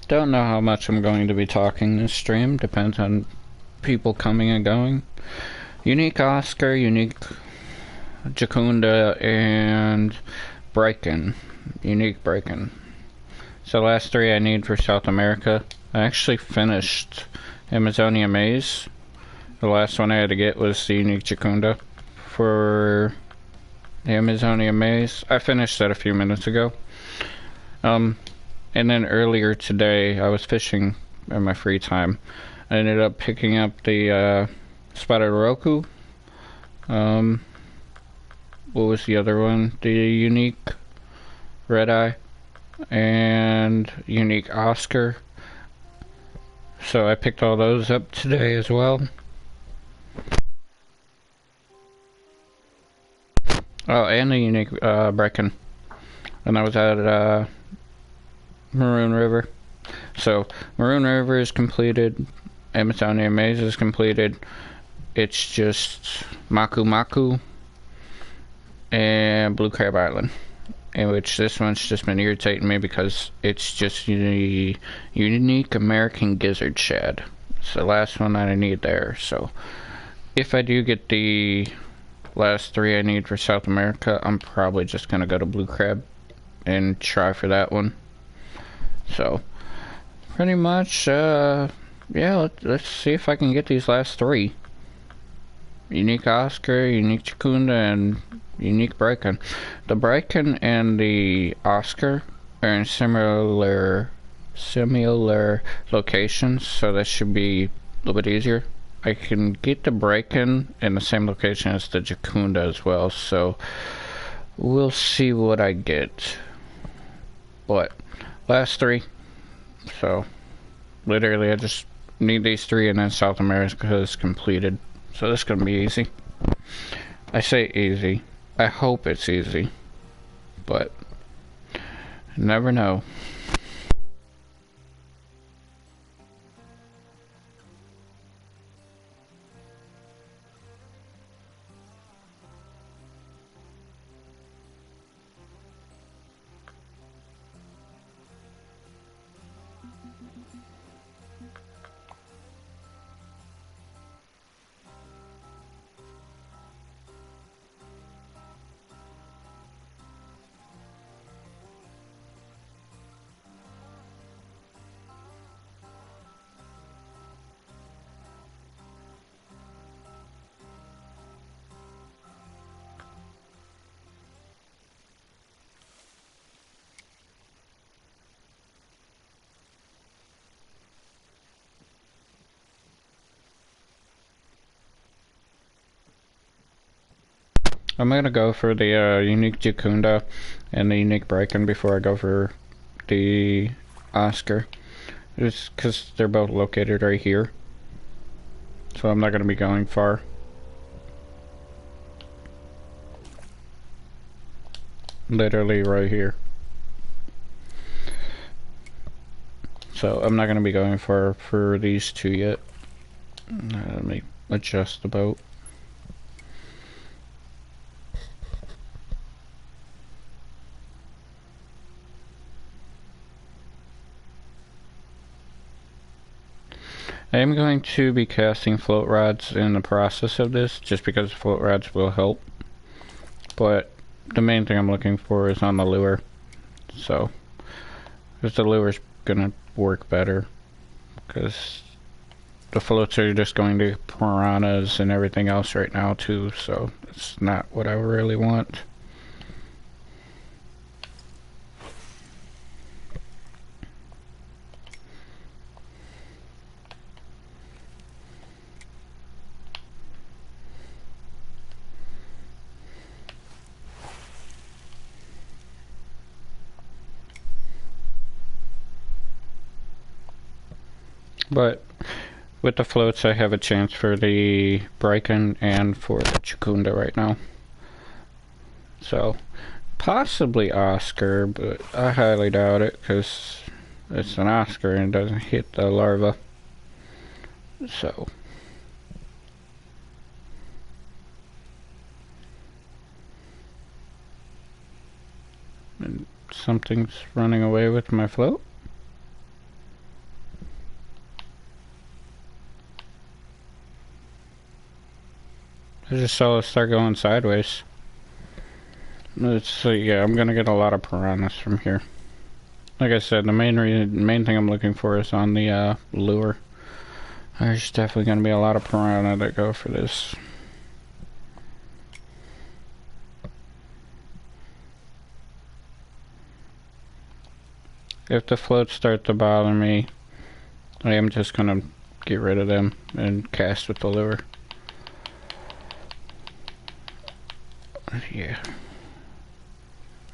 Don't know how much I'm going to be talking this stream. Depends on people coming and going. Unique Oscar, Unique Jacunda, and Breakin. Unique Breakin. So last three I need for South America. I actually finished Amazonia Maze. The last one I had to get was the Unique Jacunda for the Amazonia Maze. I finished that a few minutes ago. And then earlier today, I was fishing in my free time. I ended up picking up the spotted Roku. What was the other one? The Unique Red Eye and Unique Oscar. So I picked all those up today as well. Oh, and the Unique Brecken. And I was at Maroon River. So Maroon River is completed. Amazonia Maze is completed. It's just Maku and Blue Crab Island. In which this one's just been irritating me because it's just the Unique American Gizzard Shad. It's the last one that I need there. So if I do get the last three I need for South America, I'm probably just gonna go to Blue Crab and try for that one. So pretty much yeah, let's see if I can get these last three. Unique Oscar, Unique Jacunda, and Unique Breakin. The Breakin and the Oscar are in similar locations, so that should be a little bit easier. I can get the Breakin in the same location as the Jacunda as well, so we'll see what I get. But last three, so literally I just need these three and then South America is completed. So this is gonna be easy. I say easy. I hope it's easy. But never know. I'm gonna go for the Unique Jacunda and the Unique Breakin before I go for the Oscar. Just because they're both located right here. So I'm not gonna be going far. Literally right here. So I'm not gonna be going far for these two yet. Let me adjust the boat. I am going to be casting float rods in the process of this, just because float rods will help. But the main thing I'm looking for is on the lure. So, because the lure's gonna work better. Because the floats are just going to piranhas and everything else right now too, so it's not what I really want. But with the floats, I have a chance for the Breakin and for the Jacunda right now. So, possibly Oscar, but I highly doubt it because it's an Oscar and doesn't hit the larva. So, and something's running away with my float. just so start going sideways. Yeah, I'm gonna get a lot of piranhas from here. Like I said, the main thing I'm looking for is on the lure. There's definitely gonna be a lot of piranha that go for this. If the floats start to bother me, I am just gonna get rid of them and cast with the lure. Yeah.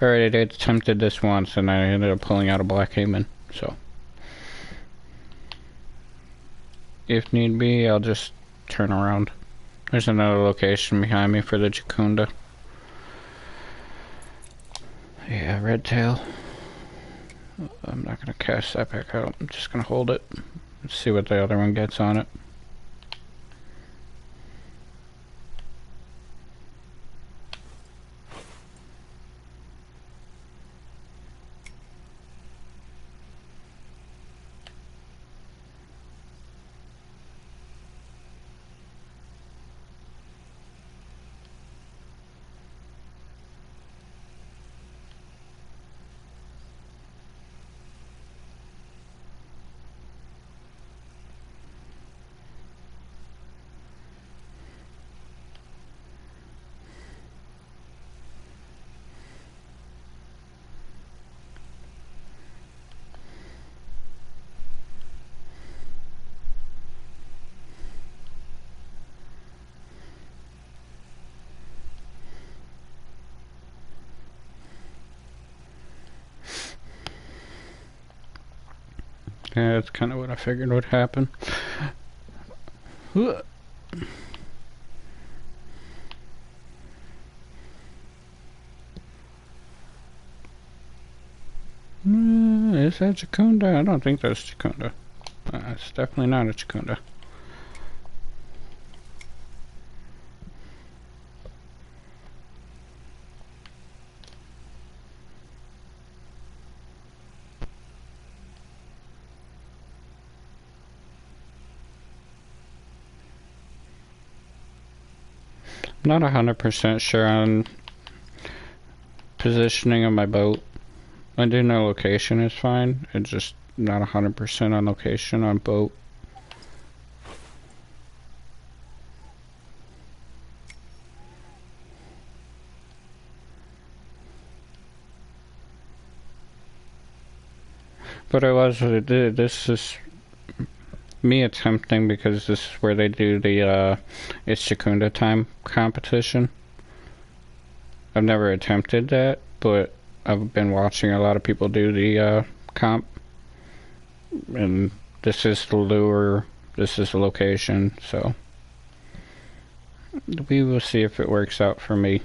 Alright, I attempted this once and I ended up pulling out a black caiman, so. If need be, I'll just turn around. There's another location behind me for the Jacunda. Yeah, red tail. I'm not gonna cast that back out. I'm just gonna hold it. Let's see what the other one gets on it. Yeah, that's kind of what I figured would happen. Is that Jacunda? I don't think that's Jacunda. It's definitely not a Jacunda. I'm not 100% sure on positioning of my boat. I do know location is fine. It's just not 100% on location on boat. But this is me attempting because this is where they do the it's Jacunda time competition. I've never attempted that, but I've been watching a lot of people do the comp, and this is the lure, this is the location, so we will see if it works out for me.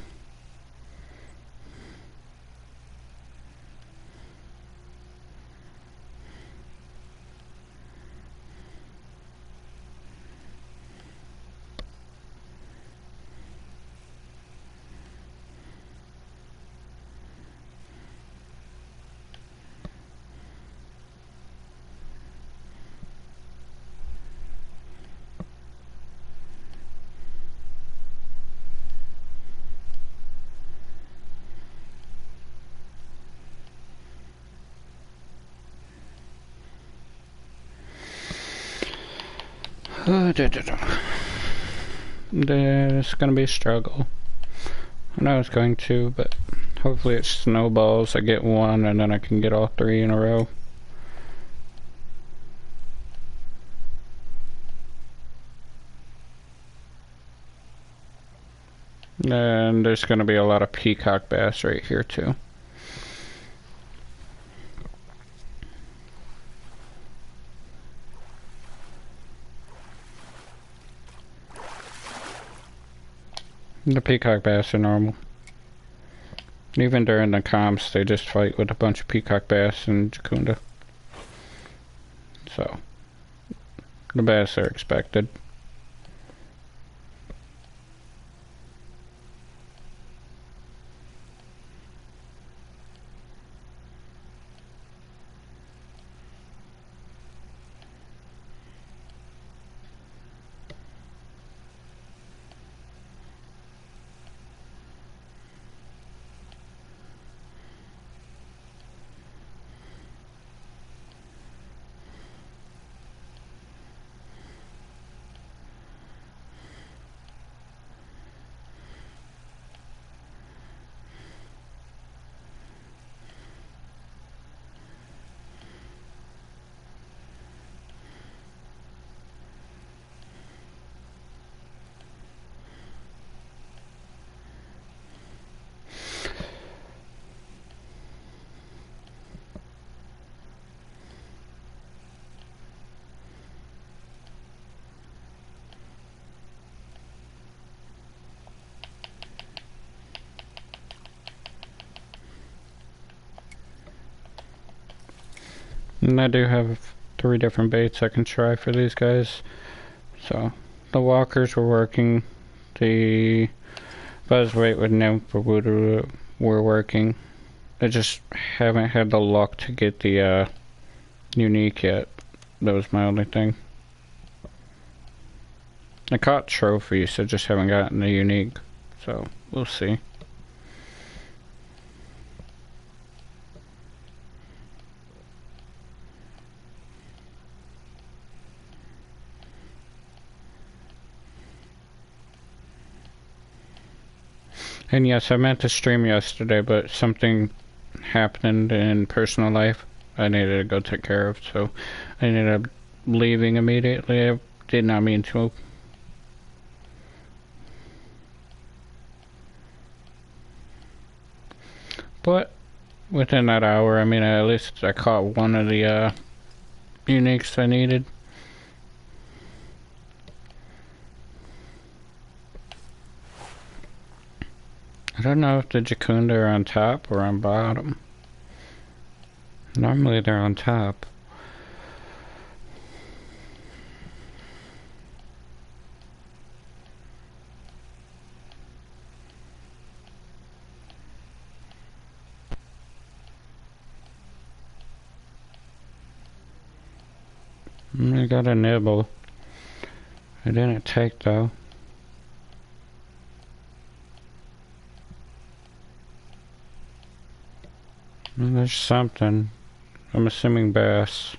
It's gonna be a struggle. I know it's going to, but hopefully it snowballs. I get one and then I can get all three in a row. And there's gonna be a lot of peacock bass right here too. The peacock bass are normal. Even during the comps, they just fight with a bunch of peacock bass and Jacunda. So, the bass are expected. And I do have 3 different baits I can try for these guys. So, the walkers were working. The buzzbait with nymph were working. I just haven't had the luck to get the unique yet. That was my only thing. I caught trophies, I just haven't gotten the unique. So, we'll see. And yes, I meant to stream yesterday, but something happened in personal life I needed to go take care of, so I ended up leaving immediately. I did not mean to. But within that hour, I mean, at least I caught one of the uniques I needed. I don't know if the Jacunda are on top or on bottom. Normally they're on top. I got a nibble. I didn't take though. There's something. I'm assuming bass.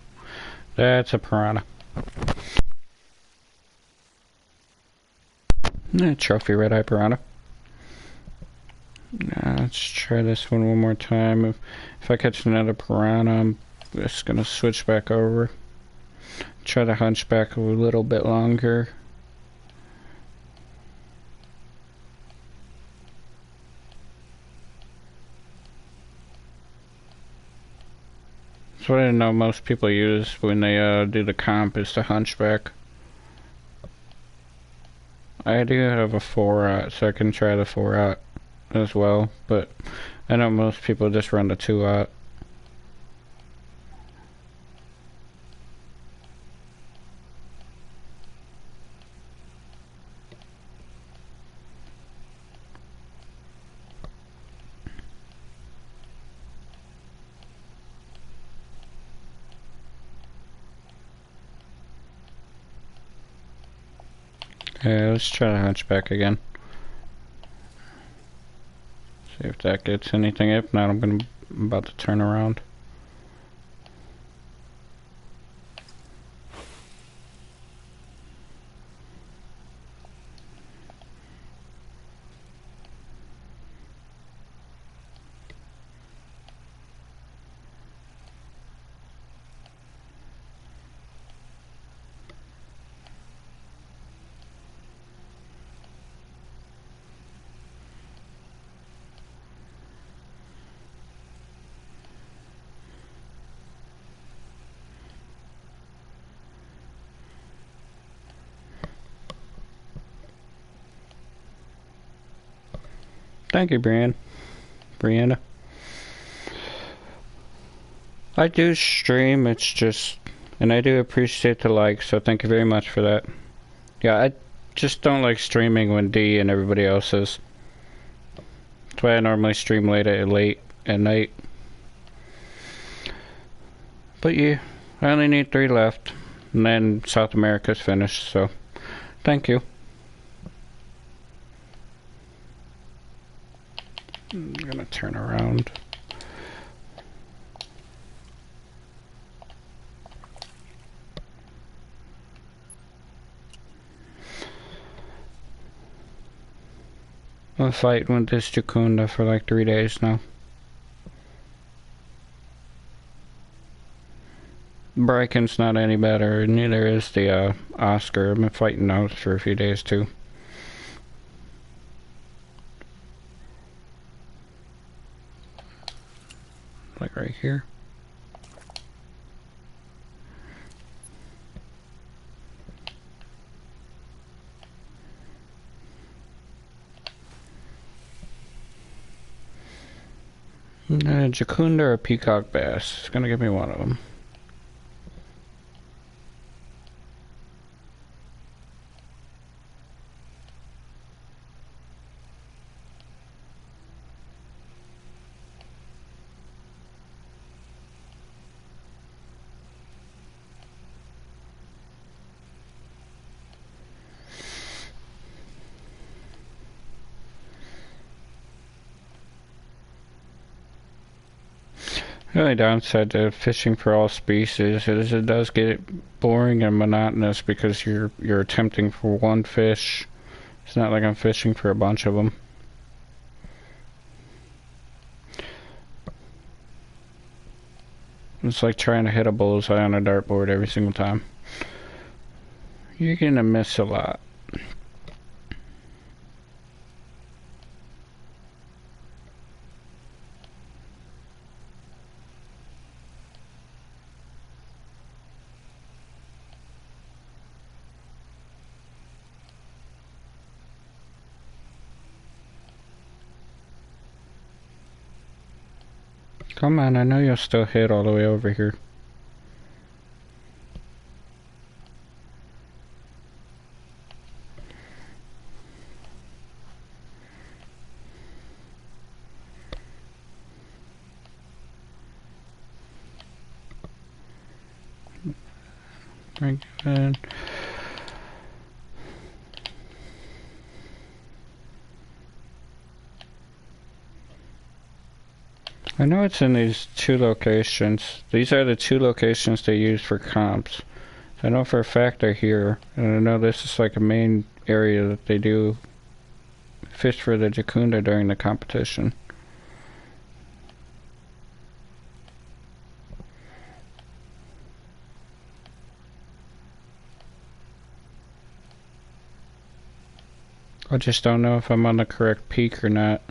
That's a piranha. Trophy red-eye piranha. Let's try this one more time. If I catch another piranha, I'm just gonna switch back over. Try to hunch back a little bit longer. So what I know most people use when they do the comp is the hunchback. I do have a 4-aught, so I can try the 4-aught as well, but I know most people just run the 2-aught. Yeah, let's try the hunchback again. See if that gets anything. If not, I'm about to turn around. Thank you, Brianna. I do stream, it's just, and I do appreciate the like, so thank you very much for that. Yeah, I just don't like streaming when D and everybody else is. That's why I normally stream late at night. But yeah, I only need 3 left, and then South America's finished, so thank you. I'm gonna turn around. I'm fighting with this Jacunda for like 3 days now. Briken's not any better, neither is the Oscar. I've been fighting those for a few days too. Like right here. Jacunda or peacock bass. It's gonna give me one of them. The only downside to fishing for all species is it does get boring and monotonous because you're attempting for one fish. It's not like I'm fishing for a bunch of them. It's like trying to hit a bullseye on a dartboard every single time. You're gonna miss a lot. Come on, I know you'll still hit all the way over here. Very good. I know it's in these two locations. These are the two locations they use for comps. I know for a fact they're here, and I know this is like a main area that they do fish for the Jacunda during the competition. I just don't know if I'm on the correct peak or not.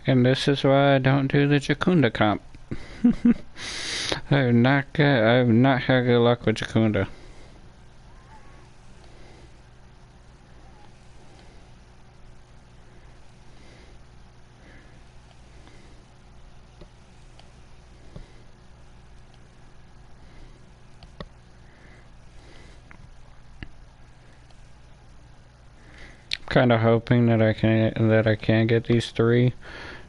And this is why I don't do the Jacunda comp. I've not had good luck with Jacunda. Kind of hoping that I can get these three,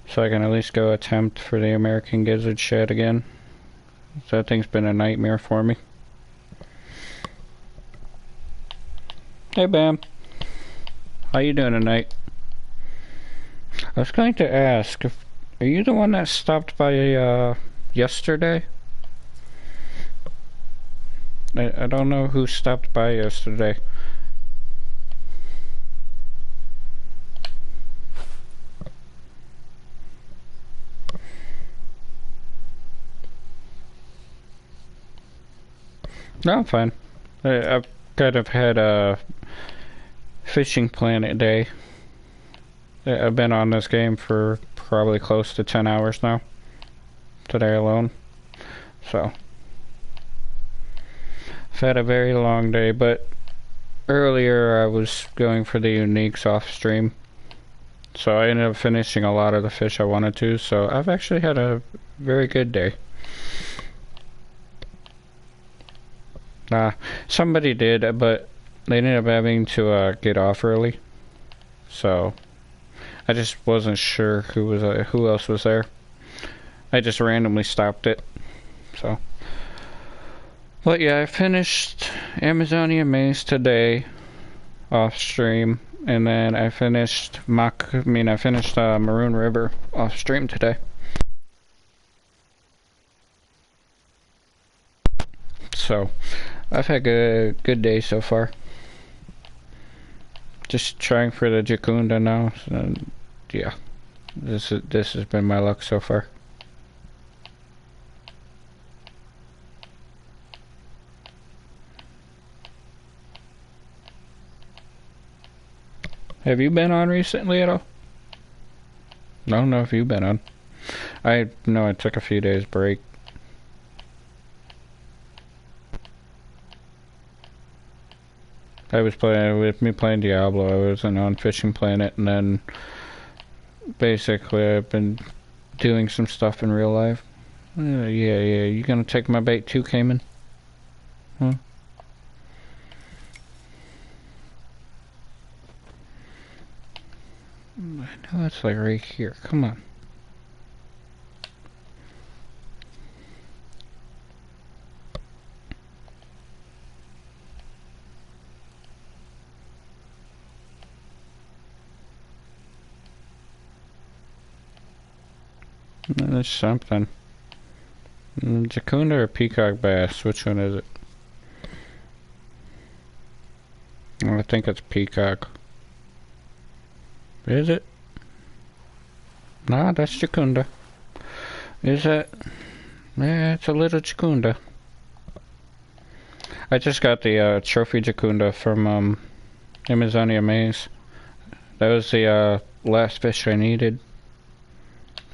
so I can at least go attempt for the American Gizzard Shad again. That thing's been a nightmare for me. Hey Bam, how you doing tonight? I was going to ask, are you the one that stopped by yesterday? I don't know who stopped by yesterday. No, I'm fine. I've kind of had a fishing planet day. I've been on this game for probably close to 10 hours now. Today alone. So, I've had a very long day, but earlier I was going for the uniques off stream. So I ended up finishing a lot of the fish I wanted to, so I've actually had a very good day. Somebody did, but they ended up having to get off early, so I just wasn't sure who else was there. I just randomly stopped it. So, but yeah, I finished Amazonia Maze today off stream, and then I finished Maroon River off stream today. So, I've had a good day so far. Just trying for the Jacunda now. So, yeah, this has been my luck so far. Have you been on recently at all? I don't know if you've been on. I know I took a few days break. I was playing with me playing Diablo. I was on Fishing Planet, and then basically I've been doing some stuff in real life. Yeah. You gonna take my bait too, Cayman? Huh? I know it's like right here. Come on. There's something. Jacunda or peacock bass? Which one is it? I think it's peacock. Is it? Nah, that's Jacunda. Is it? Yeah, it's a little Jacunda. I just got the trophy Jacunda from Amazonia Maze. That was the last fish I needed.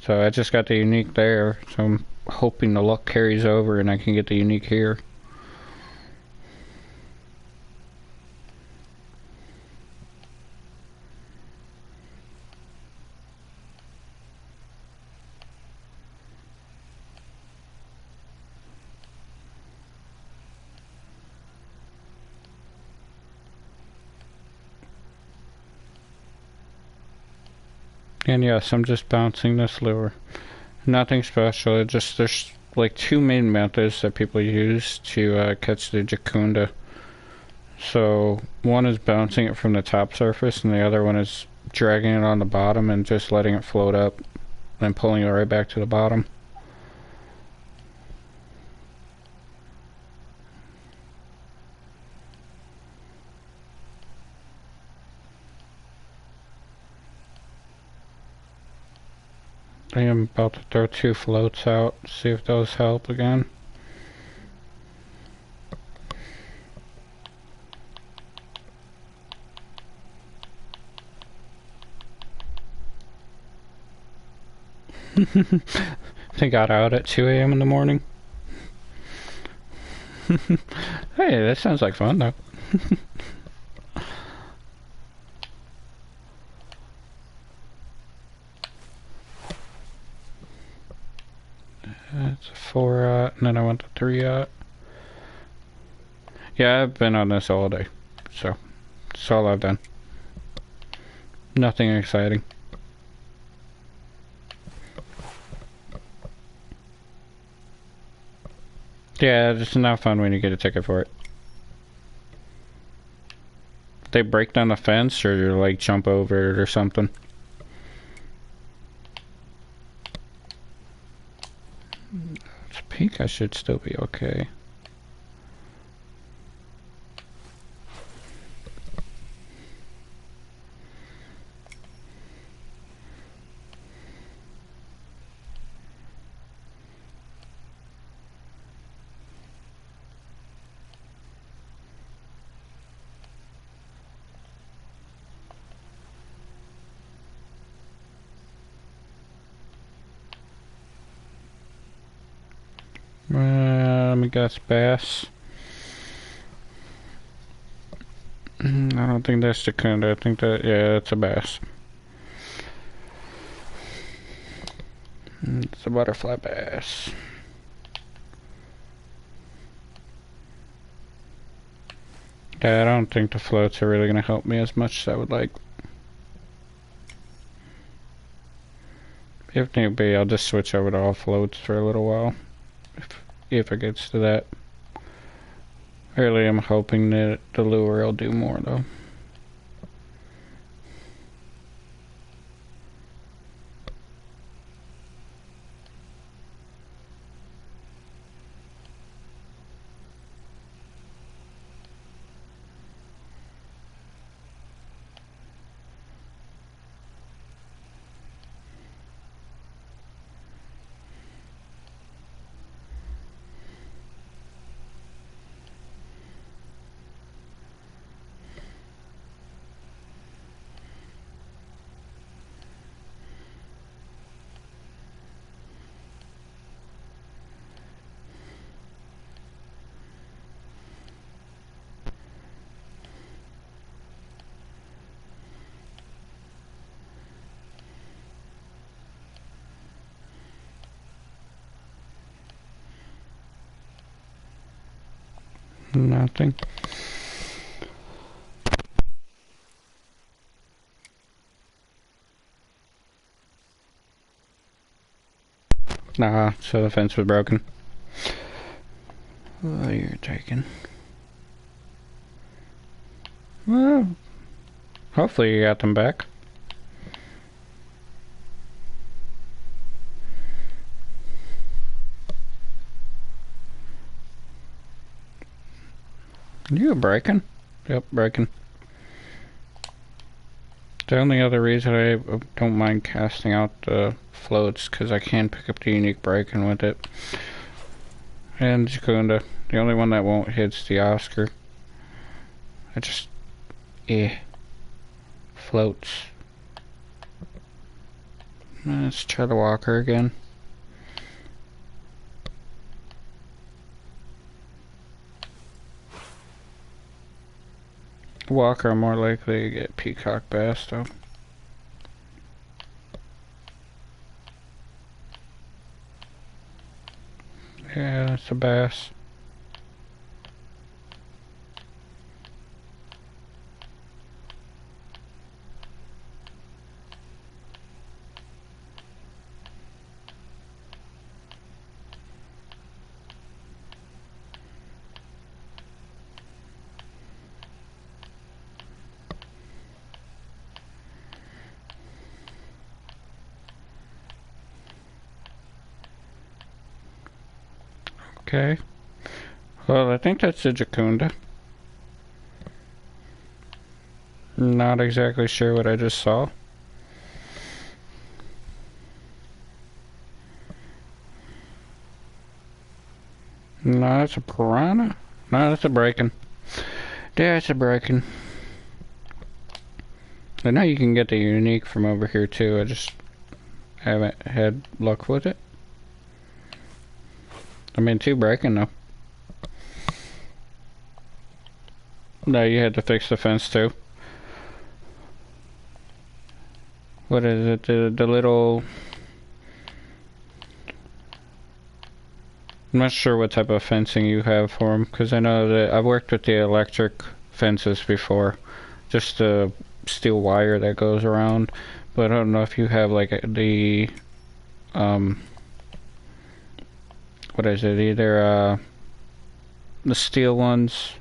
So I just got the unique there. So I'm hoping the luck carries over and I can get the unique here. And yes, I'm just bouncing this lure. Nothing special. It just there's like two main methods that people use to catch the Jacunda. So one is bouncing it from the top surface, and the other one is dragging it on the bottom and just letting it float up, and pulling it right back to the bottom. I am about to throw 2 floats out, see if those help again. They got out at 2 a.m. in the morning. Hey, that sounds like fun though. It's a 4 and then I went to 3 Yeah, I've been on this all day, so that's all I've done. Nothing exciting. Yeah, it's not fun when you get a ticket for it. They break down the fence or you like jump over it or something. It's pink, I should still be okay. Let me guess, bass. I don't think that's Jacunda. I think that, yeah, it's a bass. It's a butterfly bass. Yeah, I don't think the floats are really going to help me as much as I would like. If need be, I'll just switch over to all floats for a little while. If it gets to that. Really, I'm hoping that the lure will do more though. Nothing. Nah, so the fence was broken. Oh, you're taking. Well, hopefully you got them back. You breaking? Yep, breaking. The only other reason I don't mind casting out the floats, because I can pick up the unique breaking with it. And Jakunda. The only one that won't hit's the Oscar. I just... floats. Let's try the Walker again. Walker are more likely to get Peacock Bass though. Yeah, that's a bass. Okay. Well, I think that's a Jakunda. Not exactly sure what I just saw. No, that's a piranha. No, that's a breaking. Yeah, it's a breaking. I know you can get the unique from over here too. I just haven't had luck with it. I mean, 2 breaking though. No, you had to fix the fence too. What is it? The little... I'm not sure what type of fencing you have for them, because I know that I've worked with the electric fences before. Just the steel wire that goes around. But I don't know if you have like the... what is it? Either the steel ones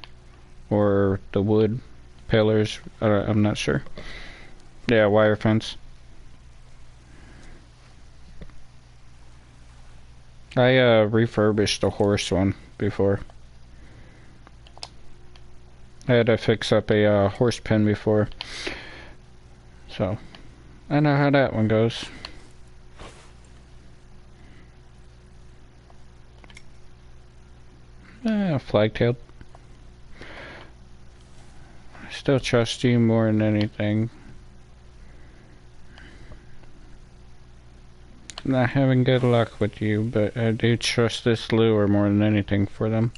or the wood pillars. I'm not sure. Yeah, wire fence. I refurbished a horse one before. I had to fix up a horse pen before. So, I know how that one goes. Flagtailed. I still trust you more than anything. Not having good luck with you, but I do trust this lure more than anything for them.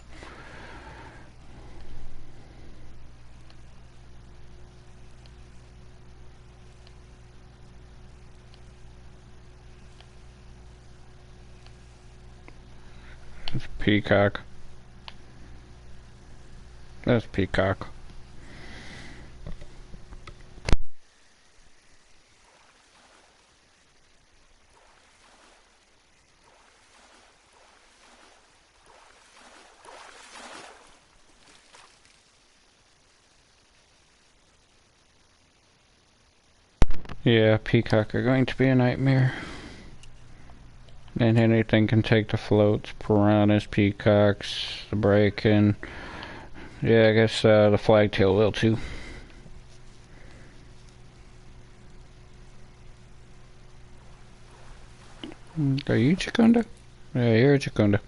It's Peacock. That's Peacock. Yeah, Peacock are going to be a nightmare. And anything can take the floats. Piranhas, peacocks, the breaking. Yeah, I guess the flagtail will too. Are you Jakunda? Yeah, you're a Jakunda.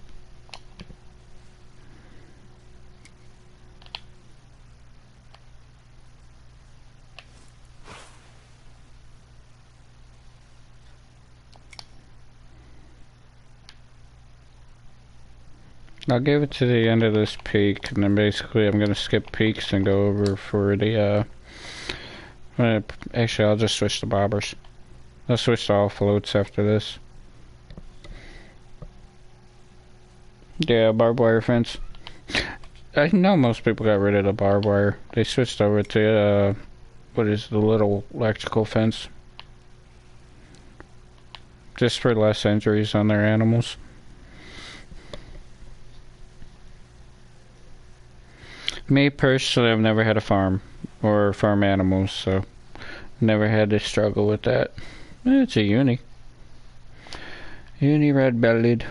I'll give it to the end of this peak, and then basically I'm gonna skip peaks and go over for the actually I'll just switch to bobbers. I'll switch to all floats after this. Yeah, barbed wire fence. I know most people got rid of the barbed wire. They switched over to, what is the little electrical fence. Just for less injuries on their animals. Me personally, I've never had a farm or farm animals, so never had to struggle with that. It's a uni. Uni red-bellied.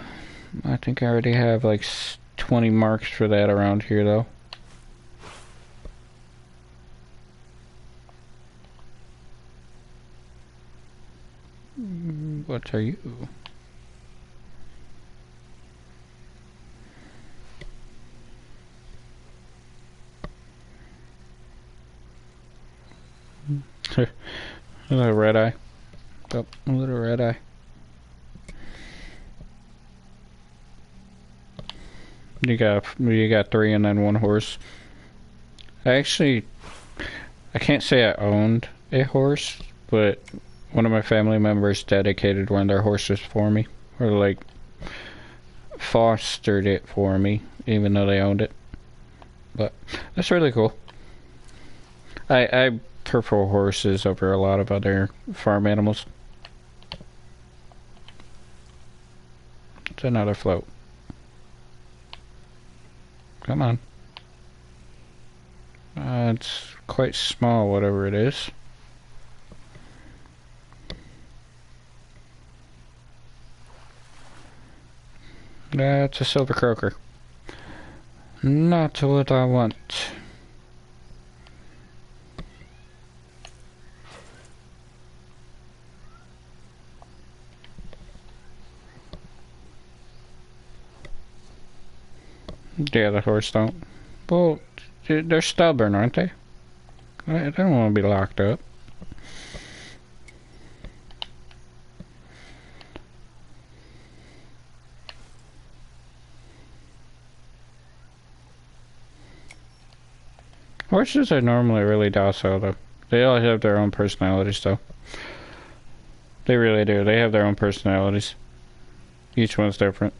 I think I already have like 20 marks for that around here, though. What are you? A little red eye. Oh, a little red eye. You got 3 and then 1 horse. I can't say I owned a horse, but one of my family members dedicated one of their horses for me, or like fostered it for me, even though they owned it. But that's really cool. I prefer horses over a lot of other farm animals. It's another float. Come on. It's quite small, whatever it is. That's a silver croaker. Not what I want. Yeah, the horse don't. Well, they're stubborn, aren't they? I don't want to be locked up. Horses are normally really docile, though. They all have their own personalities, though. They really do. They have their own personalities. Each one's different.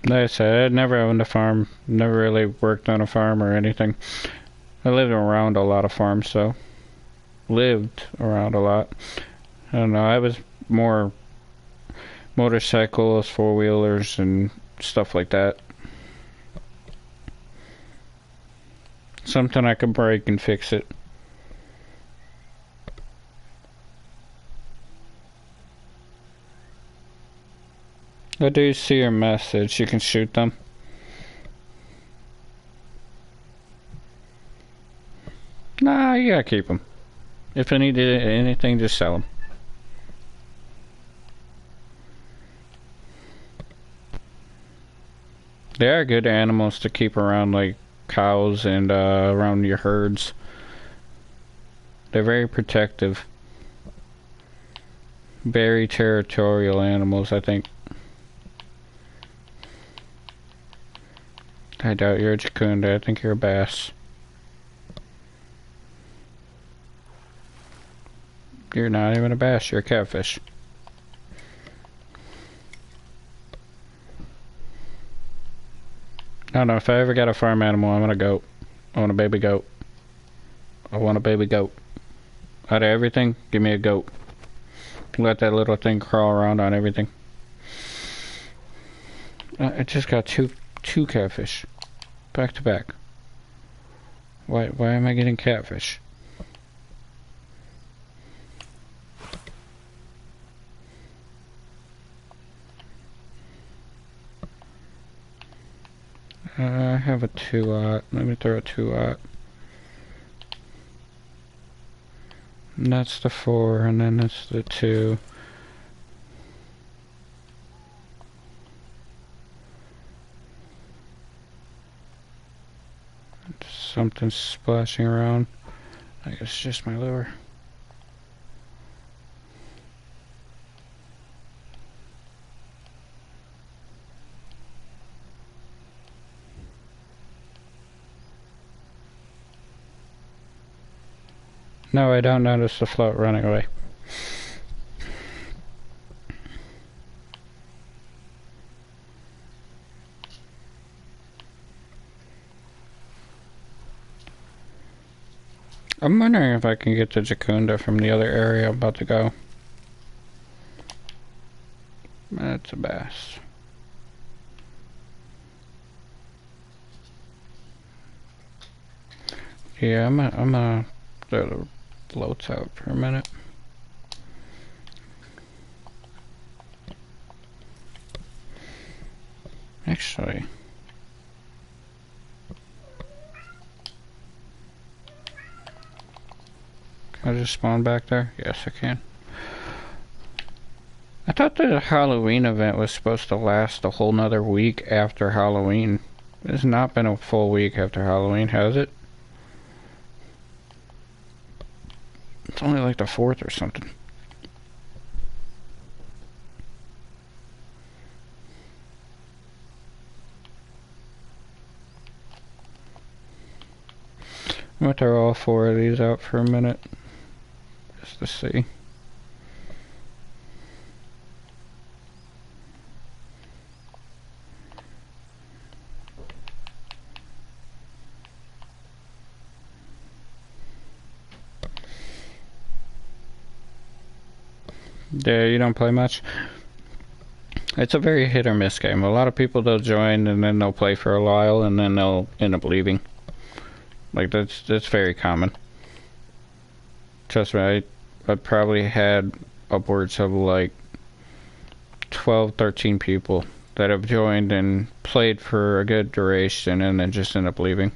Like I said, I never owned a farm. Never really worked on a farm or anything. I lived around a lot of farms, so lived around a lot. I don't know. I was more motorcycles, 4-wheelers, and stuff like that. Something I could break and fix it. I do see your message. You can shoot them. Nah, you gotta keep them. If I needed anything, just sell them. They are good animals to keep around, like cows and around your herds. They're very protective. Very territorial animals, I think. I doubt you're a Jacunda. I think you're a bass. You're not even a bass. You're a catfish. I don't know. If I ever got a farm animal, I want a goat. I want a baby goat. I want a baby goat. Out of everything, give me a goat. Let that little thing crawl around on everything. I just got two catfish. Back to back. Why am I getting catfish? I have a 2-aught. Let me throw a 2-aught. And that's the 4, and then that's the 2. Something's splashing around. I guess it's just my lure. No, I don't notice the float running away. I'm wondering if I can get to Jacunda from the other area I'm about to go. That's a bass. Yeah, I'm gonna throw the floats out for a minute. Actually, can I just spawn back there? Yes, I can. I thought the Halloween event was supposed to last a whole nother week after Halloween. It's not been a full week after Halloween, has it? It's only like the 4th or something. I'm gonna throw all 4 of these out for a minute, just to see. Yeah, you don't play much? It's a very hit or miss game. A lot of people, they'll join and then they'll play for a while and then they'll end up leaving. Like, that's very common. Trust me, I probably had upwards of like 12, 13 people that have joined and played for a good duration and then just end up leaving.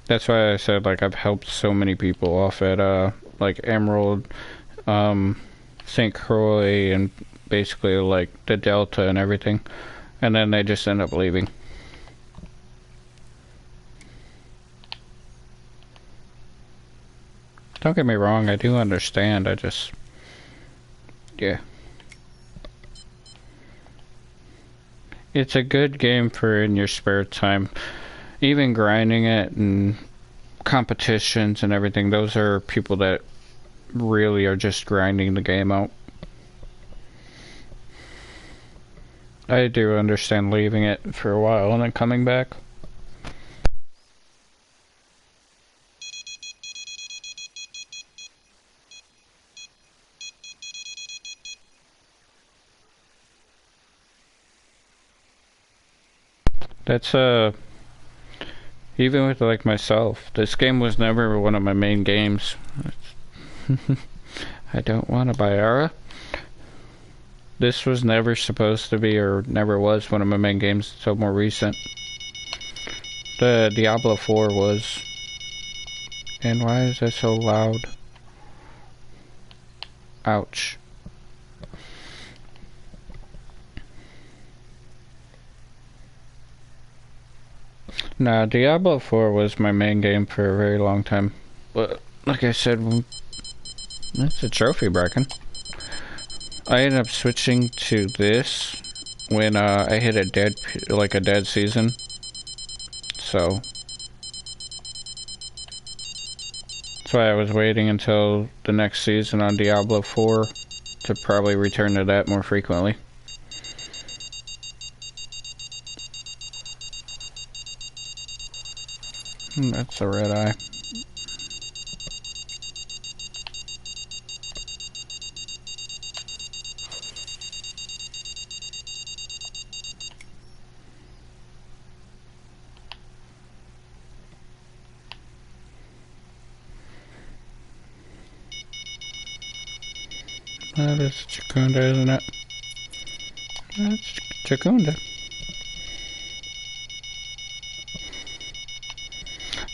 That's why I said, like, I've helped so many people off at like Emerald, St. Croix, and basically like the Delta and everything, and then they just end up leaving. Don't get me wrong, I do understand, I just, yeah. It's a good game for in your spare time. Even grinding it and competitions and everything, those are people that really are just grinding the game out. I do understand leaving it for a while and then coming back. That's even with like myself, this game was never one of my main games. I don't want to buy Ara. This was never supposed to be, or never was, one of my main games until more recent. The Diablo 4 was. And why is that so loud? Ouch. Nah, Diablo 4 was my main game for a very long time. But, like I said, that's a trophy bracken. I ended up switching to this when I hit a dead season. So that's why I was waiting until the next season on Diablo 4 to probably return to that more frequently. That's a red eye. That is Jacunda, isn't it? That's Jacunda.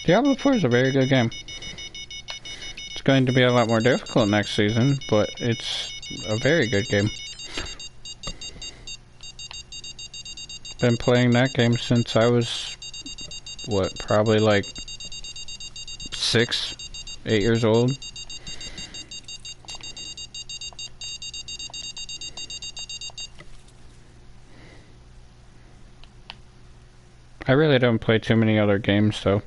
Diablo 4 is a very good game. It's going to be a lot more difficult next season, but it's a very good game. Been playing that game since I was, what, probably like 6, 8 years old. I really don't play too many other games, though.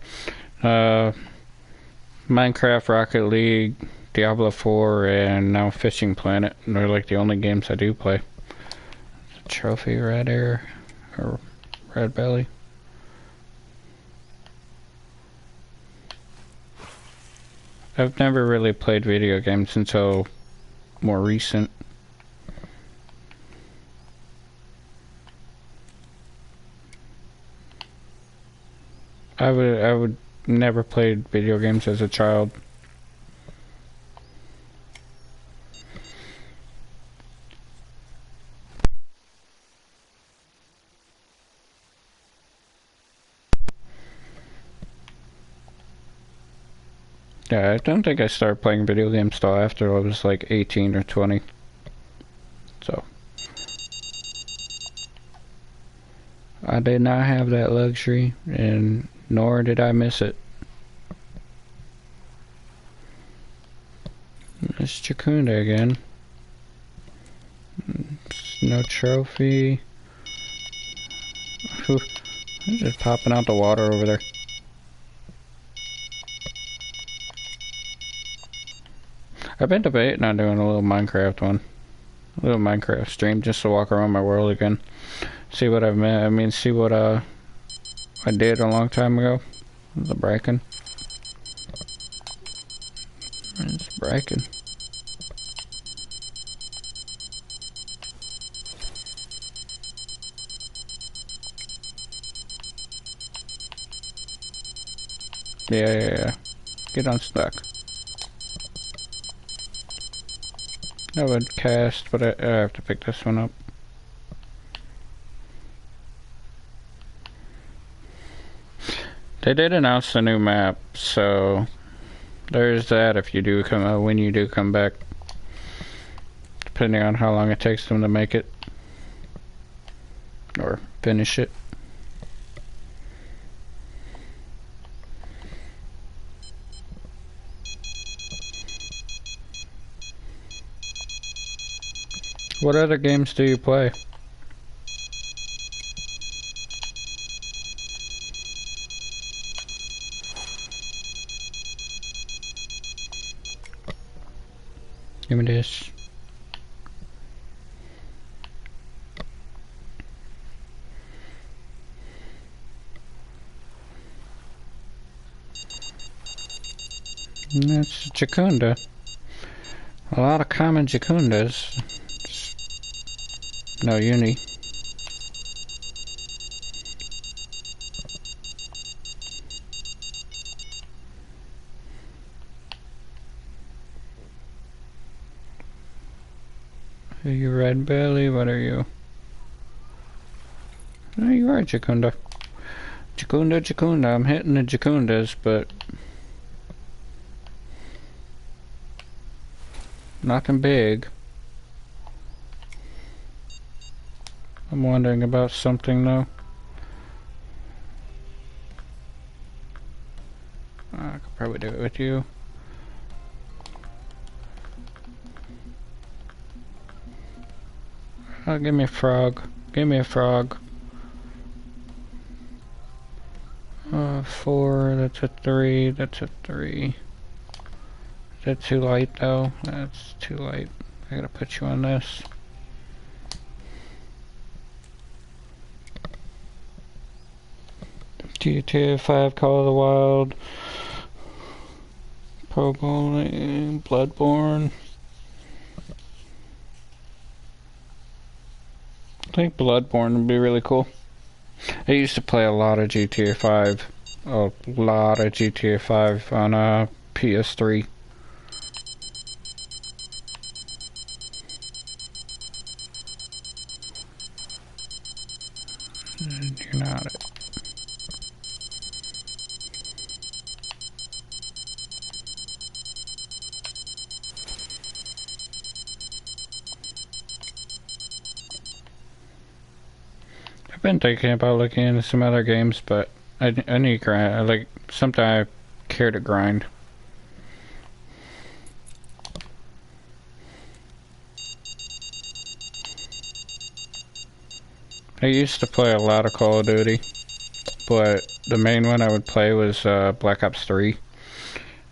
Minecraft, Rocket League, Diablo 4, and now Fishing Planet. They're like the only games I do play. Trophy, red air, or red belly. I've never really played video games until more recent. I would never played video games as a child. Yeah, I don't think I started playing video games till after I was like 18 or 20. So I did not have that luxury, and nor did I miss it. It's Chakunda again. No trophy. Whew. They're just popping out the water over there. I've been debating on doing a little Minecraft one. A little Minecraft stream just to walk around my world again. See what I've met. I mean, see what I did a long time ago. The Bracken. It's Bracken. Yeah. Get unstuck. I would cast, but I have to pick this one up. They did announce the new map, so there's that if you do come when you do come back. Depending on how long it takes them to make it. Or finish it. What other games do you play? Give me this. And that's Chakunda. A lot of common Chakundas. No uni. Are you red belly? What are you? No, you are Chakunda. Chakunda. I'm hitting the Chakundas, but nothing big. I'm wondering about something though. I could probably do it with you. Oh, give me a frog. Give me a frog. 4, that's a 3, that's a 3. Is that too light though? That's too light. I gotta put you on this. GTA 5, Call of the Wild, Pro Bowling, Bloodborne. I think Bloodborne would be really cool. I used to play a lot of GTA 5. A lot of GTA 5 on PS3. You're not it. I've been thinking about looking into some other games, but I need to grind. Like something I care to grind. I used to play a lot of Call of Duty, but the main one I would play was Black Ops 3.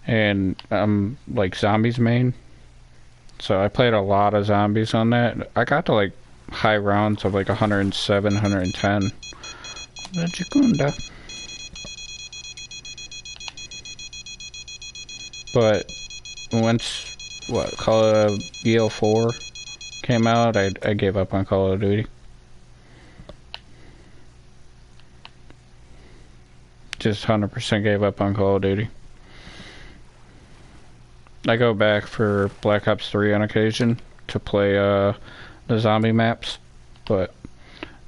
and I'm like zombies main. So I played a lot of zombies on that. I got to like high rounds of like 107, 110. The Jacunda. But once Call of BO4 came out, I gave up on Call of Duty. Just 100% gave up on Call of Duty. I go back for Black Ops 3 on occasion to play the zombie maps, but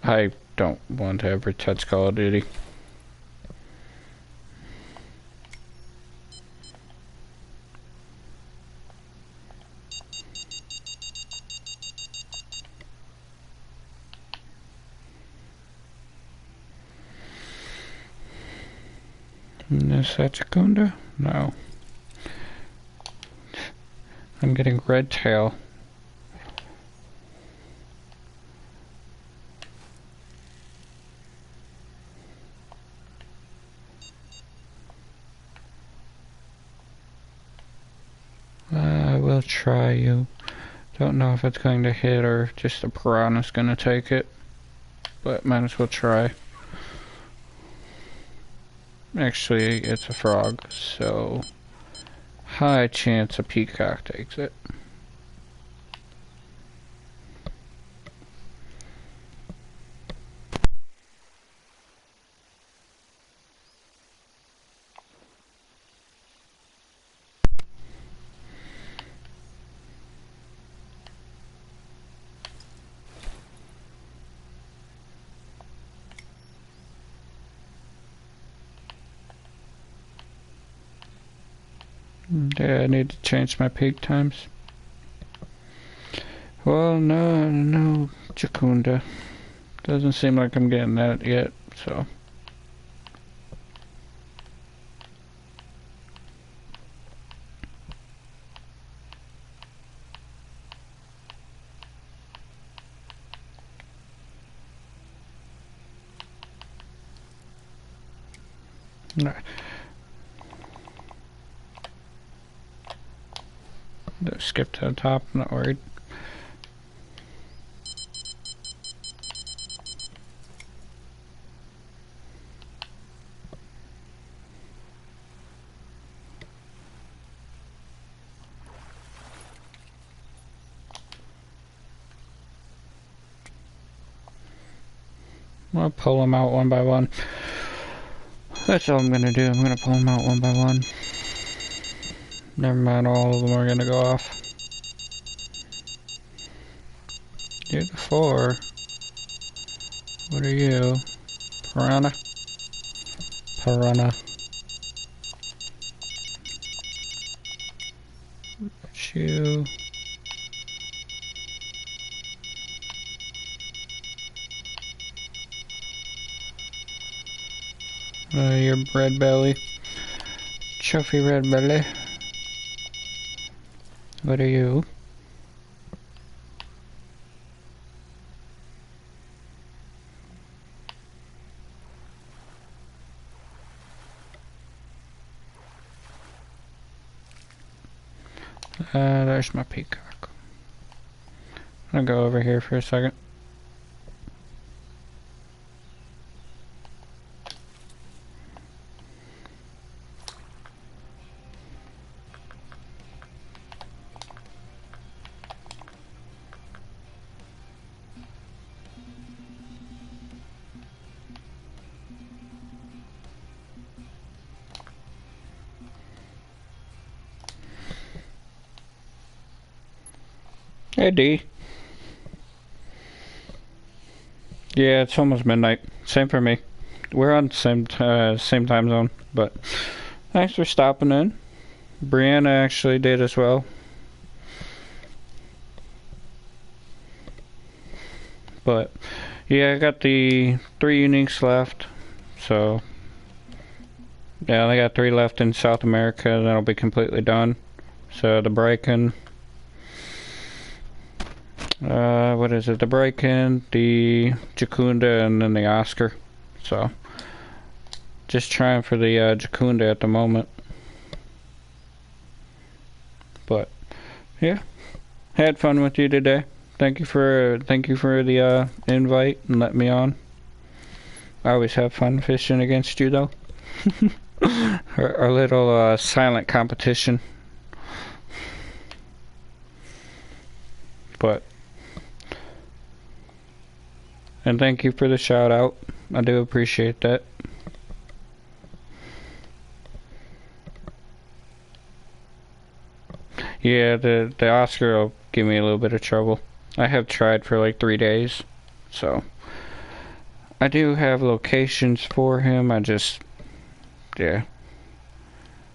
I don't want to ever touch Call of Duty. Is that Jacunda? No. I'm getting red tail. I will try you. Don't know if it's going to hit or just the piranha's going to take it, but might as well try. Actually, it's a frog, so high chance a peacock takes it. Yeah, I need to change my peak times. Well, no, Jacunda. Doesn't seem like I'm getting that yet, so. Skip to the top, I'm not worried. I'll pull them out one by one. That's all I'm gonna do. I'm gonna pull them out one by one. Never mind, all of them are gonna go off. You're the 4. What are you? Piranha? Piranha. That's you. Your red belly. Trophy red belly. What are you? There's my peacock. I'm gonna go over here for a second. Hey D. Yeah, it's almost midnight. Same for me. We're on the same time zone, but thanks for stopping in. Brianna actually did as well. But yeah, I got the 3 uniques left. So yeah, I got 3 left in South America, and that'll be completely done. So the break-in. What is it? The break-in, the Jacunda, and then the Oscar. So just trying for the Jacunda at the moment. But yeah, had fun with you today. Thank you for the invite and let me on. I always have fun fishing against you though. Our little silent competition. But and thank you for the shout out. I do appreciate that. Yeah, the Oscar will give me a little bit of trouble. I have tried for like 3 days, so I do have locations for him. Yeah,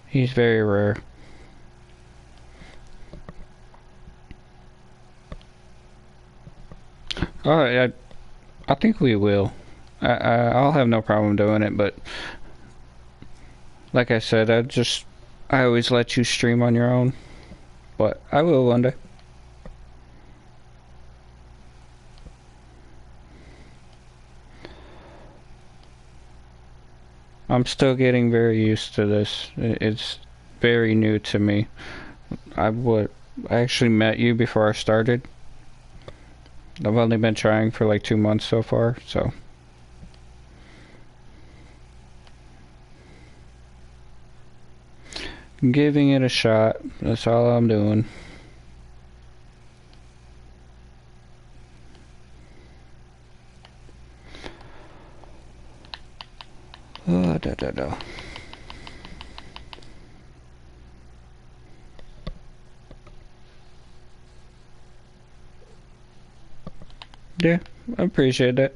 he's very rare. Alright, I think we will. I'll have no problem doing it, but like I said, I always let you stream on your own, but I will one day. I'm still getting very used to this. It's very new to me. I actually met you before I started. I've only been trying for like 2 months so far, so. Giving it a shot. That's all I'm doing. Oh, da. Yeah, I appreciate that.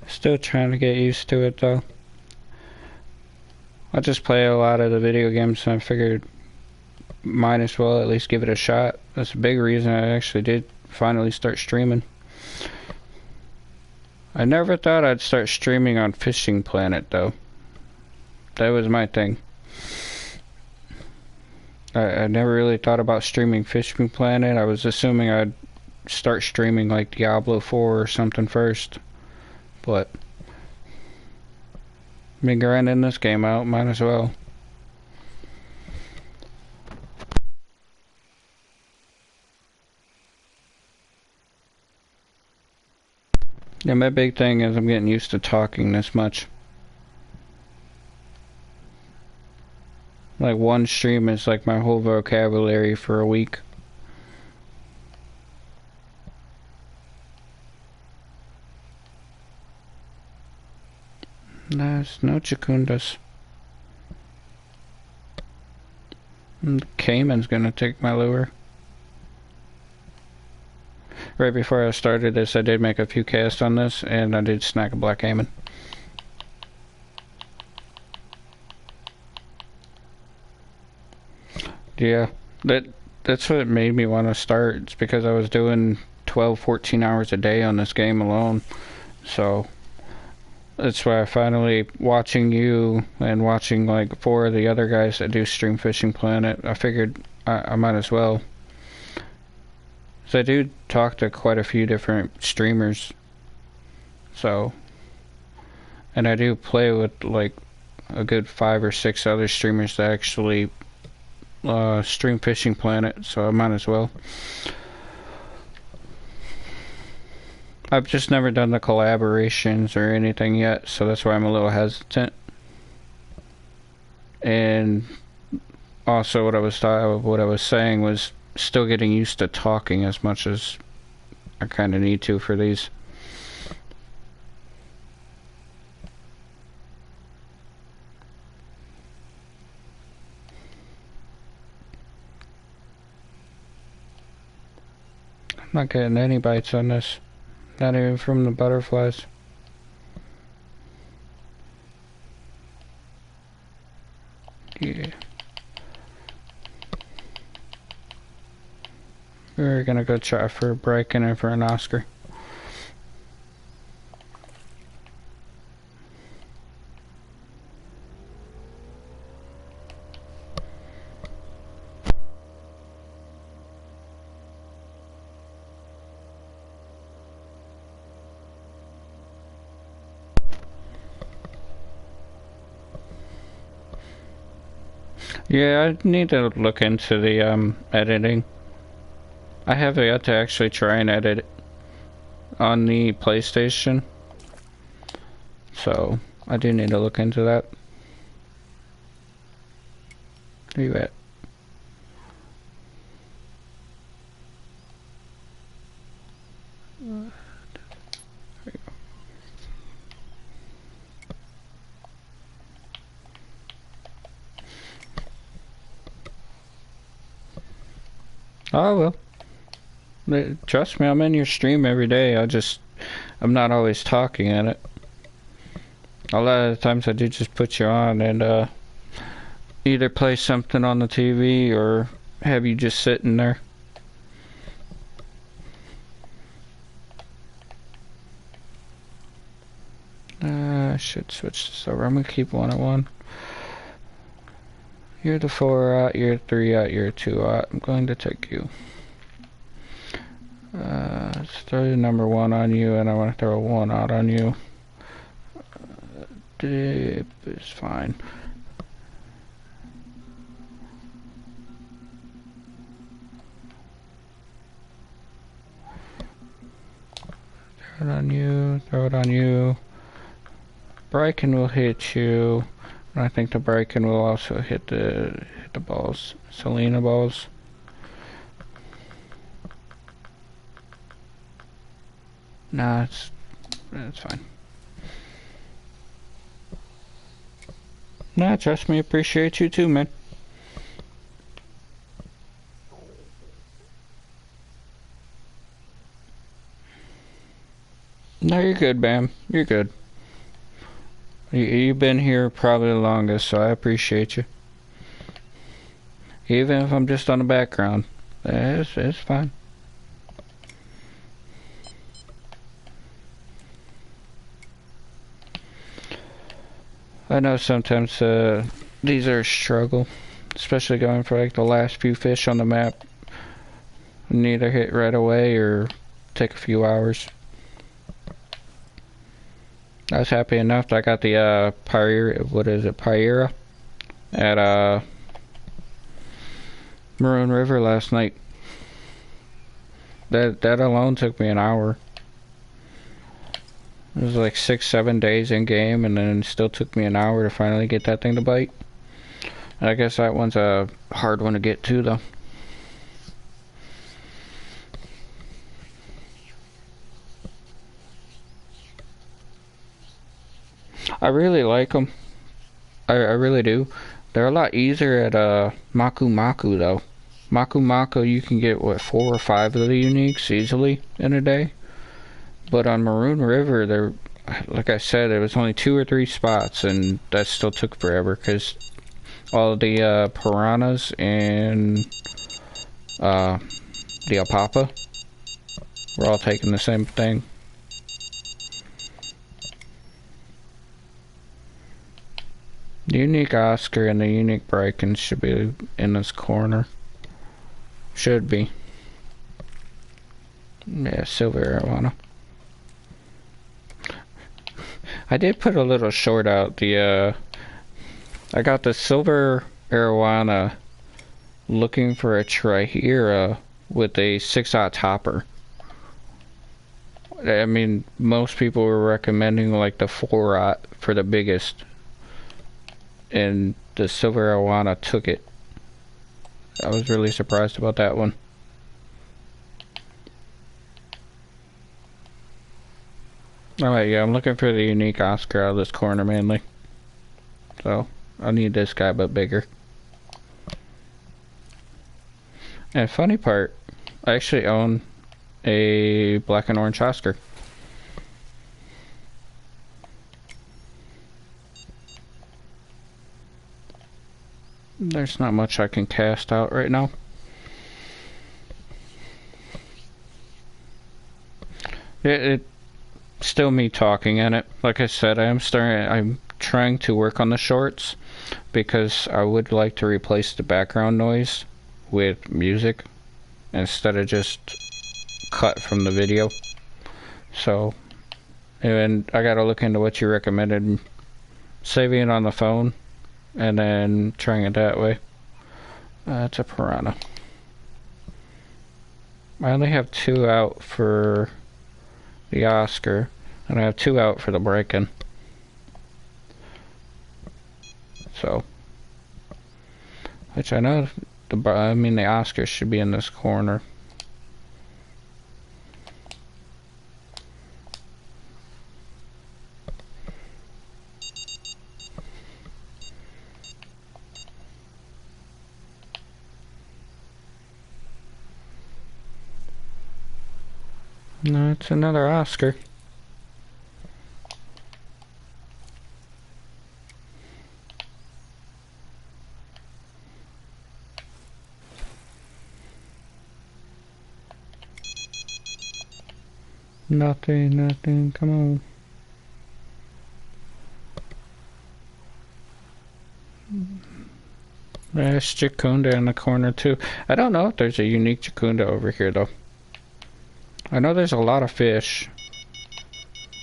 Still trying to get used to it though. I just play a lot of the video games and I figured might as well at least give it a shot. That's a big reason I actually did finally start streaming. I never thought I'd start streaming on Fishing Planet though. That was my thing. I never really thought about streaming Fishing Planet. I was assuming I'd start streaming like Diablo 4 or something first. But been grinding this game out, might as well. Yeah, my big thing is I'm getting used to talking this much. Like one stream is like my whole vocabulary for a week. There's no chacundas. Cayman's gonna take my lure. Right before I started this, I did make a few casts on this, and I did snag a black cayman. Yeah, that's what made me want to start. It's because I was doing 12, 14 hours a day on this game alone. So that's why I finally, watching you and watching like 4 of the other guys that do stream Fishing Planet, I figured I might as well. So I do talk to quite a few different streamers. So, and I do play with like a good 5 or 6 other streamers that actually stream Fishing Planet, so I might as well. I've just never done the collaborations or anything yet, so that's why I'm a little hesitant. And also what I was saying was still getting used to talking as much as I kind of need to for these. I'm not getting any bites on this. Not even from the butterflies. Yeah. We're gonna go try for a break and for an Oscar. Yeah, I need to look into the editing. I have yet to actually try and edit on the PlayStation, so I do need to look into that. Where you at? Oh well. Trust me, I'm in your stream every day. I'm not always talking in it. A lot of the times I do just put you on and either play something on the TV or have you just sitting there. I should switch this over. I'm gonna keep 101. You're the 4 out, you're 3 out, you're 2 out. I'm going to take you. Let's throw the number 1 on you, and I want to throw a 1 out on you. Dip is fine. Throw it on you, throw it on you. Bracken will hit you, and I think the Bracken will also hit the balls. Selena balls. Nah, it's fine. Nah, trust me, appreciate you too, man. No, you're good, Bam. You're good. You've been here probably the longest, so I appreciate you. Even if I'm just on the background, it's fine. I know sometimes these are a struggle, especially going for like the last few fish on the map. Neither hit right away or take a few hours. I was happy enough that I got the Pyra at Maroon River last night. That alone took me an hour. It was like 6-7 days in game, and then it still took me an hour to finally get that thing to bite. I guess that one's a hard one to get to, though. I really like them. I really do. They're a lot easier at Maku though. Maku you can get what 4 or 5 of the uniques easily in a day. But on Maroon River, there, like I said, there was only 2 or 3 spots, and that still took forever because all of the piranhas and the alpapa were all taking the same thing. The unique Oscar and the unique Bracken should be in this corner. Should be. Yeah, silver arowana. I did put a little short out. I got the silver arowana looking for a Trihera with a 6-aught topper. I mean, most people were recommending like the 4-aught for the biggest. And the silver arowana took it. I was really surprised about that one. Alright, yeah, I'm looking for the unique Oscar out of this corner mainly. So, I need this guy but bigger. And funny part, I actually own a black and orange Oscar. There's not much I can cast out right now. It's still me talking in it. Like I said, I'm trying to work on the shorts because I would like to replace the background noise with music instead of just cut from the video. So, and I gotta look into what you recommended, saving it on the phone and then trying it that way. That's a piranha. I only have 2 out for the Oscar, and I have 2 out for the break-in. So, which I know the Oscar should be in this corner. No, it's another Oscar. Nothing, come on. There's Jacunda in the corner too. I don't know if there's a unique Jacunda over here though. I know there's a lot of fish.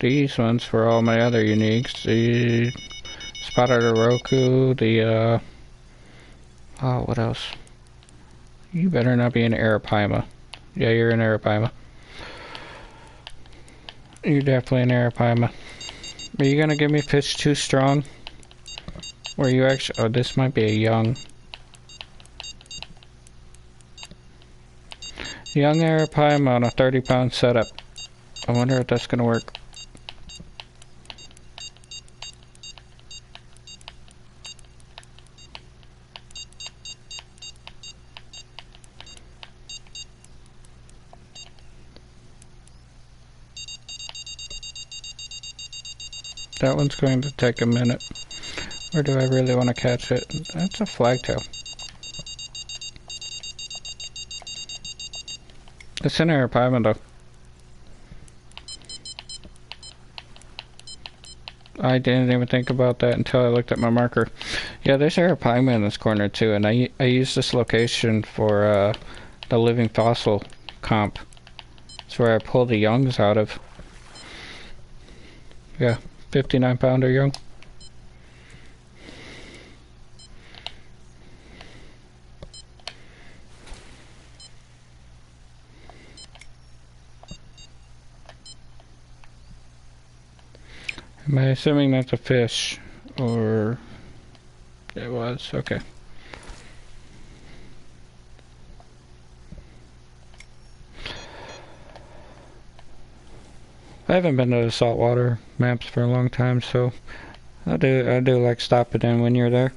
These ones for all my other uniques. The Spotted Oroku, the oh, what else? You better not be an Arapaima. Yeah, you're an Arapaima. You're definitely an Arapaima. Are you gonna give me fish too strong? Or you actually... Oh, this might be a young Arapaima on a 30-pound setup. I wonder if that's gonna work. That one's going to take a minute. Or do I really want to catch it? That's a flagtail. It's an Arapaima though. I didn't even think about that until I looked at my marker. Yeah, there's Arapaima in this corner too, and I use this location for the living fossil comp. It's where I pull the youngs out of. Yeah, 59-pounder young. Am I assuming that's a fish? Or... It was, okay. I haven't been to the saltwater maps for a long time, so I do like stopping in when you're there.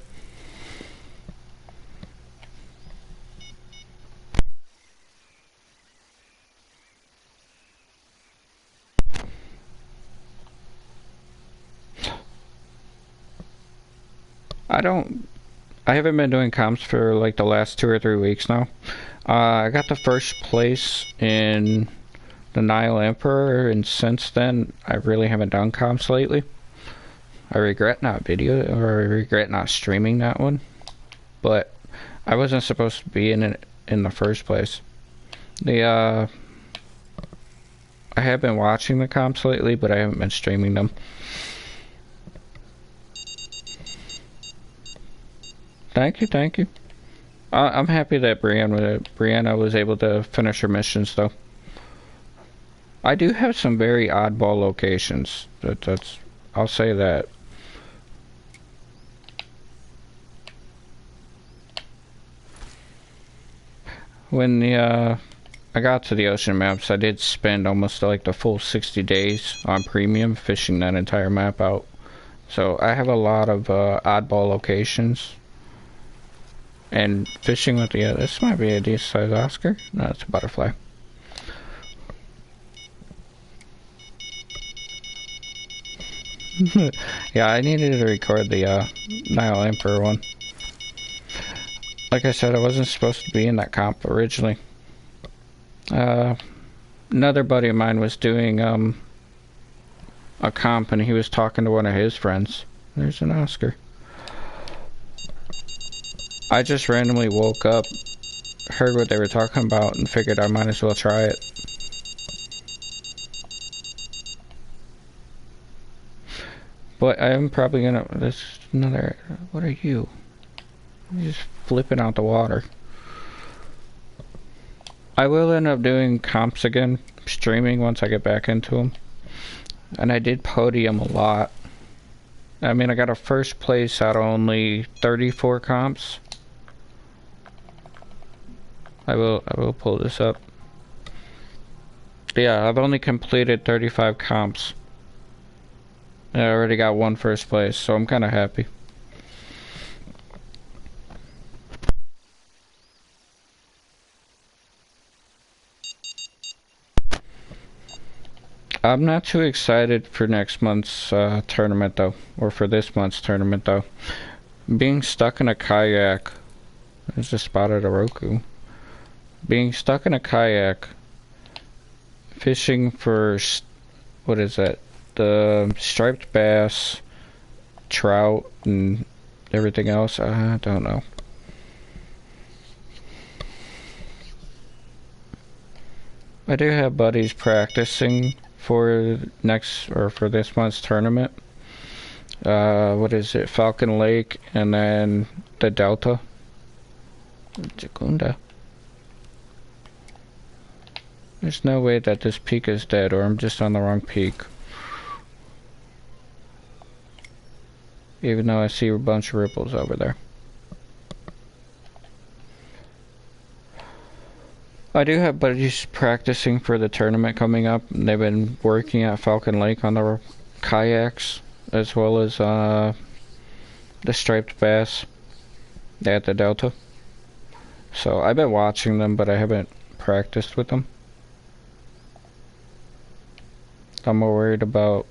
I haven't been doing comps for like the last 2 or 3 weeks now. I got the first place in the Nile Emperor, and since then I really haven't done comps lately. I regret not streaming that one, but I wasn't supposed to be in it in the first place. I have been watching the comps lately, but I haven't been streaming them. Thank you. I'm happy that Brianna was able to finish her missions, though. I do have some very oddball locations. I'll say that. When I got to the ocean maps, I did spend almost like the full 60 days on premium fishing that entire map out. So I have a lot of oddball locations. And fishing with the... this might be a decent size Oscar. No, it's a butterfly. Yeah, I needed to record the Nile Emperor one. Like I said, I wasn't supposed to be in that comp originally. Another buddy of mine was doing a comp, and he was talking to one of his friends. There's an Oscar. I just randomly woke up, heard what they were talking about, and figured I might as well try it. But I'm probably gonna... There's another... What are you? You're just flipping out the water. I will end up doing comps again, streaming once I get back into them. And I did podium a lot. I mean, I got a first place out of only 34 comps. I will pull this up. Yeah, I've only completed 35 comps. I already got one first place, so I'm kind of happy. I'm not too excited for next month's tournament though, or for this month's tournament though. Being stuck in a kayak. I just spotted a Roku. Being stuck in a kayak, fishing for, what is that? The striped bass, trout, and everything else. I don't know. I do have buddies practicing for next, or for this month's tournament. What is it? Falcon Lake, and then the Delta. Jacunda. There's no way that this peak is dead, or I'm just on the wrong peak. Even though I see a bunch of ripples over there. I do have buddies practicing for the tournament coming up. They've been working at Falcon Lake on the kayaks, as well as the striped bass at the Delta. So I've been watching them, but I haven't practiced with them. I'm more worried about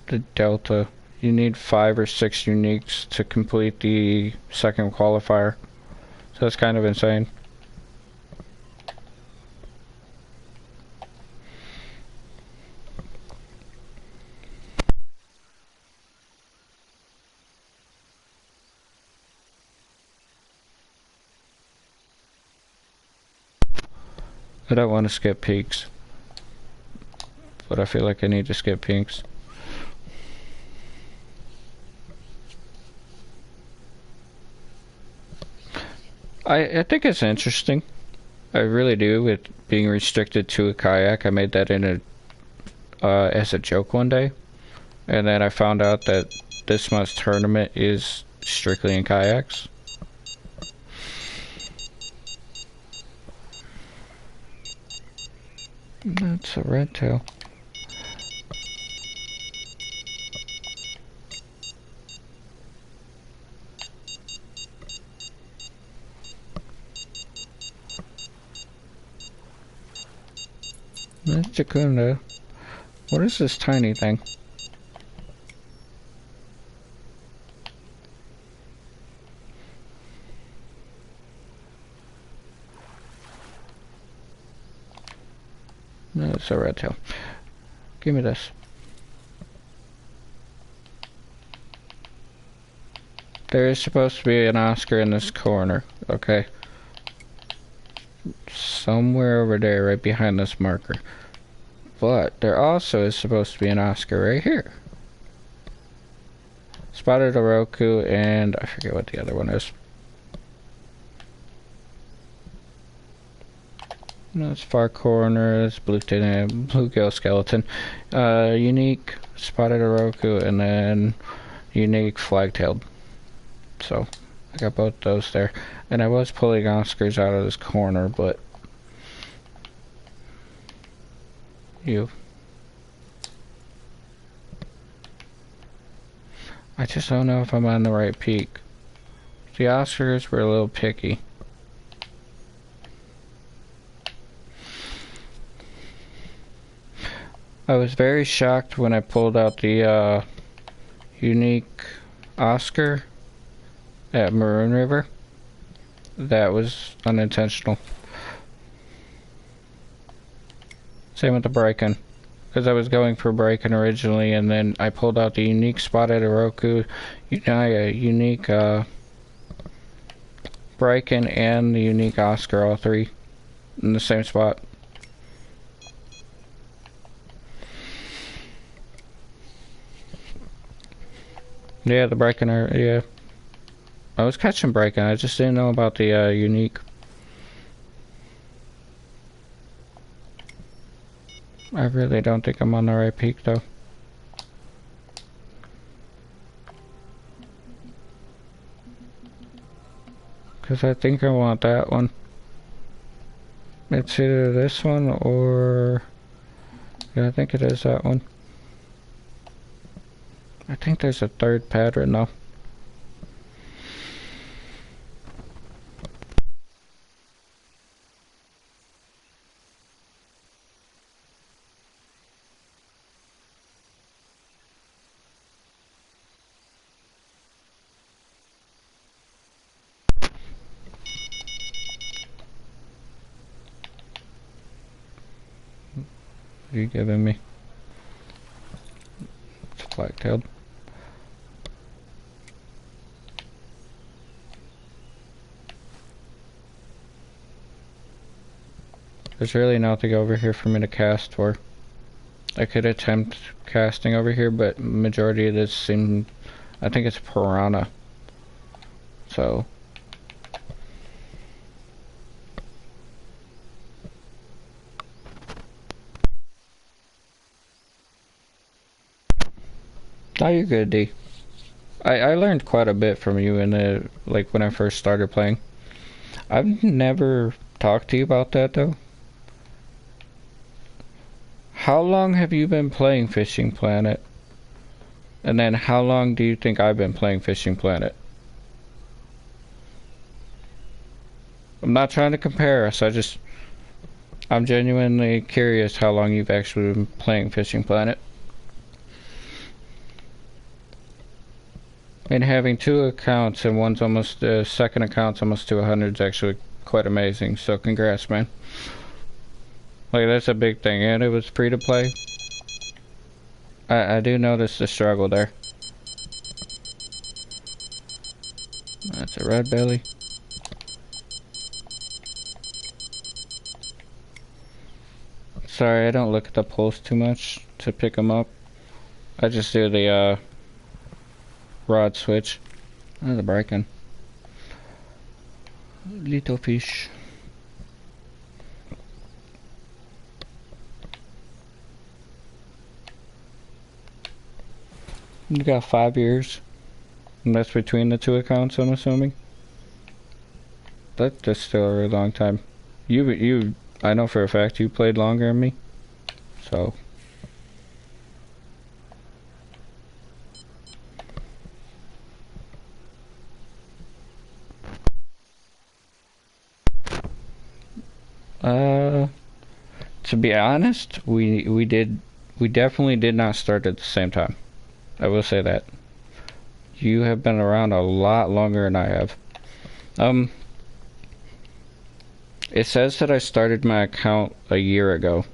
the Delta. You need 5 or 6 uniques to complete the second qualifier. So that's kind of insane. I don't want to skip peaks, but I feel like I need to skip peaks. I think it's interesting. I really do, with being restricted to a kayak. I made that in a as a joke one day, and then I found out that this month's tournament is strictly in kayaks. That's a red tail. That's Jacunda. What is this tiny thing? No, it's a red tail. Give me this. There is supposed to be an Oscar in this corner, okay? Somewhere over there, right behind this marker. But there also is supposed to be an Oscar right here. Spotted a Roku, and I forget what the other one is. That's far corner, it's bluegill skeleton. Unique, spotted a Roku, and then unique flag-tailed. So, I got both those there. And I was pulling Oscars out of this corner, but... I just don't know if I'm on the right peak. The Oscars were a little picky. I was very shocked when I pulled out the unique Oscar at Maroon River. That was unintentional. Same with the break-in. Because I was going for break-in originally, and then I pulled out the unique spot at Oroku, unique break-in, and the unique Oscar, all three in the same spot. Yeah, the break-in, yeah. I was catching break-in, I just didn't know about the unique. I really don't think I'm on the right peak though. Because I think I want that one. It's either this one or... Yeah, I think it is that one. I think there's a third pattern though. What are you giving me? It's black-tailed. There's really nothing over here for me to cast for. I could attempt casting over here, but majority of this seems... I think it's piranha. So... Oh, you're good, D. I learned quite a bit from you in the... like, when I first started playing. I've never talked to you about that, though. How long have you been playing Fishing Planet? And then how long do you think I've been playing Fishing Planet? I'm not trying to compare us, I'm genuinely curious how long you've actually been playing Fishing Planet. And having two accounts and one's almost, second account's almost to 100 is actually quite amazing, so congrats, man. Like, that's a big thing, and it was free to play. I do notice the struggle there. That's a red belly. Sorry, I don't look at the pulse too much to pick them up. I just do the, rod switch. Oh, the bracken. Little fish. You got 5 years. And that's between the two accounts, I'm assuming. That's still a really long time. I know for a fact you played longer than me. So... to be honest, we definitely did not start at the same time. I will say that. You have been around a lot longer than I have. It says that I started my account a year ago,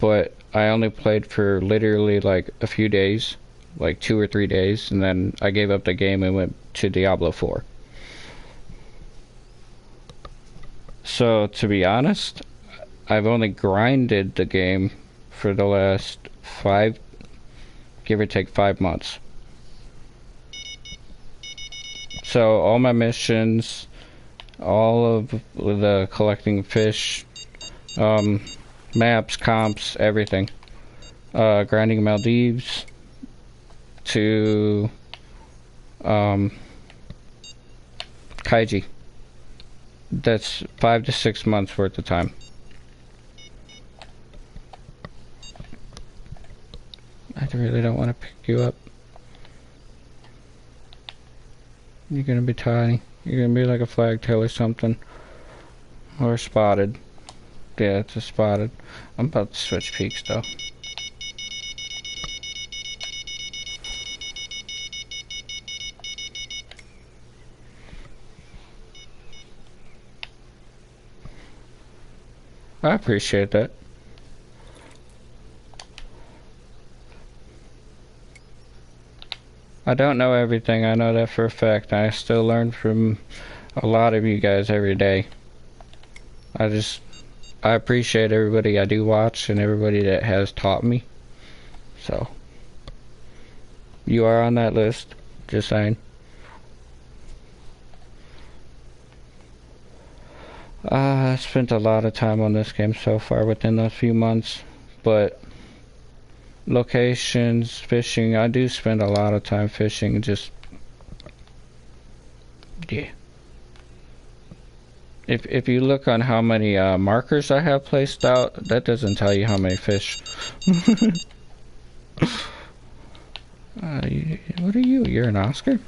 but I only played for literally like a few days, like 2 or 3 days, and then I gave up the game and went to Diablo 4. So, to be honest, I've only grinded the game for the last give or take 5 months. So, all my missions, all of the collecting fish, maps, comps, everything. Grinding Maldives to Kaiji. That's 5 to 6 months worth of time. I really don't want to pick you up. You're gonna be tiny. You're gonna be like a flagtail or something. Or a spotted. Yeah, it's a spotted. I'm about to switch peaks though. I appreciate that. I don't know everything, I know that for a fact. I still learn from a lot of you guys every day. I appreciate everybody I do watch and everybody that has taught me. So, you are on that list, just saying. I spent a lot of time on this game so far within those few months. but locations, fishing, I do spend a lot of time fishing, just, yeah. If you look on how many markers I have placed out, that doesn't tell you how many fish. What are you? You're an Oscar?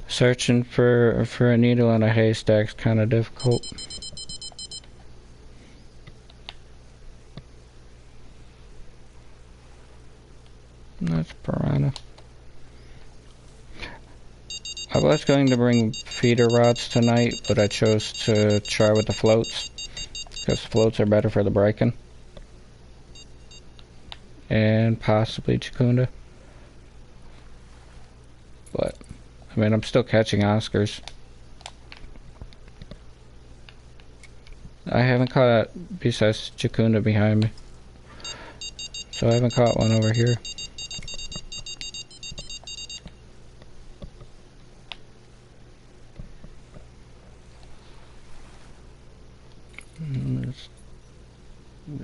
Searching for a needle in a haystack's kind of difficult. That's piranha. I was going to bring feeder rods tonight, but I chose to try with the floats, because floats are better for the breaking. And possibly Chakunda. But, I mean, I'm still catching Oscars. I haven't caught, besides Chakunda behind me. So I haven't caught one over here.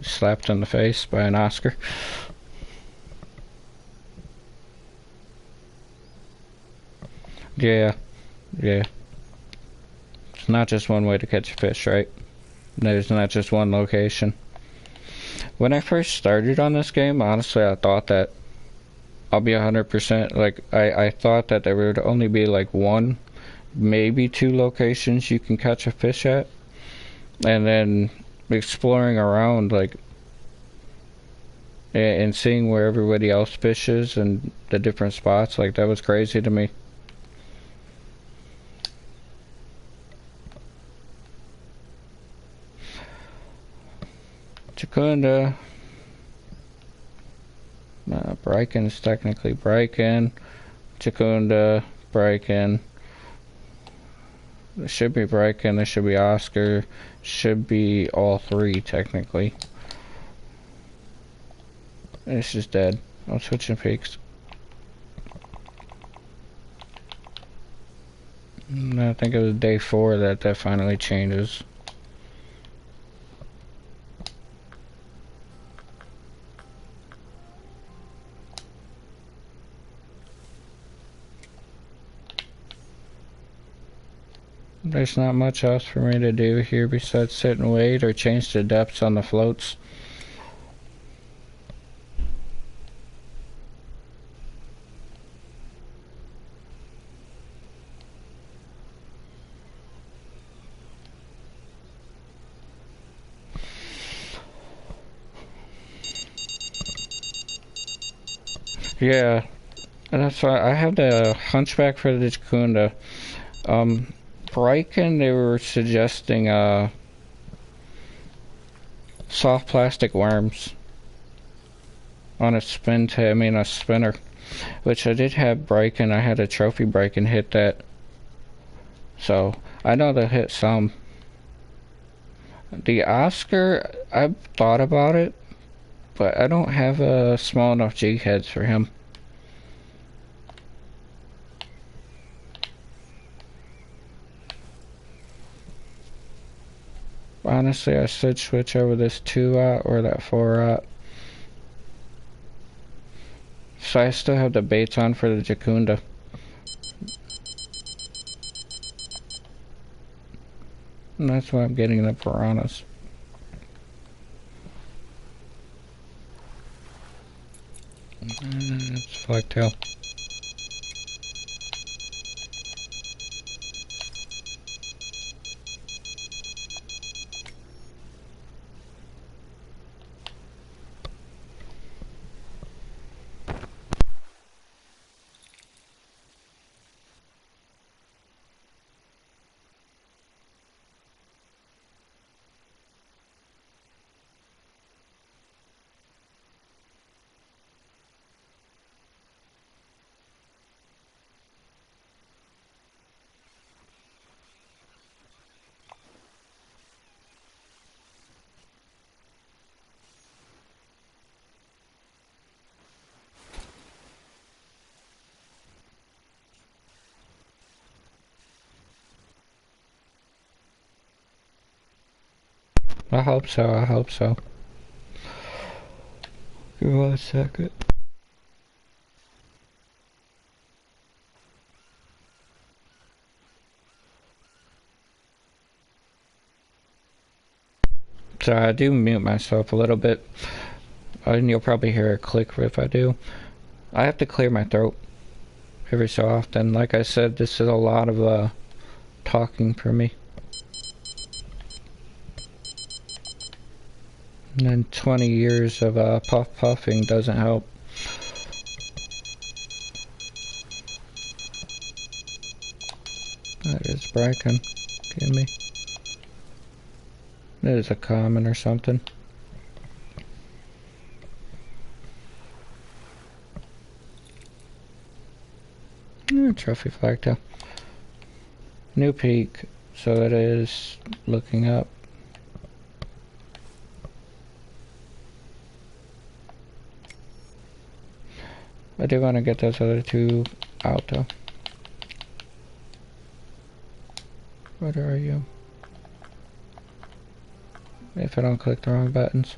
Slapped in the face by an Oscar. Yeah. It's not just one way to catch a fish, right? There's not just one location. When I first started on this game, honestly, I thought that I'll be 100%, like, I thought that there would only be like one, maybe two locations you can catch a fish at. And then exploring around, like, and seeing where everybody else fishes and the different spots, like, that was crazy to me. Chakunda. Briken's technically Briken. Chakunda, Briken. There should be Briken, there should be Oscar. Should be all three, technically. It's just dead. I'm switching peaks. I think it was day 4 that finally changes. There's not much else for me to do here besides sit and wait or change the depths on the floats. Yeah, and that's why I have the hunchback for the Chakunda. Briken, they were suggesting soft plastic worms on a a spinner, which I did have Briken. I had a trophy Briken hit that, so I know they hit some. The Oscar, I've thought about it, but I don't have a small enough jig heads for him. Honestly, I should switch over this 2-aught or that 4-aught. So I still have the baits on for the Chakunda. And that's why I'm getting the piranhas. It's flagtail. I hope so, I hope so. Give me 1 second. So I do mute myself a little bit, and you'll probably hear a click if I do. I have to clear my throat every so often. Like I said, this is a lot of talking for me. And then 20 years of puffing doesn't help. That is breaking. Give me. That is a comment or something. Trophy flagtail. New peak, so it is looking up. I do want to get those other two out though. What are you? If I don't click the wrong buttons.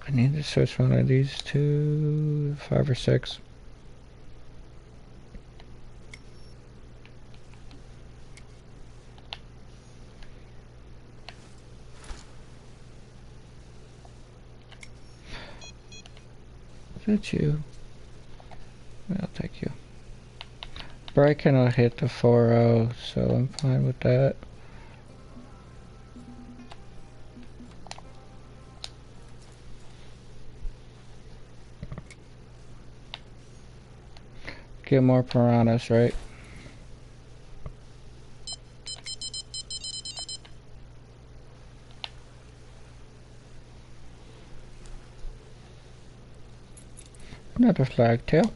I need to switch one of these to 5 or 6. Is that you? I'll take you. But I cannot hit the 4-0, so I'm fine with that. Get more piranhas, right? Another flagtail.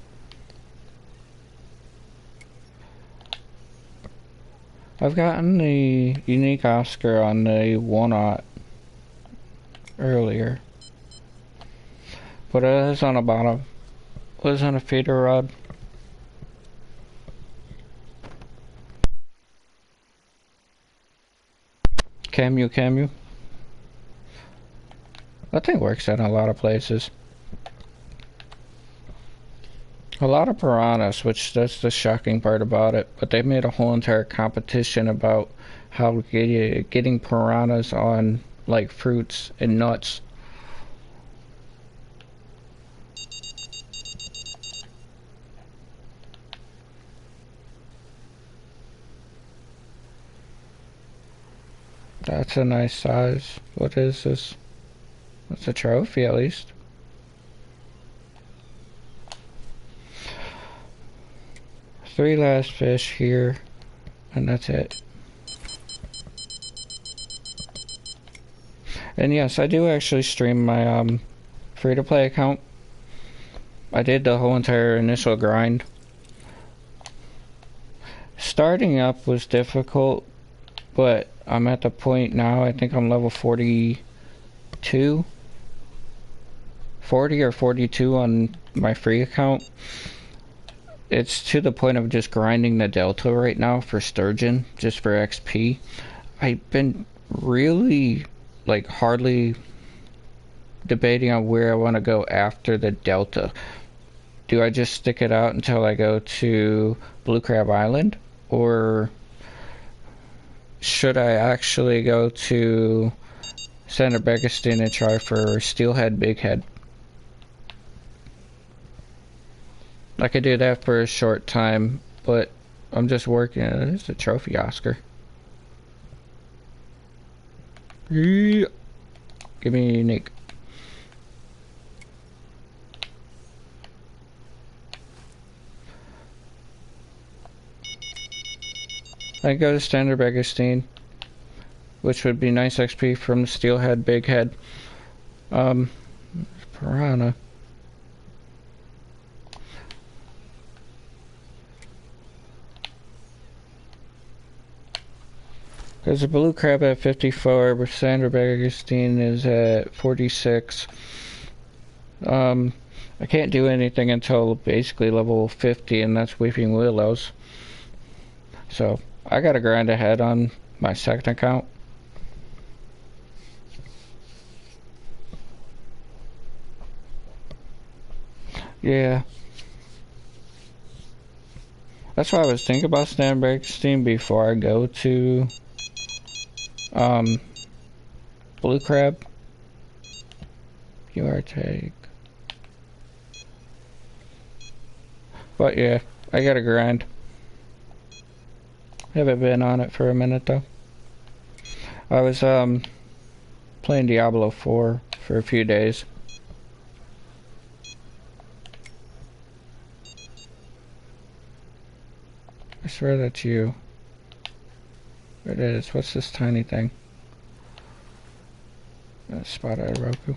I've gotten the unique Oscar on the one-aught earlier. But it is on the bottom. It was on a feeder rod. Camu. That thing works in a lot of places. A lot of piranhas, which that's the shocking part about it, but they made a whole entire competition about how getting piranhas on like fruits and nuts. That's a nice size. What is this? That's a trophy at least. Three last fish here, and that's it. And yes, I do actually stream my free-to-play account. I did the whole entire initial grind. Starting up was difficult, but I'm at the point now, I think I'm level 42. 40 or 42 on my free account. It's to the point of just grinding the delta right now for sturgeon, just for XP. I've been really, like, hardly debating on where I want to go after the delta. Do I just stick it out until I go to Blue Crab Island? Or should I actually go to San Augustine and try for steelhead, bighead? I could do that for a short time, but I'm just working. It's a trophy Oscar. Yeah. Give me a unique. I go to Standard Augustine, which would be nice XP from the steelhead, bighead. Piranha. There's a blue crab at 54, but Sandra Augustine is at 46. I can't do anything until basically level 50, and that's Weeping Willows. So I gotta grind ahead on my second account. Yeah. That's why I was thinking about stand break steam before I go to blue crab. You are take. But yeah, I gotta grind. Haven't been on it for a minute though. I was playing Diablo 4 for a few days. I swear that's you. It is. What's this tiny thing? Spot at Roku.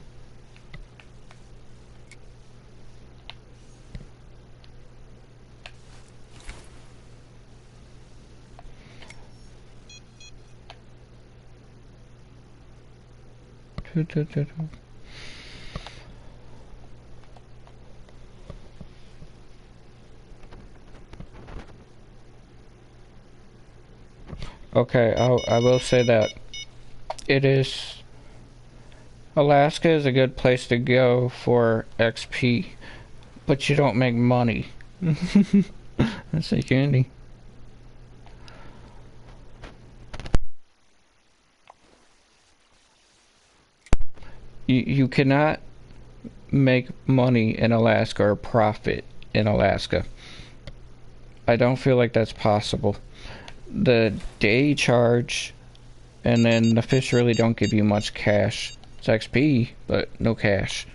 Okay, I will say that it is. Alaska is a good place to go for XP, but you don't make money. That's a unity. You cannot make money in Alaska or profit in Alaska. I don't feel like that's possible. The day charge, and then the fish really don't give you much cash. It's XP, but no cash.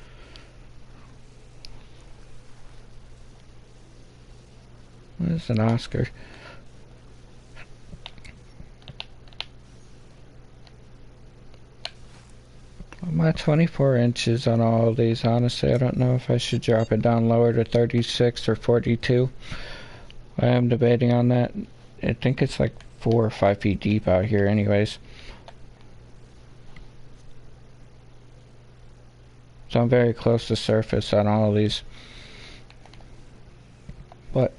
What is an Oscar? My 24 inches on all of these, honestly, I don't know if I should drop it down lower to 36 or 42. I am debating on that. I think it's like 4 or 5 feet deep out here anyways. So I'm very close to surface on all of these. But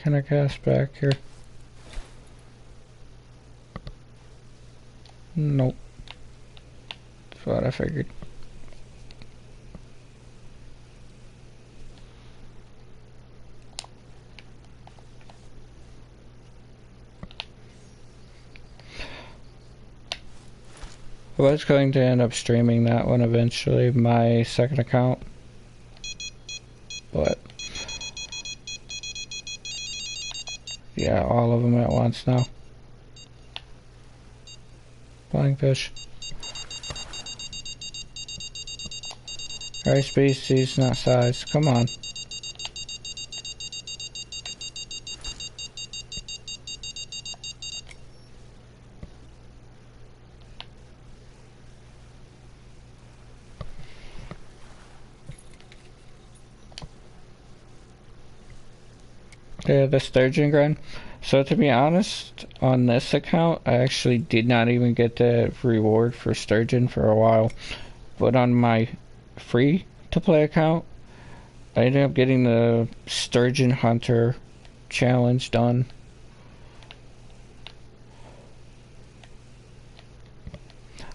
can I cast back here? Nope. That's what I figured. I was going to end up streaming that one eventually, my second account. But yeah, all of them at once now. Flying fish. Alright, species, not size. Come on. Yeah, the sturgeon grind. So to be honest, on this account, I actually did not even get the reward for sturgeon for a while. But on my free to play account, I ended up getting the sturgeon hunter challenge done.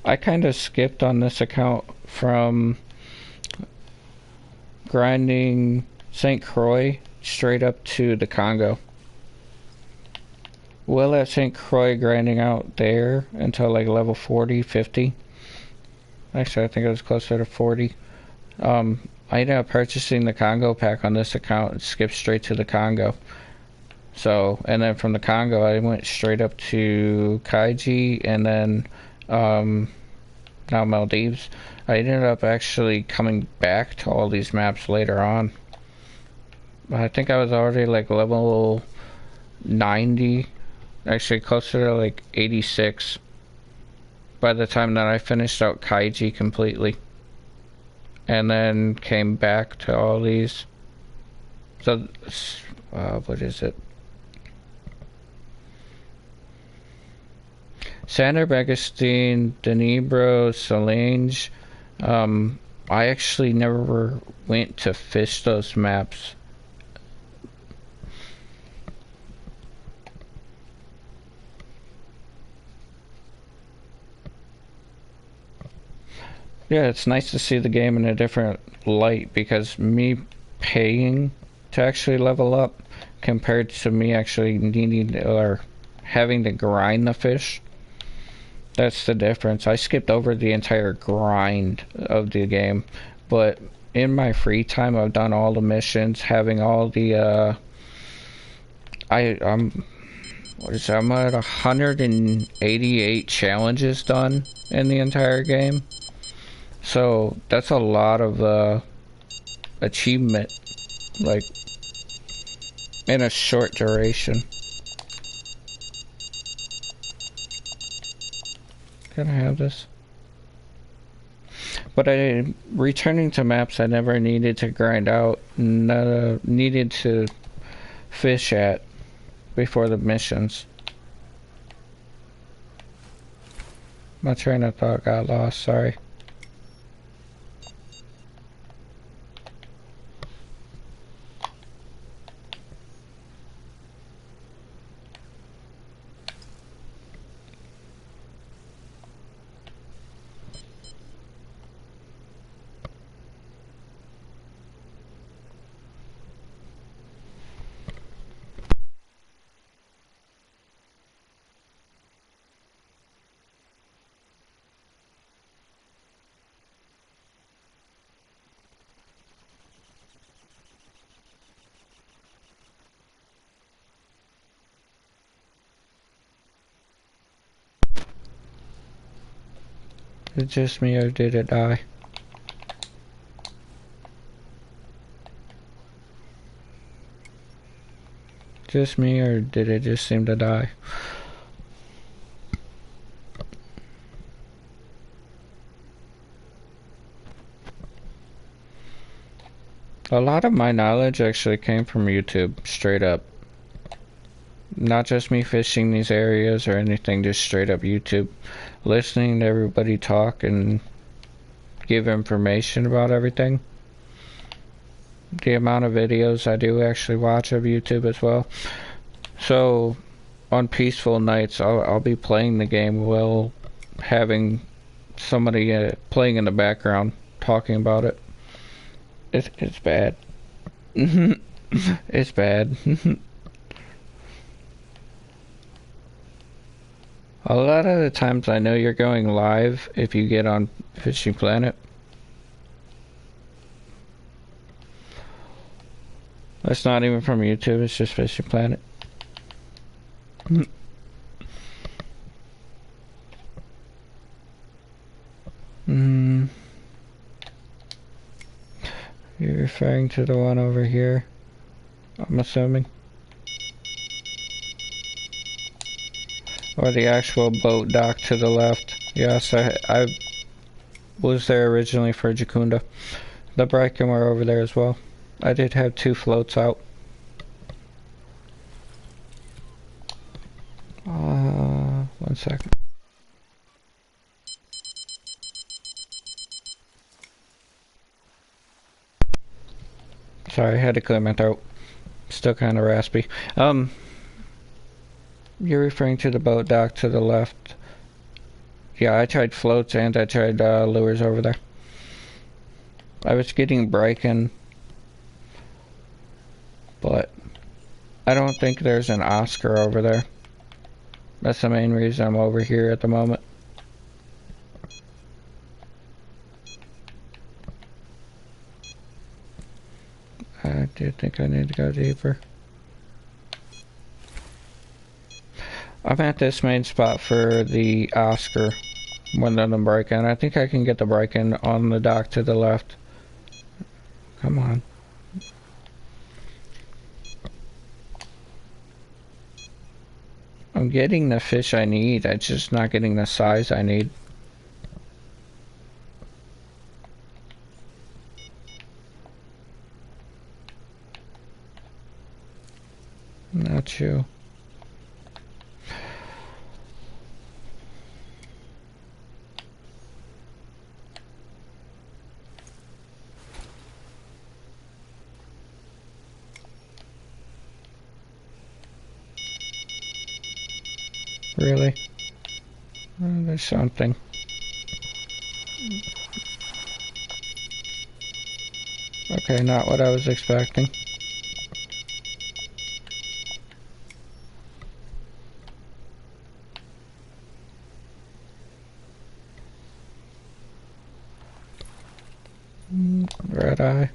I kind of skipped on this account from grinding St. Croix straight up to the Congo. Well, at St. Croix grinding out there until like level 40, 50. Actually, I think it was closer to 40. I ended up purchasing the Congo pack on this account and skipped straight to the Congo. So, and then from the Congo, I went straight up to Kaiji and then now Maldives. I ended up actually coming back to all these maps later on. I think I was already like level 90, actually closer to like 86 by the time that I finished out Kaiji completely. And then came back to all these. So, what is it? Sander, Begestein, Denebro, Solange. I actually never went to fish those maps. Yeah, it's nice to see the game in a different light, because me paying to actually level up compared to me actually needing or having to grind the fish, that's the difference. I skipped over the entire grind of the game, but in my free time I've done all the missions, having all the I'm what is that? I'm at 188 challenges done in the entire game. So that's a lot of achievement, like, in a short duration. Can I have this? But returning to maps I never needed to grind out, needed to fish at before the missions. My train of thought got lost, sorry. Is it just me or did it die? Just me or did it just seem to die? A lot of my knowledge actually came from YouTube, straight up. Not just me fishing these areas or anything, just straight up YouTube. Listening to everybody talk and give information about everything. The amount of videos I do actually watch of YouTube as well. So on peaceful nights I'll be playing the game while having somebody playing in the background talking about it. It's bad. It's bad. A lot of the times I know you're going live if you get on Fishing Planet. That's not even from YouTube, it's just Fishing Planet. You're referring to the one over here, I'm assuming. Or the actual boat dock to the left. Yes, I was there originally for Jacunda. The Briken were over there as well. I did have 2 floats out. 1 second. Sorry, I had to clear my throat. Still kind of raspy. You're referring to the boat dock to the left. Yeah, I tried floats and I tried lures over there. I was getting Briken, but I don't think there's an Oscar over there. That's the main reason I'm over here at the moment. I do think I need to go deeper. I'm at this main spot for the Oscar more than the Briken. I think I can get the Briken on the dock to the left. Come on. I'm getting the fish I need, I'm just not getting the size I need. Not you. Really? There's something. Okay, not what I was expecting. Red eye.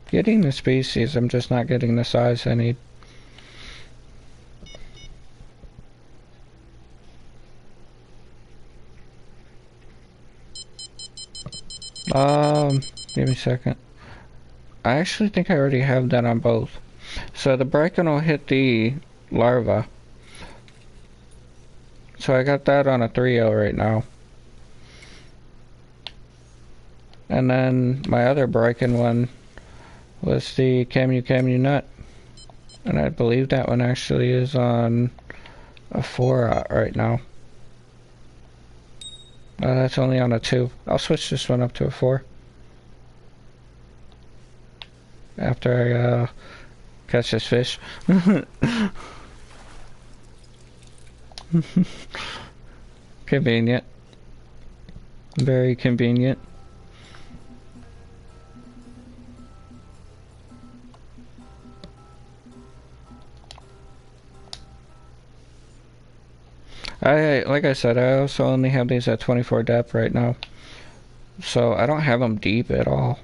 Getting the species, I'm just not getting the size I need. Give me a second. I actually think I already have that on both. So the bracken will hit the larva. So I got that on a 3L right now. And then my other bracken one was the Camu nut. And I believe that one actually is on a 4 right now. That's only on a 2. I'll switch this one up to a 4. After I catch this fish. Convenient. Very convenient. Like I said, I also only have these at 24 depth right now. So I don't have them deep at all.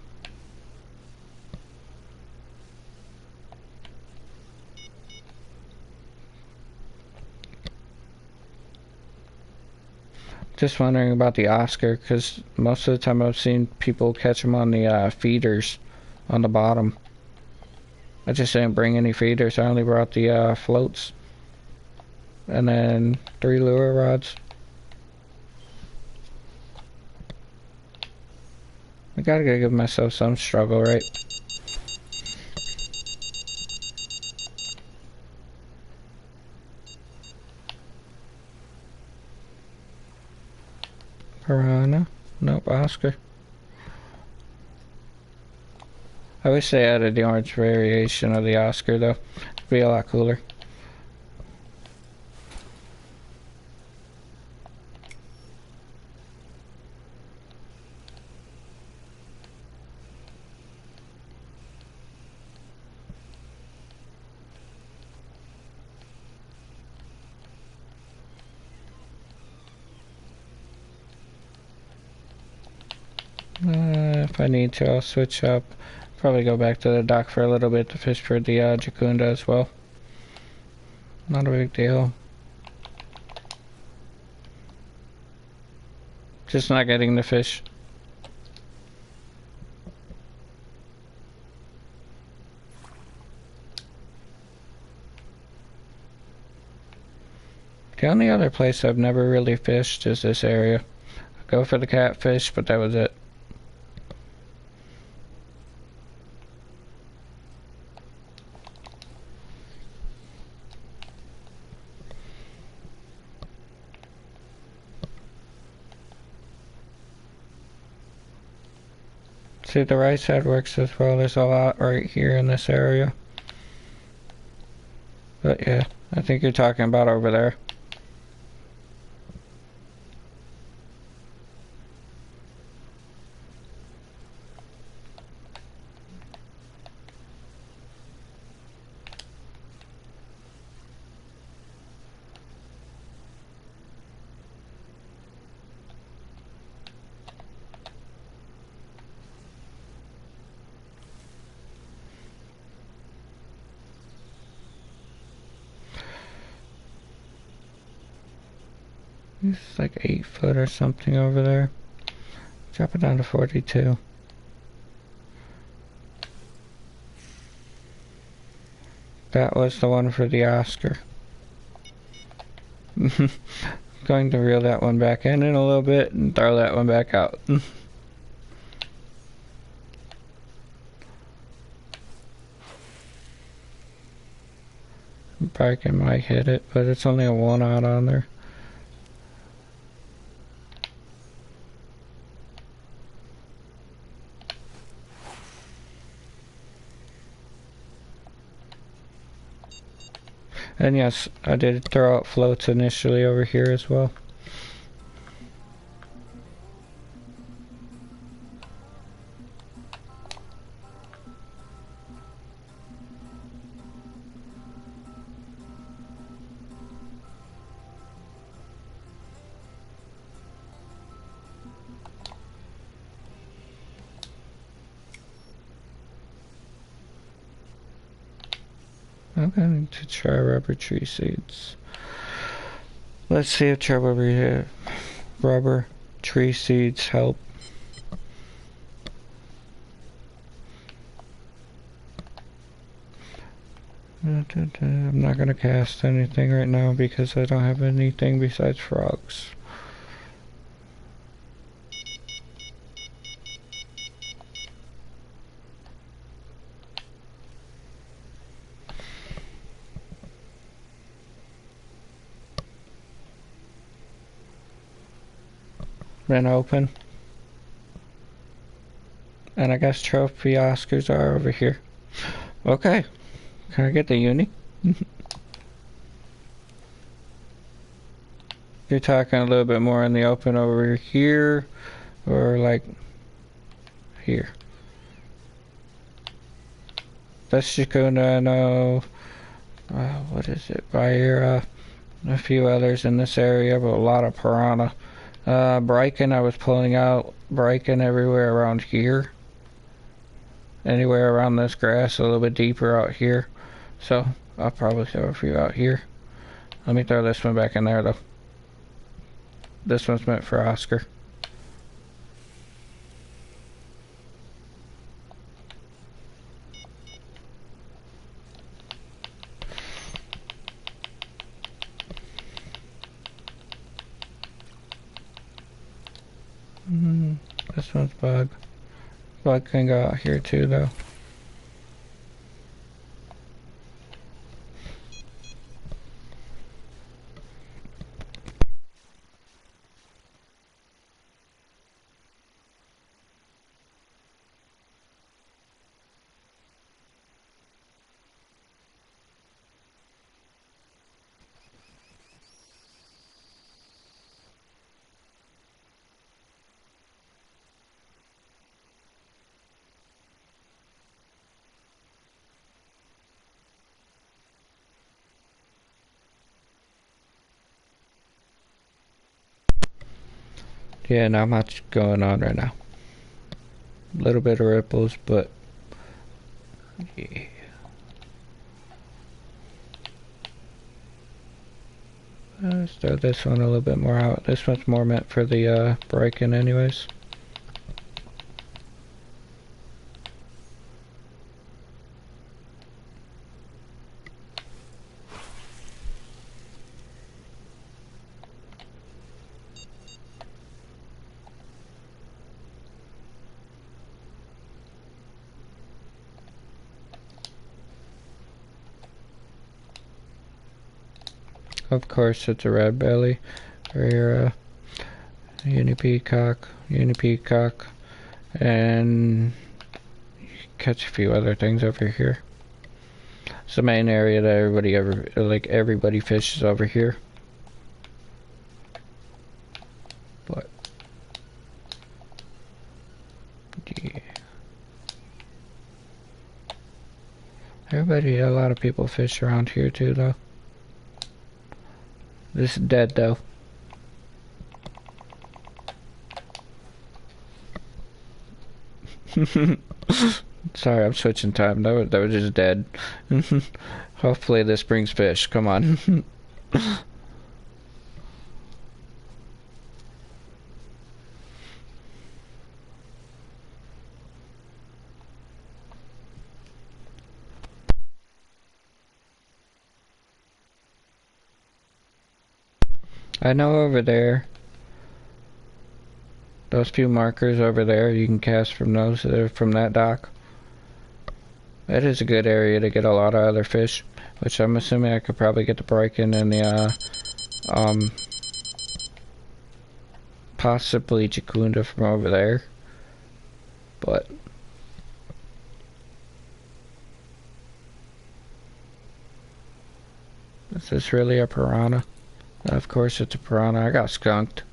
Just wondering about the Oscar, because most of the time I've seen people catch them on the feeders on the bottom. I just didn't bring any feeders, I only brought the floats. And then 3 lure rods. I gotta give myself some struggle, right? Piranha? Nope, Oscar. I wish they added the orange variation of the Oscar though. It'd be a lot cooler. If I need to, I'll switch up. Probably go back to the dock for a little bit to fish for the Jacunda as well. Not a big deal. Just not getting the fish. The only other place I've never really fished is this area. I go for the catfish, but that was it. See, the right side works as well. There's a lot right here in this area. But yeah, I think you're talking about over there. It's like 8 foot or something over there. Drop it down to 42. That was the one for the Oscar. Going to reel that one back in a little bit and throw that one back out. Probably might hit it, but it's only a 1 out on there. And yes, I did throw out floats initially over here as well. I'm going to try rubber tree seeds. Let's see if rubber tree seeds help. I'm not going to cast anything right now because I don't have anything besides frogs. Then open. And I guess trophy Oscars are over here. Okay. Can I get the uni? You're talking a little bit more in the open over here, or like here. That's just gonna know, what is it, by here, a few others in this area, but a lot of piranha. Bracken, I was pulling out Bracken everywhere around here. Anywhere around this grass, a little bit deeper out here. So, I'll probably throw a few out here. Let me throw this one back in there though. This one's meant for Oscar. This one's Bug. Bug can go out here too though. Yeah, not much going on right now. A little bit of ripples, but yeah. Let's throw this one a little bit more out. This one's more meant for the break-in anyways. Of course, it's a red belly, or your uni peacock, and catch a few other things over here. It's the main area that everybody fishes over here. But yeah, a lot of people fish around here too, though. This is dead though. Sorry, I'm switching time. That was just dead. Hopefully this brings fish. Come on. I know over there, those few markers over there, you can cast from those, from that dock. That is a good area to get a lot of other fish, which I'm assuming I could probably get the break-in and the, possibly Jacunda from over there. But Is this really a piranha? Of course it's a piranha. I got skunked.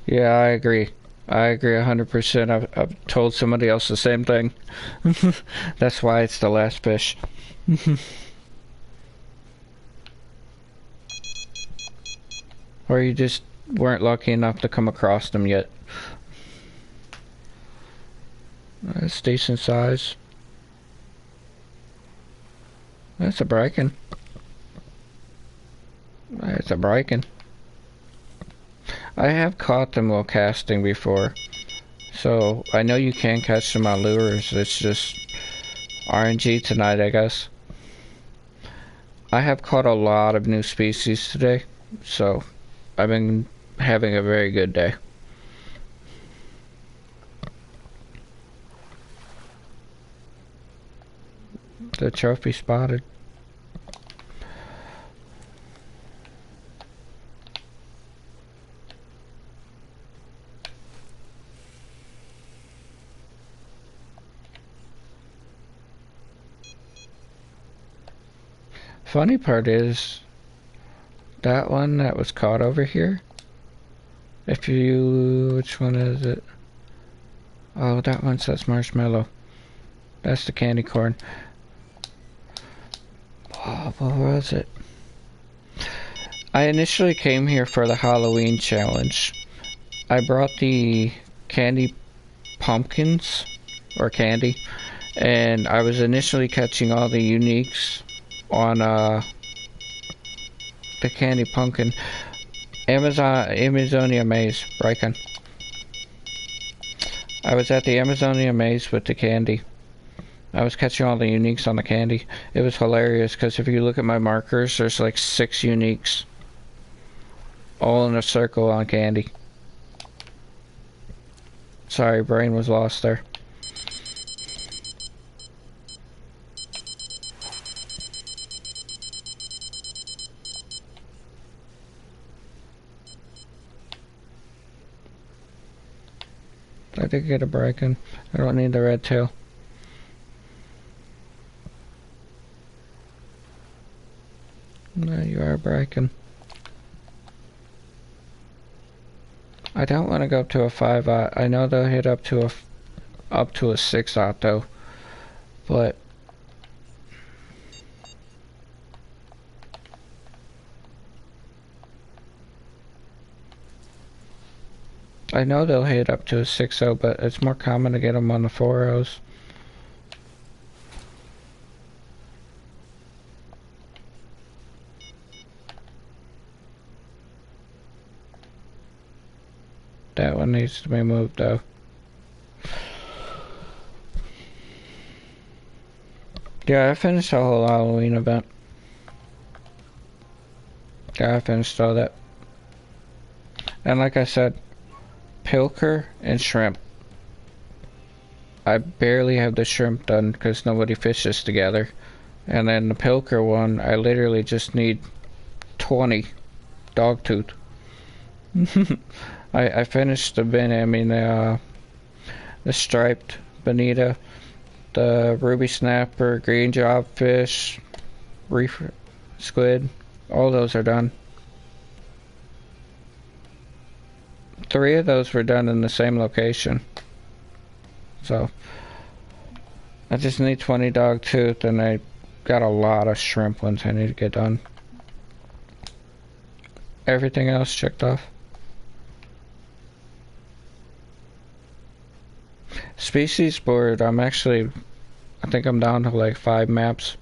Yeah, I agree. I agree 100%. I've told somebody else the same thing. That's why it's the last fish. Or you just weren't lucky enough to come across them yet. That's decent size. That's a bracken. That's a bracken. I have caught them while casting before, so I know you can catch them on lures. It's just RNG tonight, I guess. I have caught a lot of new species today, so I've been having a very good day. The trophy spotted. Funny part is, that one that was caught over here, if you, which one is it? Oh, that one says marshmallow. That's the candy corn. Oh, what was it? I initially came here for the Halloween challenge. I brought the candy pumpkins, or candy, and I was initially catching all the uniques on the candy pumpkin. Amazonia maze, Ryken. I was at the Amazonia maze with the candy. I was catching all the uniques on the candy. It was hilarious because if you look at my markers, there's like 6 uniques. All in a circle on candy. Sorry, brain was lost there. I did get a bracken. I don't need the red tail. No, you are bracken. I don't want to go up to a 5-aught. I know they'll hit up to a 6-aught though, but I know they'll hit up to a 6-0, but it's more common to get them on the 4-0s. That one needs to be moved though. Yeah, I finished the whole Halloween event. Yeah, I finished all that. And like I said, pilker and shrimp. I barely have the shrimp done because nobody fishes together. And then the pilker one, I literally just need 20 dogtooth. I finished the the striped bonita, the ruby snapper, green jobfish, reef squid. All those are done. 3 of those were done in the same location. So I just need 20 dogtooth, and I got a lot of shrimp ones I need to get done. Everything else checked off. Species board, I think I'm down to like 5 maps.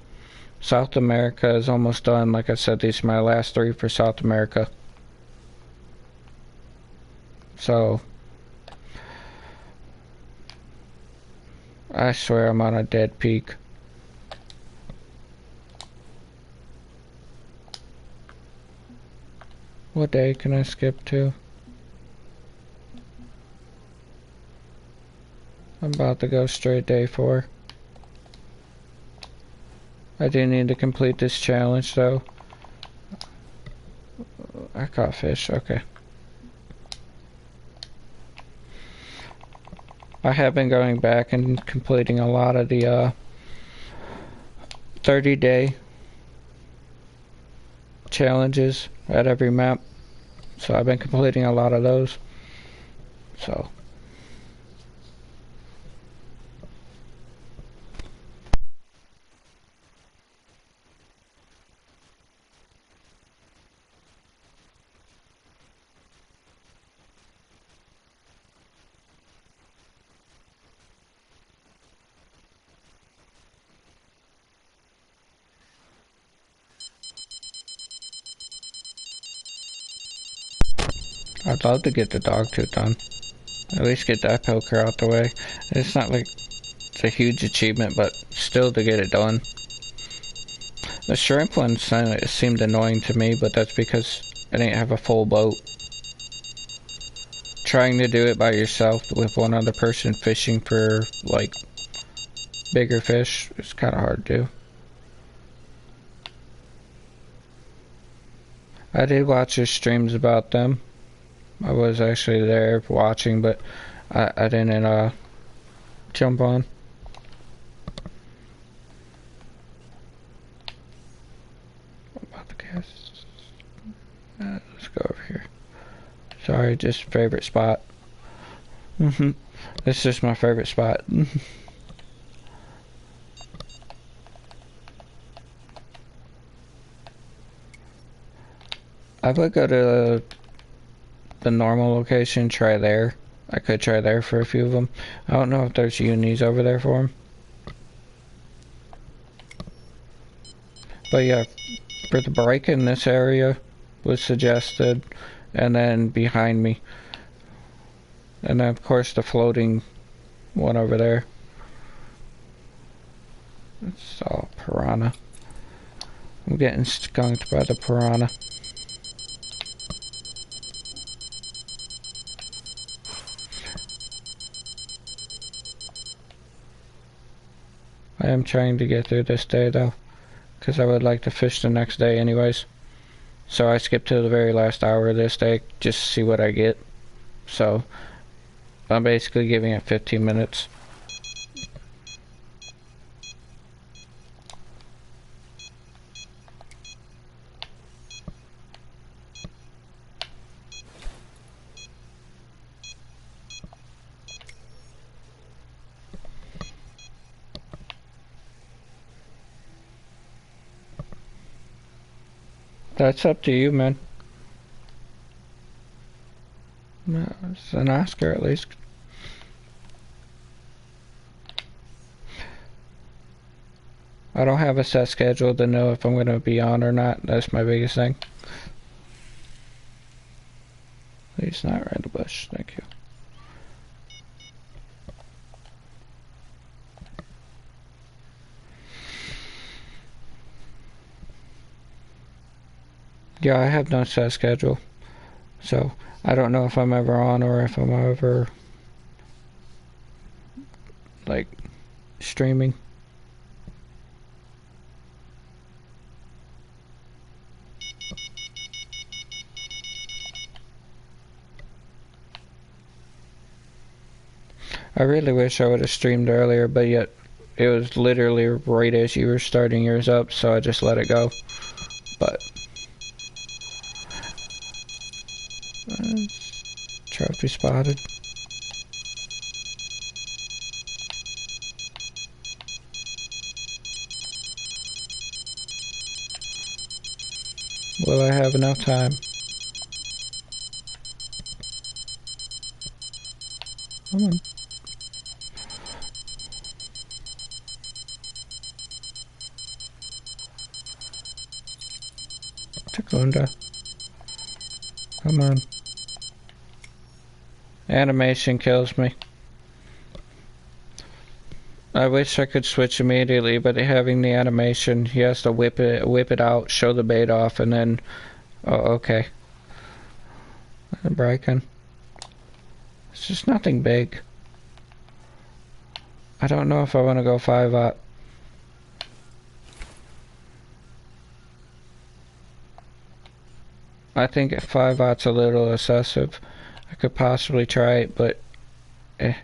South America is almost done. Like I said, these are my last 3 for South America. So I swear I'm on a dead peak. What day can I skip to? I'm about to go straight day 4. I do need to complete this challenge though. I caught fish, okay. I have been going back and completing a lot of the 30-day challenges at every map. So I've been completing a lot of those. So I'd love to get the dog tooth done. At least get that poker out the way. It's not like it's a huge achievement, but still to get it done. The shrimp one seemed annoying to me, but that's because I didn't have a full boat. Trying to do it by yourself with one other person fishing for, like, bigger fish is kind of hard to do. I did watch your streams about them. I was actually there watching, but I didn't jump on. About the gas. Let's go over here. Sorry, just favorite spot. This is just my favorite spot. I would go to the normal location, try there. I could try there for a few of them. I don't know if there's unis over there for them. But yeah, for the break in this area was suggested, and then behind me. And then of course the floating one over there. It's all piranha. I'm getting skunked by the piranha. I am trying to get through this day though, because I would like to fish the next day anyways. So I skipped to the very last hour of this day just to see what I get. So I'm basically giving it 15 minutes. That's up to you, man. No, it's an Oscar at least. I don't have a set schedule to know if I'm going to be on or not. That's my biggest thing. Please not right in the bush. Thank you. Yeah, I have no set schedule. So I don't know if I'm ever on or if I'm ever like streaming. I really wish I would have streamed earlier, but yet it was literally right as you were starting yours up, so I just let it go. But trophy spotted. Will I have enough time? Come on. Chakunda. Come on. Animation kills me. I wish I could switch immediately, but having the animation, he has to whip it out, show the bait off, and then, oh, okay. Breaking. It's just nothing big. I don't know if I want to go 5-aught. I think 5-augh's a little excessive. I could possibly try it, but I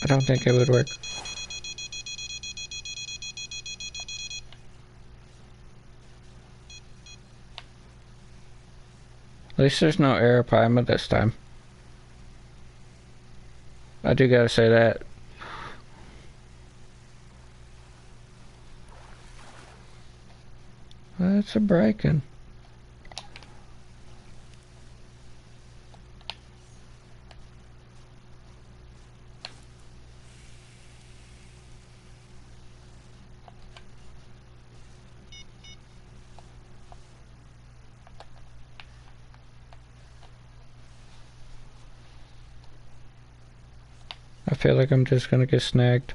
don't think it would work. At least there's no Arapaima this time. I do gotta say that. That's a breaking. I feel like I'm just gonna get snagged.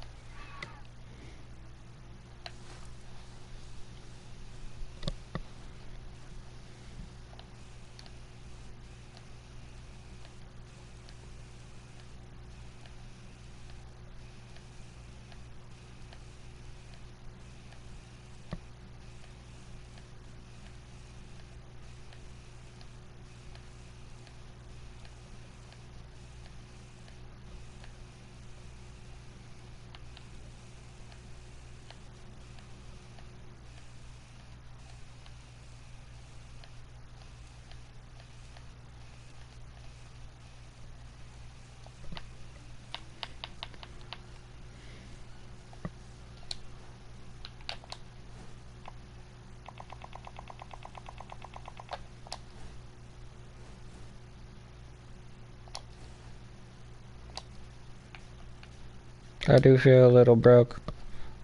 I do feel a little broke.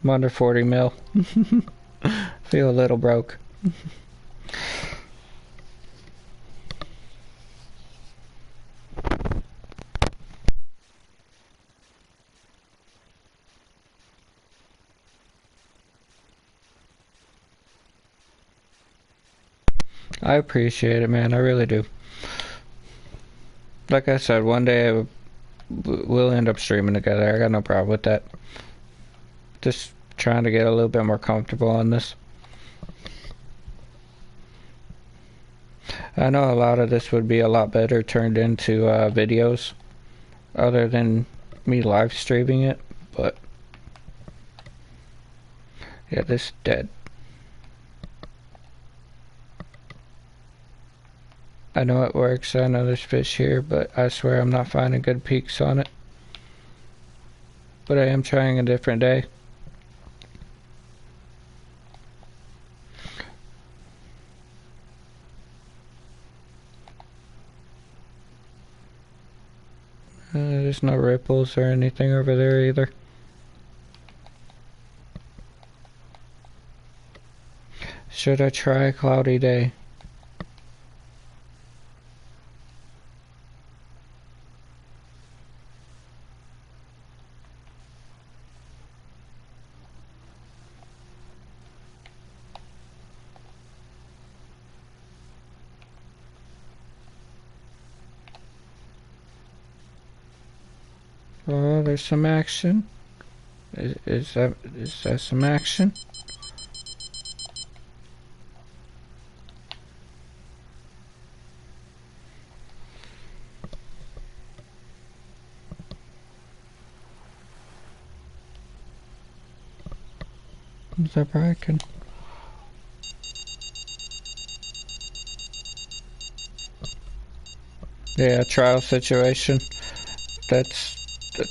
I'm under 40 mil. Feel a little broke. I appreciate it, man. I really do. Like I said, one day we'll end up streaming together. I got no problem with that. Just trying to get a little bit more comfortable on this. I know a lot of this would be a lot better turned into videos other than me live streaming it, but yeah, this is dead. I know it works. I know there's fish here, but I swear I'm not finding good peaks on it. But I am trying a different day. There's no ripples or anything over there either. Should I try a cloudy day? Oh, there's some action. Is that some action? Is that breaking? Yeah, trial situation. That's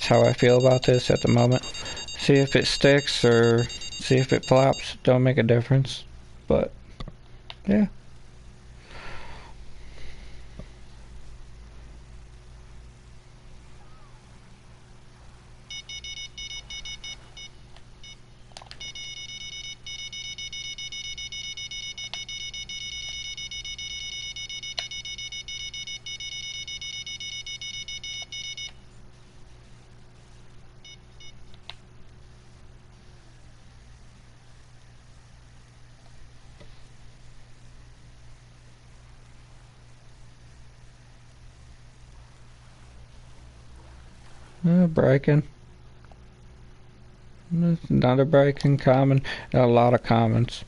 how I feel about this at the moment. See if it sticks or see if it flops. Don't make a difference. But yeah. Breaking. Another breaking common. A lot of commons.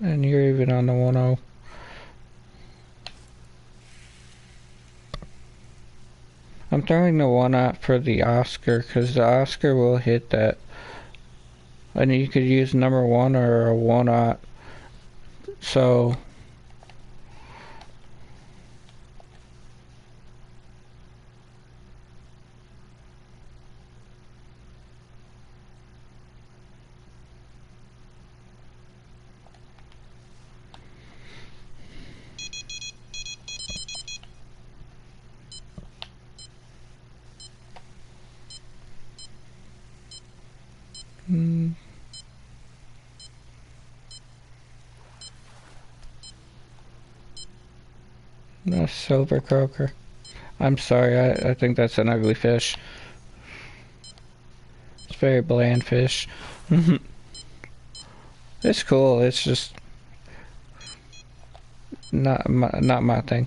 And you're even on the 1-0. I'm throwing the 1-0 for the Oscar, because the Oscar will hit that. And you could use number 1 or a 1-0. So... A silver croaker. I'm sorry, I think that's an ugly fish. It's a very bland fish. It's cool, it's just not my thing.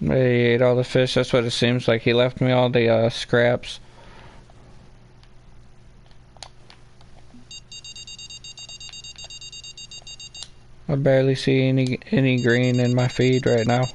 He ate all the fish, that's what it seems like. He left me all the scraps. I barely see any green in my feed right now.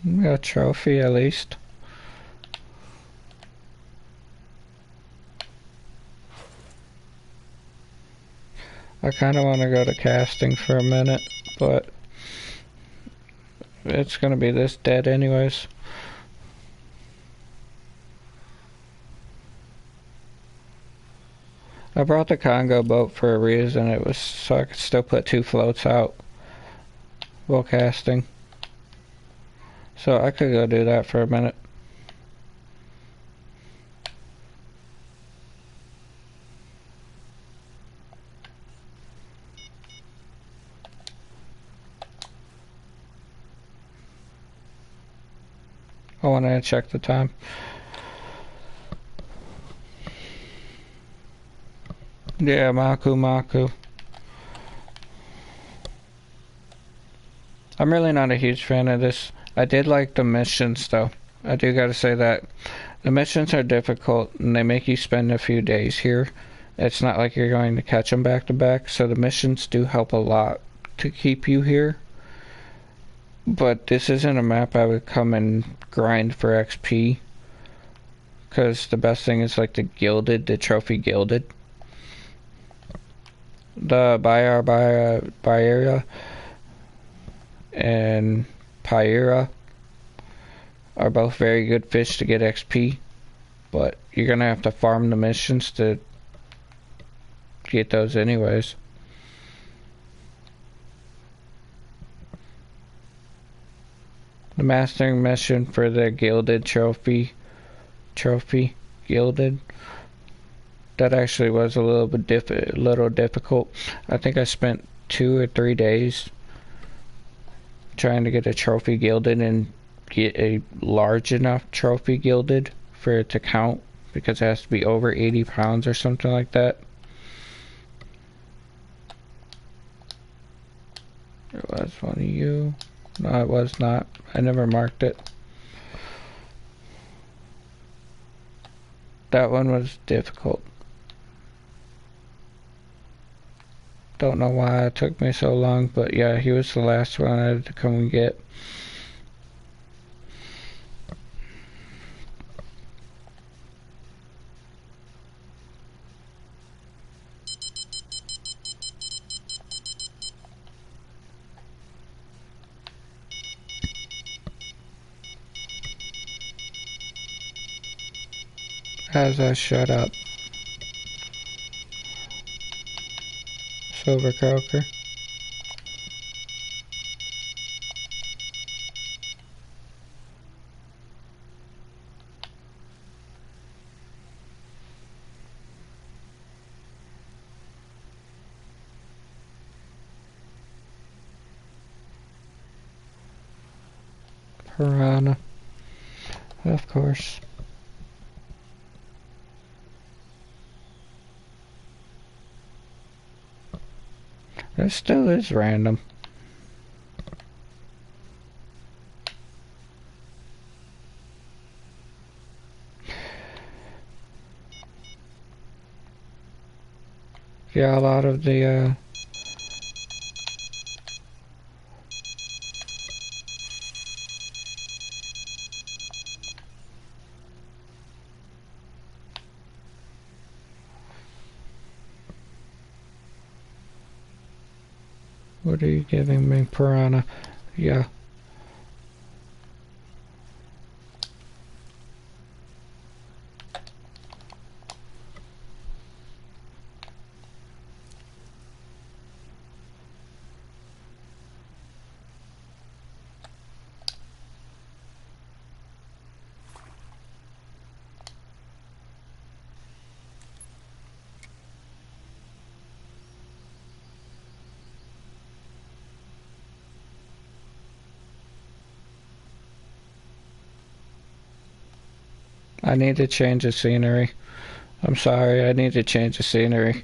We got a trophy at least. I kind of want to go to casting for a minute, but it's going to be this dead anyways. I brought the Congo boat for a reason. It was so I could still put 2 floats out while casting. So I could go do that for a minute. I want to check the time. Yeah, Maku. I'm really not a huge fan of this. I did like the missions though. I do gotta say that. The missions are difficult and they make you spend a few days here. It's not like you're going to catch them back to back, so the missions do help a lot to keep you here. But this isn't a map I would come and grind for XP. Because the best thing is like the trophy gilded. The Baira and Pyra are both very good fish to get XP, but you're gonna have to farm the missions to get those anyways. The mastering mission for the gilded trophy gilded, that actually was a little bit difficult. I think I spent 2 or 3 days trying to get a trophy gilded and get a large enough trophy gilded for it to count, because it has to be over 80 pounds or something like that. It was one of you. No, it was not. I never marked it. That one was difficult. Don't know why it took me so long, but yeah, he was the last one I had to come and get. As I shut up. Silver croaker. Piranha. Of course. That still is random. Yeah, a lot of the, what are you giving me, piranha? Yeah. I need to change the scenery. I'm sorry, I need to change the scenery.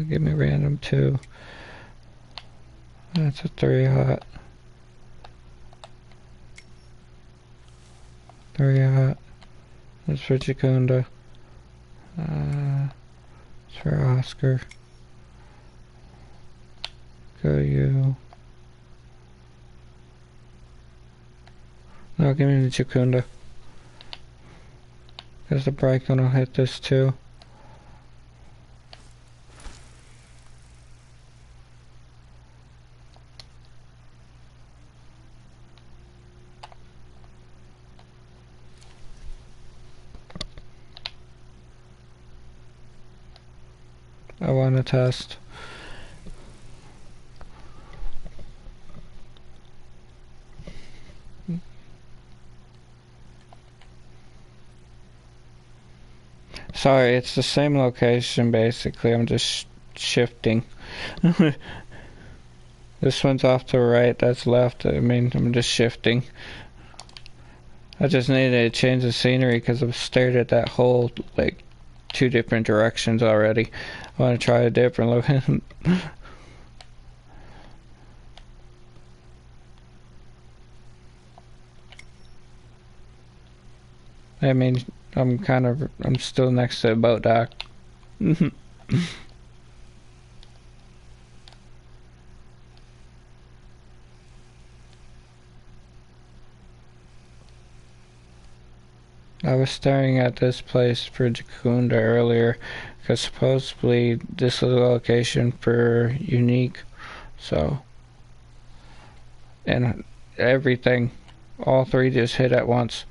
Give me random 2. That's a 3 hot. 3 hot. That's for Jacunda. It's for Oscar. Go you. No, give me the Jacunda. Because the bright gun will hit this too. I want to test. Sorry, it's the same location basically. I'm just shifting. This one's off to the right, that's left. I mean, I'm just shifting. I just needed to change the scenery because I've stared at that hole like 2 different directions already. I want to try a different location. I mean, I'm still next to a boat dock. I was staring at this place for Jacunda earlier, because supposedly this is a location for unique, so, and everything, all 3 just hit at once.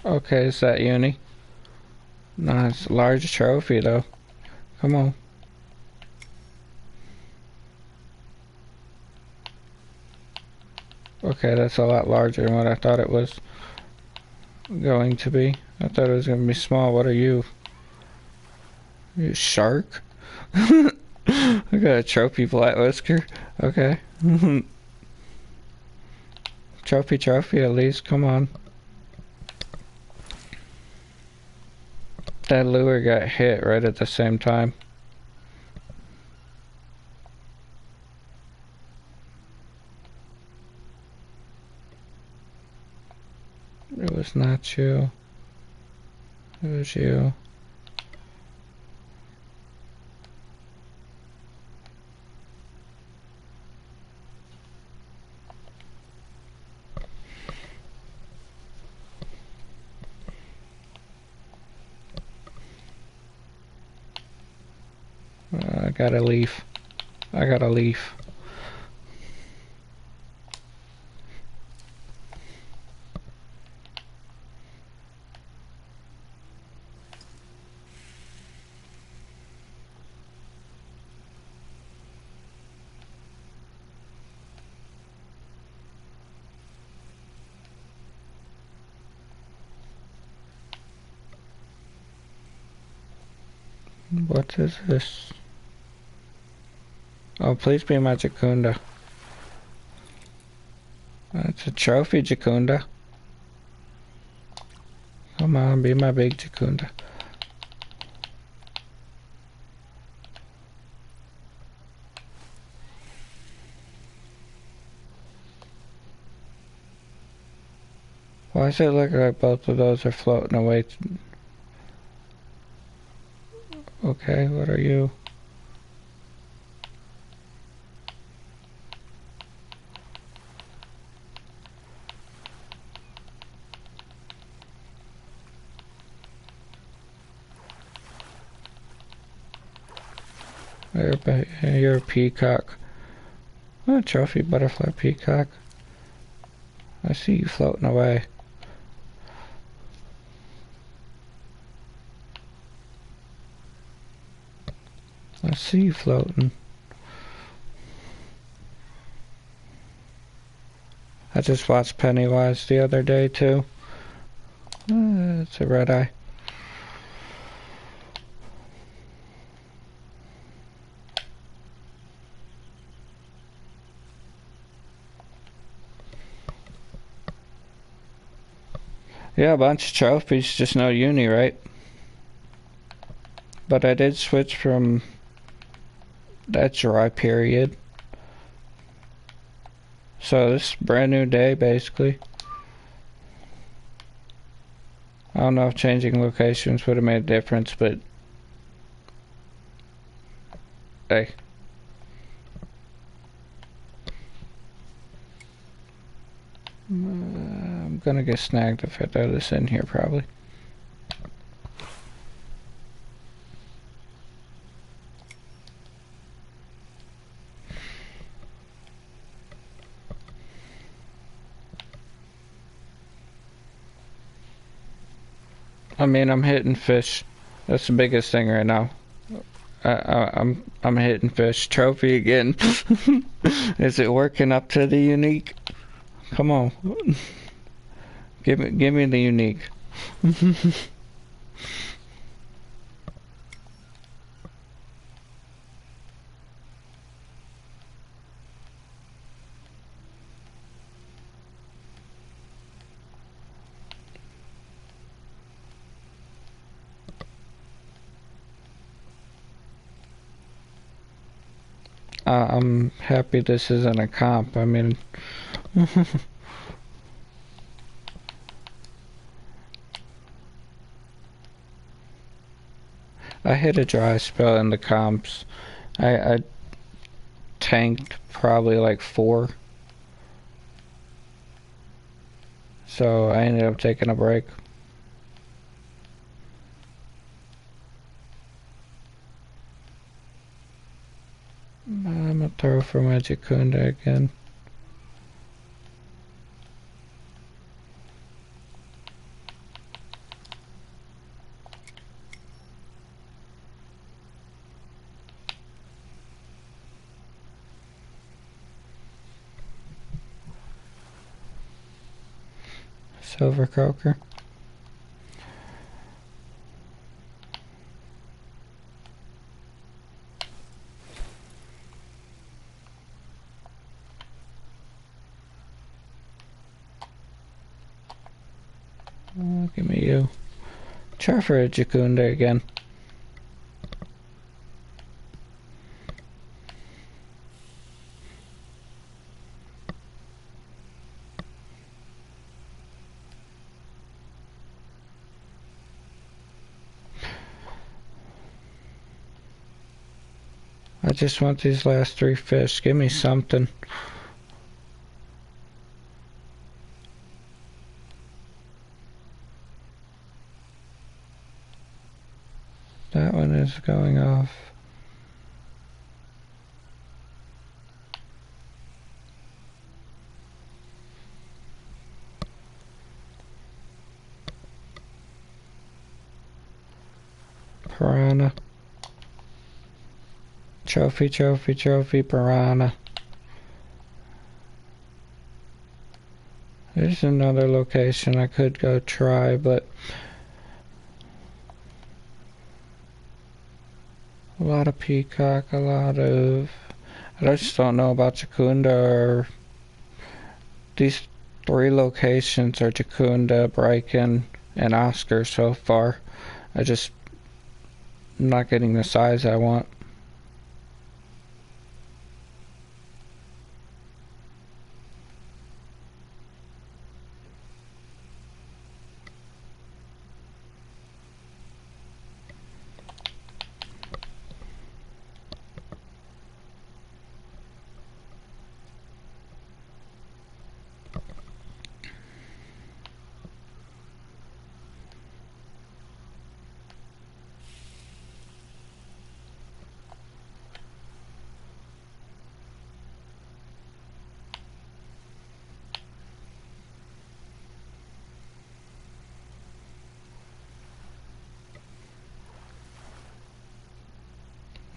Okay, is that uni? No, it's a large trophy though. Come on. Okay, that's a lot larger than what I thought it was going to be. I thought it was going to be small. What are you? Are you a shark? I got a trophy flat whisker. Okay. Trophy at least. Come on. That lure got hit right at the same time. It was not you. It was you. I gotta leave. I gotta leave. What is this? Oh, please be my Jacunda. It's a trophy, Jacunda. Come on, be my big Jacunda. Why does it look like both of those are floating away? Okay, what are you? You're a peacock. Oh, trophy butterfly peacock. I see you floating away. I see you floating. I just watched Pennywise the other day too. It's a red eye. Yeah, a bunch of trophies, just no uni, right? But I did switch from that dry period. So this is a brand new day, basically. I don't know if changing locations would have made a difference, but hey. I'm gonna get snagged if I throw this in here, probably. I mean, I'm hitting fish. That's the biggest thing right now. I'm hitting fish. Trophy again. Is it working up to the unique? Come on. Give me the unique. I'm happy this isn't a comp. I mean, I hit a dry spell in the comps. I tanked probably like 4. So I ended up taking a break. I'm gonna throw for my Jacunda again. Silver croaker. Give me you. Try for a Jacunda again. I just want these last 3 fish. Give me something. That one is going off. Piranha. Trophy, trophy, trophy, piranha. There's another location I could go try, but a lot of peacock, a lot of... I just don't know about Chakunda or... These 3 locations are Chakunda, Briken, and Oscar so far. I'm not getting the size I want.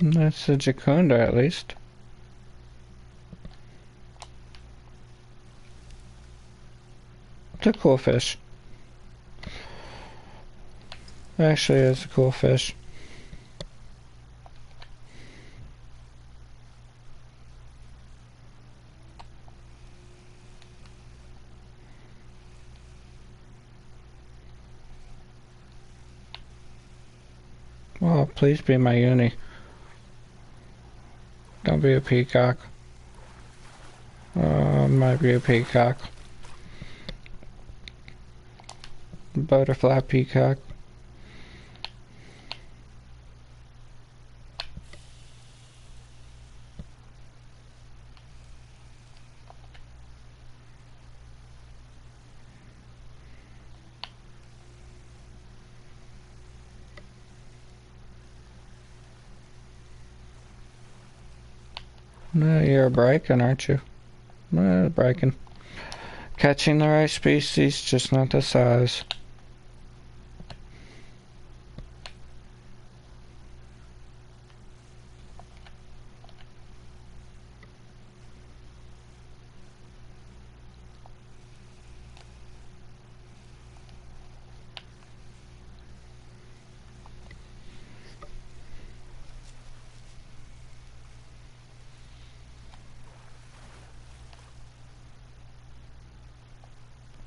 That's a Jacunda at least. It's a cool fish. Actually, it's a cool fish. Oh, please be my uni. Don't be a peacock. Might be a peacock. Butterfly peacock. No, you're a Briken, aren't you? No, Briken. Catching the right species, just not the size.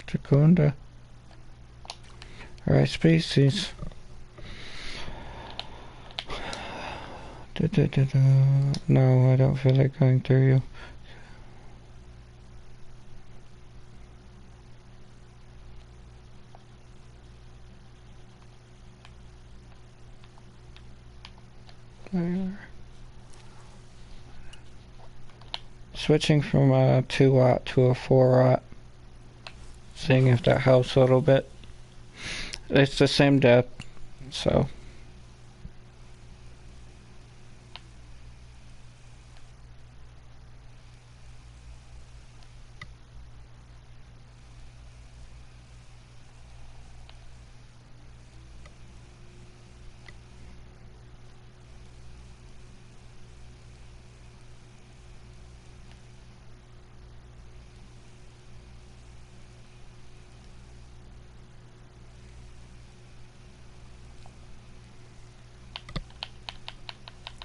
Chakunda. Right species. No, I don't feel like going through you. Switching from a 2-aught to a 4-aught. Seeing if that helps a little bit. It's the same depth, so...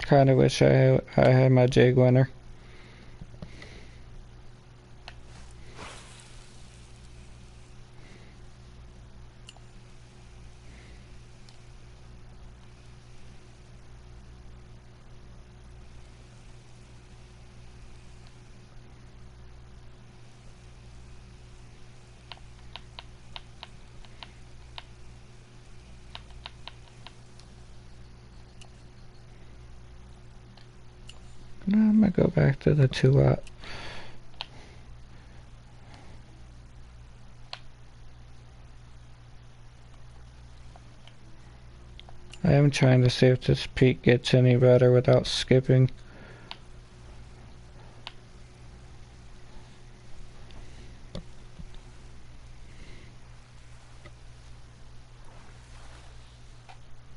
Kinda wish I had my jig winner. I'm gonna go back to the 2-watt. I am trying to see if this peak gets any better without skipping.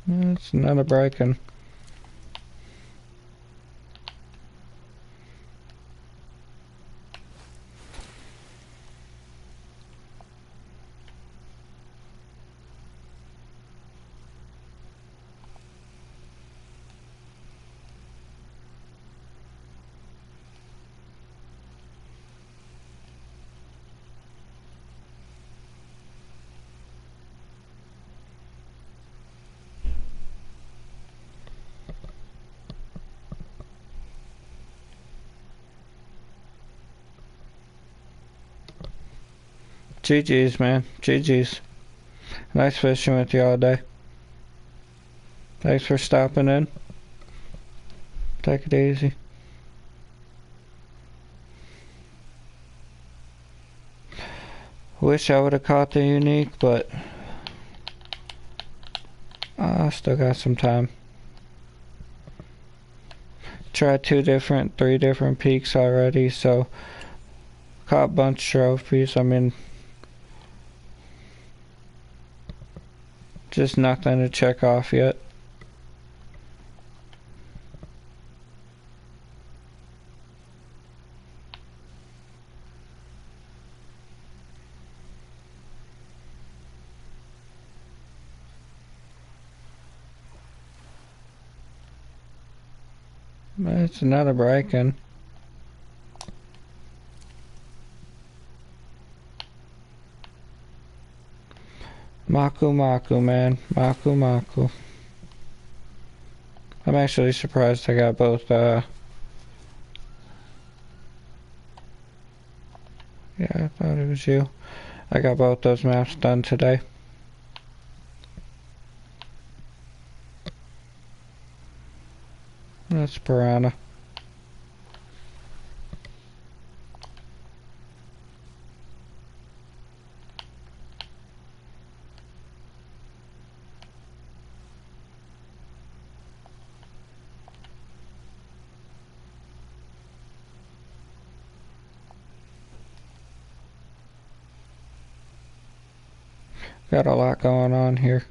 It's not a breaking. GG's, man. GG's. Nice fishing with you all day. Thanks for stopping in. Take it easy. Wish I would have caught the unique, but I still got some time. Tried 3 different peaks already, so caught a bunch of trophies. I mean, just nothing to check off yet. It's another break-in. Maku, man. Maku. I'm actually surprised I got both, yeah, I thought it was you. I got both those maps done today. That's piranha. Got a lot going on here.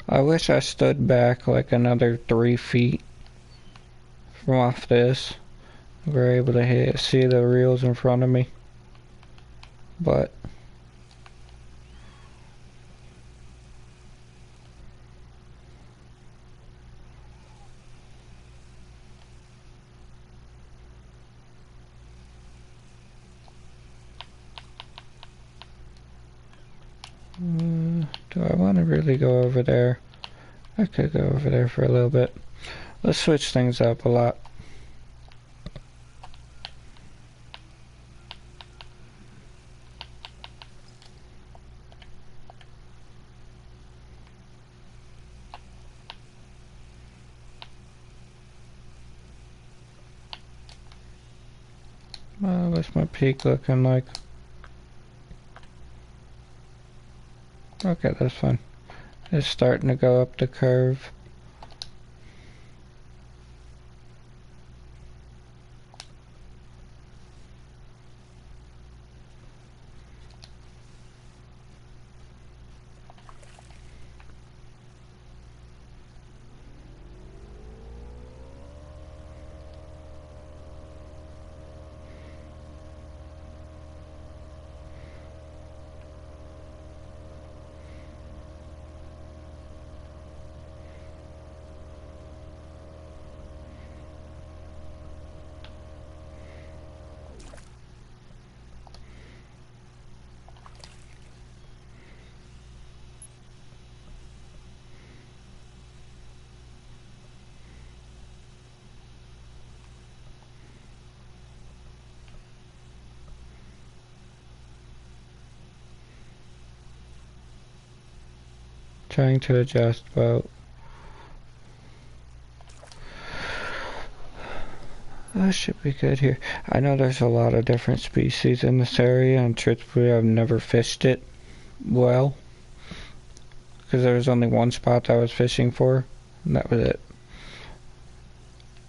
I wish I stood back like another 3 feet from off this. We were able to see the reels in front of me. But do I want to really go over there? I could go over there for a little bit. Let's switch things up a lot. What's my peak looking like? Okay, that's fine. It's starting to go up the curve. Trying to adjust boat. Oh, should be good here. I know there's a lot of different species in this area, and truthfully, I've never fished it well. Because there was only one spot I was fishing for, and that was it.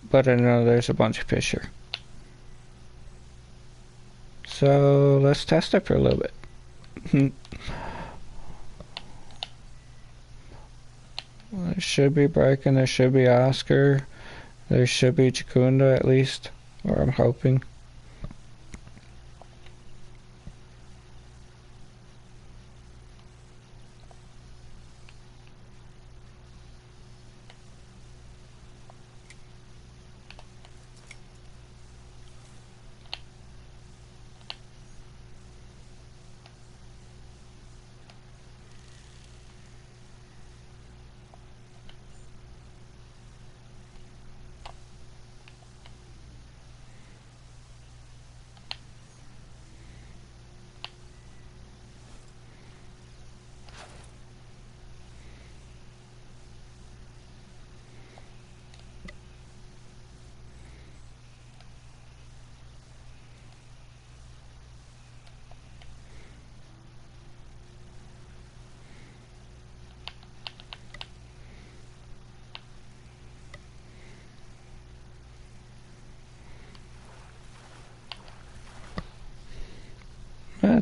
But I know there's a bunch of fish here. So, let's test it for a little bit. There should be Bracken, there should be Oscar, there should be Chakunda at least, or I'm hoping.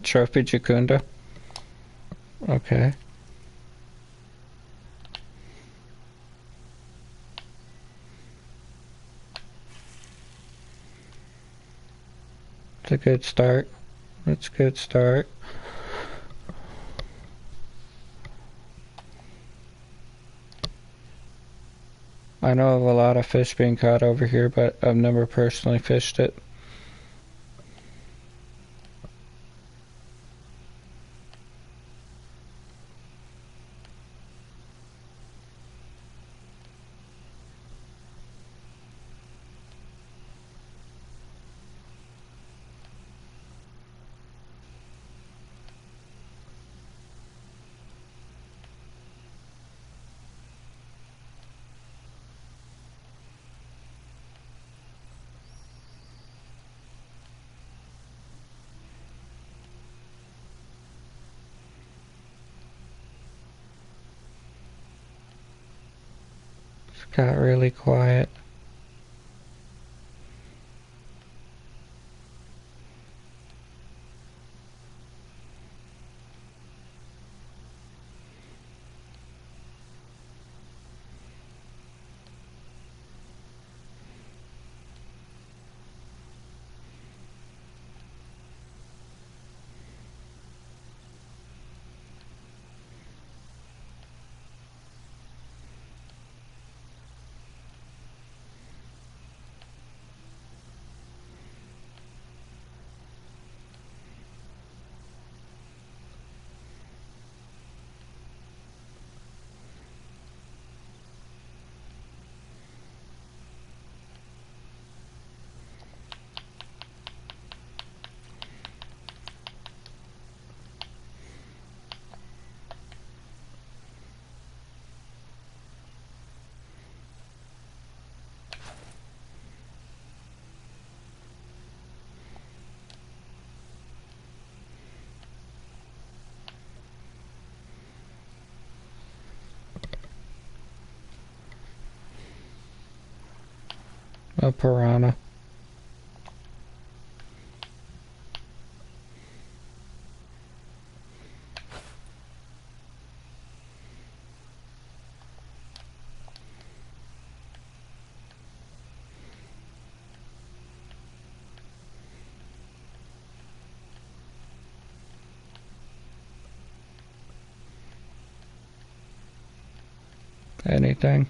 Trophy Chakunda. Okay. It's a good start. That's a good start. I know of a lot of fish being caught over here, but I've never personally fished it. It's got really quiet. A piranha. Anything.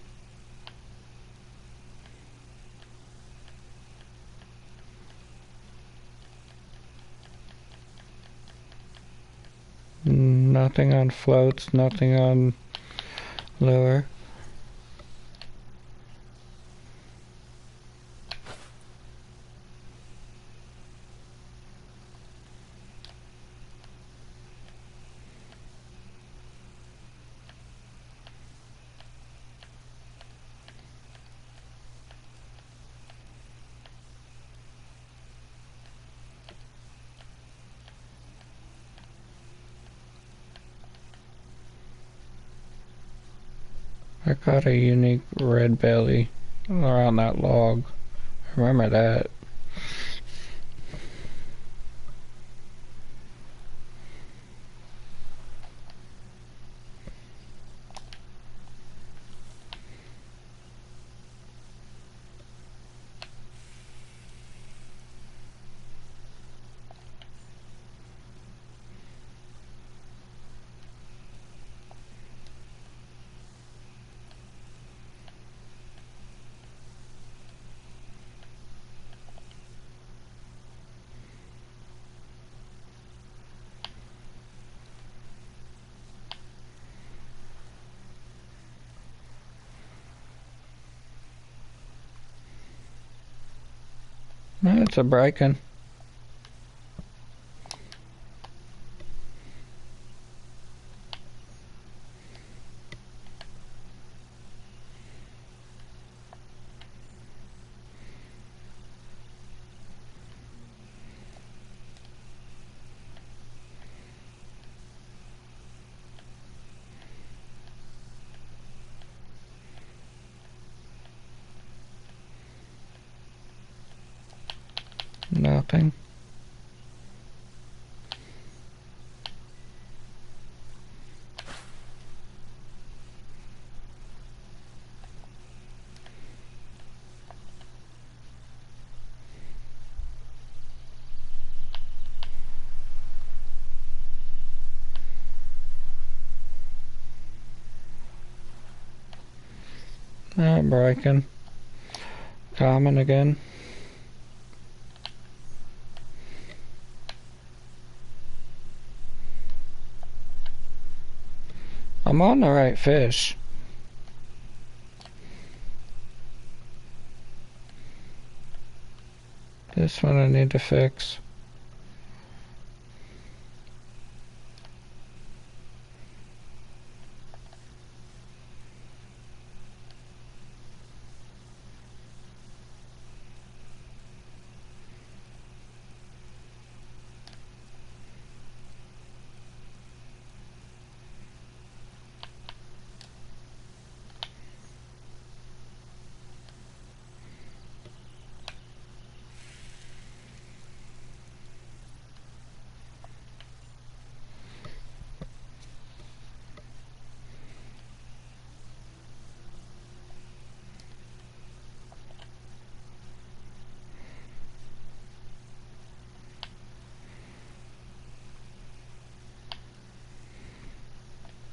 Nothing on floats, nothing on lure. I caught a unique red belly around that log. Remember that. It's a breaking. Nothing. Not breaking. Common again. I'm on the right fish. This one I need to fix.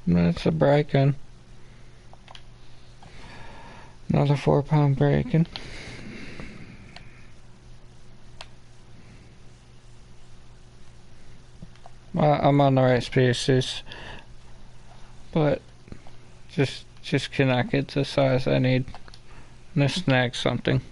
That's a breaking. Another 4-pound breaking. I'm on the right species, but just cannot get the size I need. I'm gonna snag something.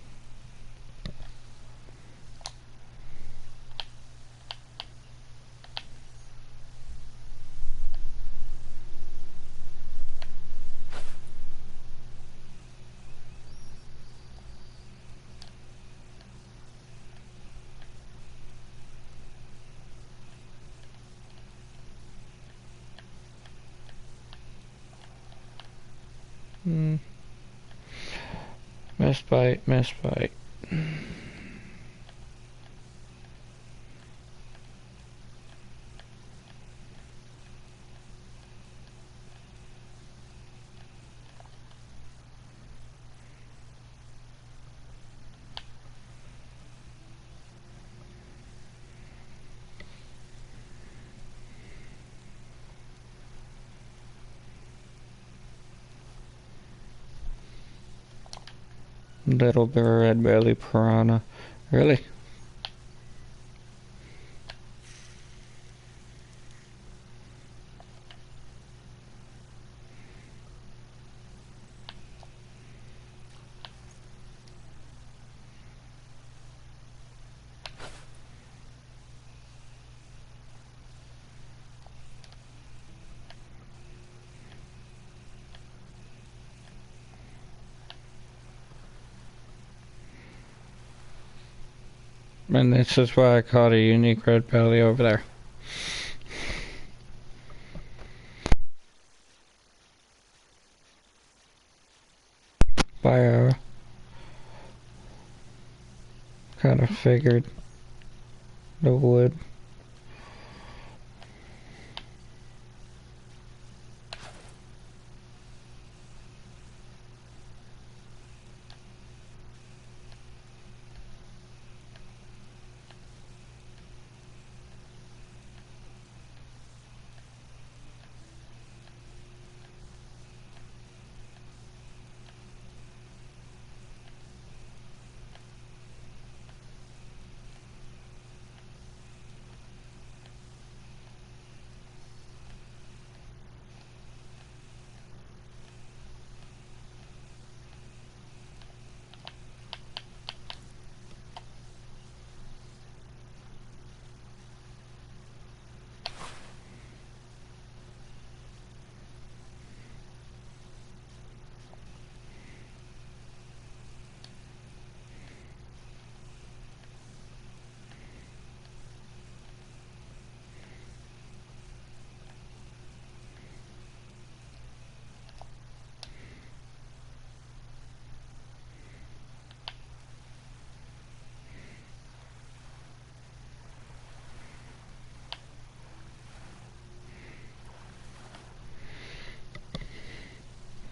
Miss bite, miss bite. Little bit of red belly piranha. Really? And this is why I caught a unique red belly over there. Bio. Kind of figured the wood.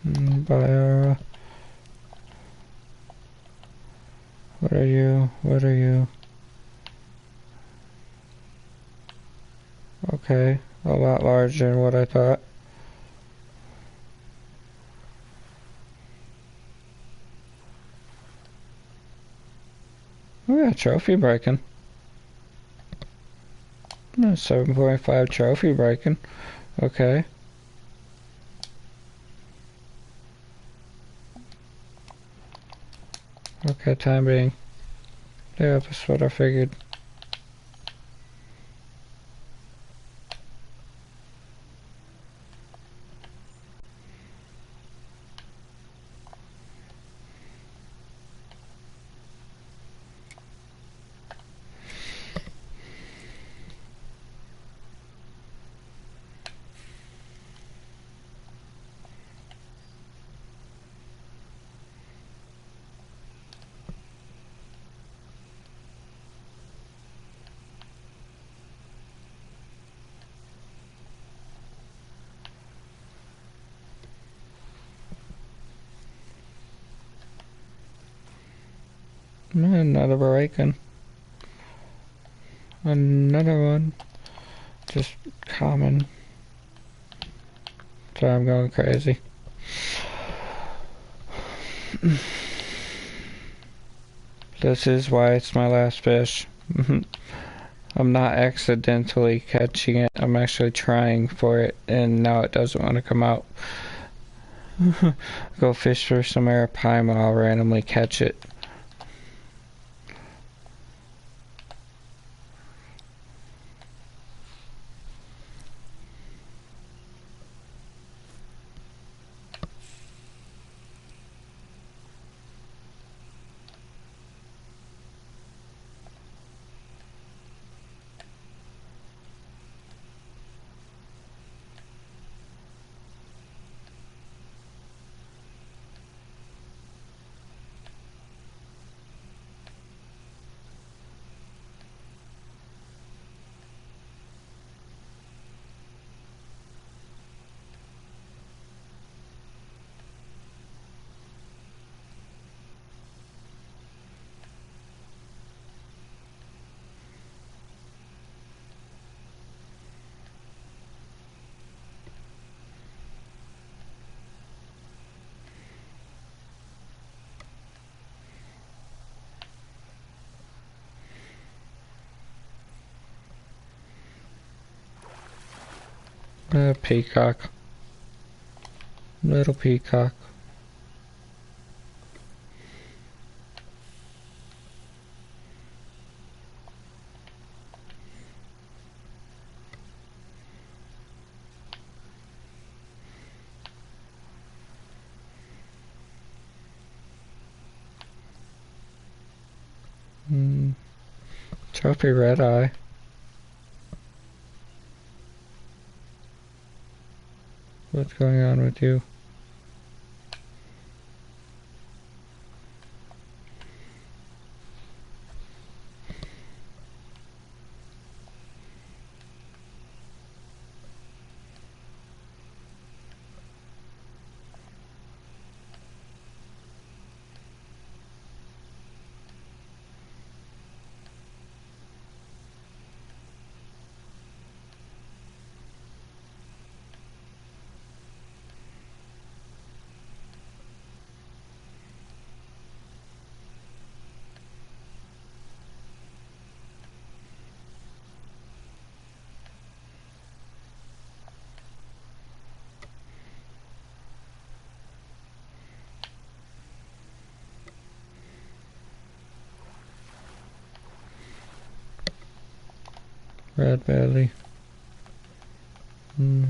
Bio. What are you? What are you? Okay, a lot larger than what I thought. Oh yeah, trophy breaking. 7.5 trophy breaking. Okay. Okay, time being. Yeah, that's what I figured. Another breaking. Another one. Just common. So I'm going crazy. This is why it's my last fish. I'm not accidentally catching it. I'm actually trying for it, and now it doesn't want to come out. Go fish for some arapaima, I'll randomly catch it. Peacock. Little peacock. Trophy red eye. What's going on with you? Red belly. Do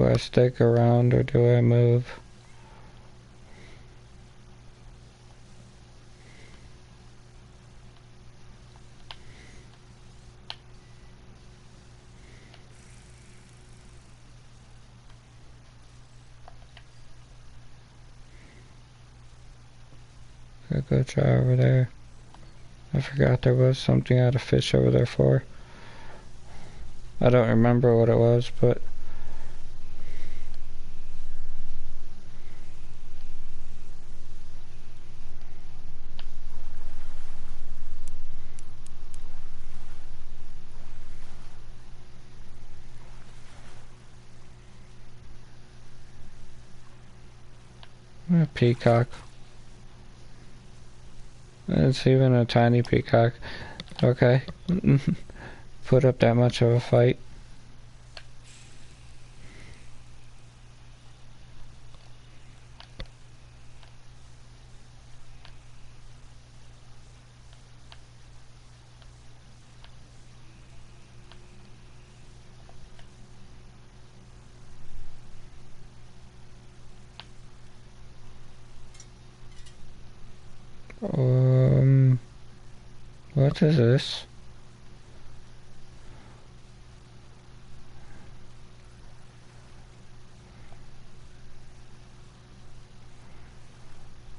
I stick around or do I move? I'll go try over there. I forgot there was something I had to fish over there for. I don't remember what it was, but a peacock. It's even a tiny peacock. Okay. Put up that much of a fight. What is this?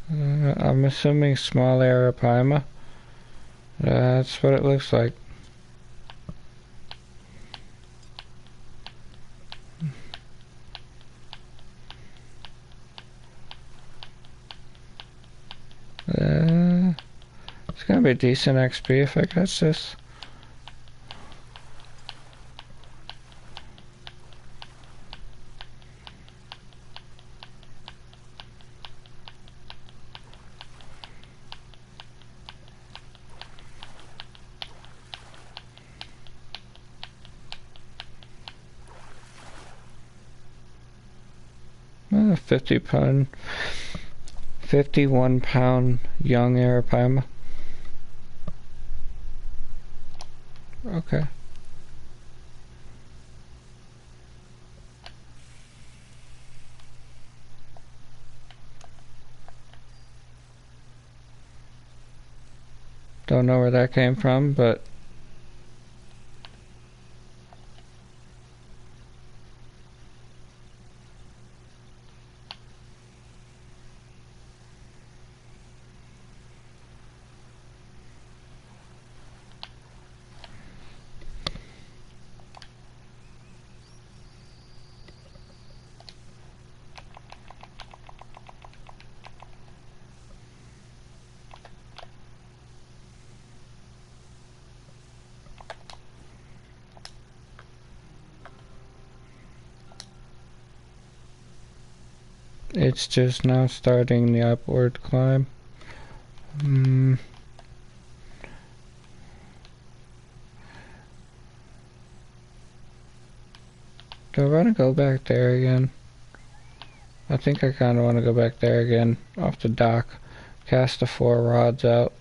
I'm assuming small arapaima. That's what it looks like. It's gonna be decent XP if I catch this. Oh, 51 pound young arapaima. Okay. Don't know where that came from, but it's just now starting the upward climb. Do I want to go back there again? I think I kind of want to go back there again, off the dock. Cast the 4 rods out.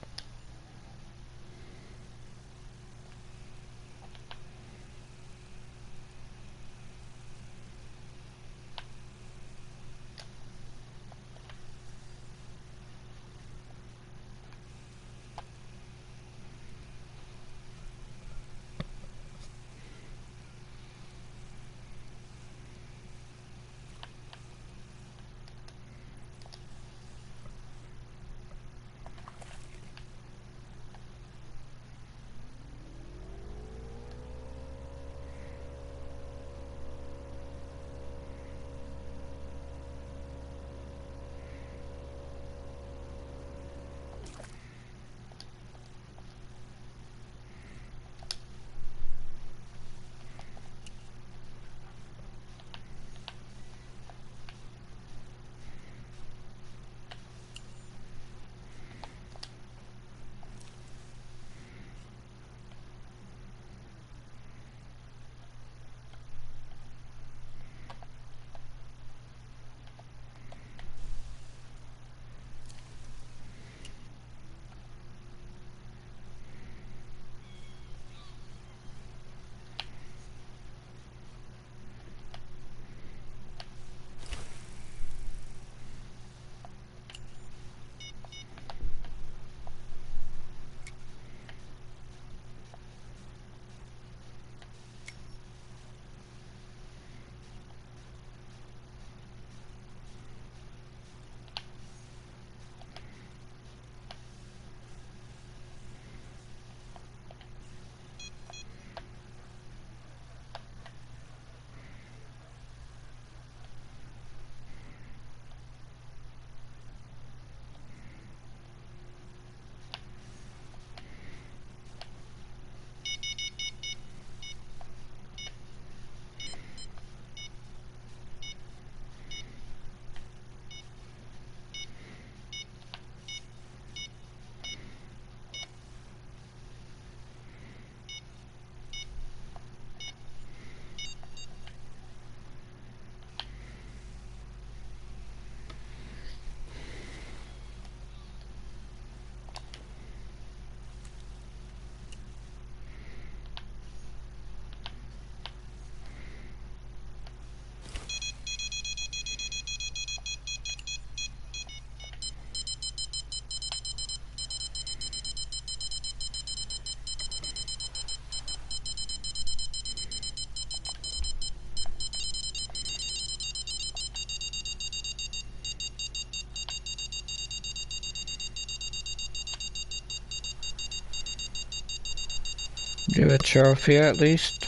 Do a trophy at least.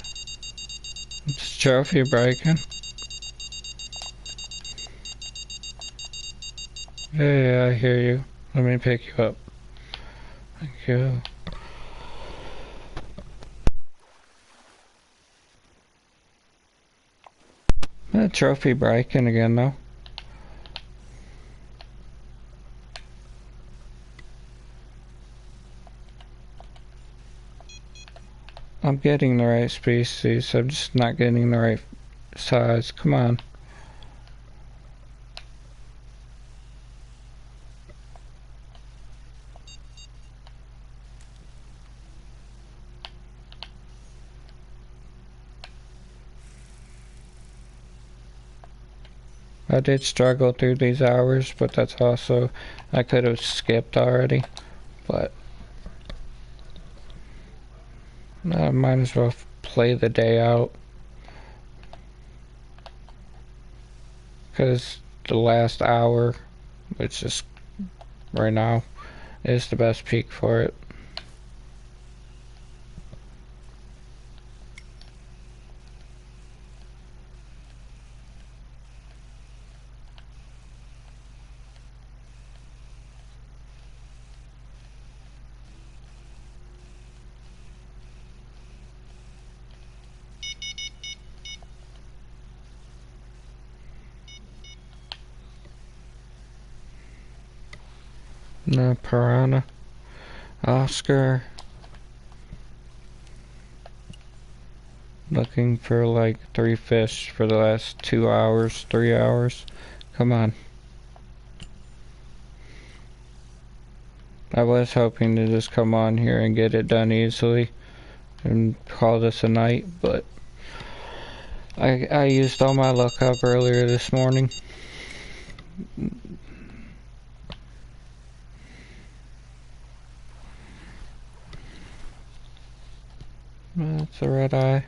It's trophy breaking. Yeah, I hear you. Let me pick you up. Thank you. Trophy breaking again though. I'm getting the right species, I'm just not getting the right size. Come on. I did struggle through these hours, but that's also, I could have skipped already, but I might as well play the day out. Because the last hour, which is right now, is the best peak for it. No, piranha. Oscar. Looking for like 3 fish for the last 2 hours, 3 hours. Come on. I was hoping to just come on here and get it done easily and call this a night, but I used all my luck up earlier this morning. That's a red eye.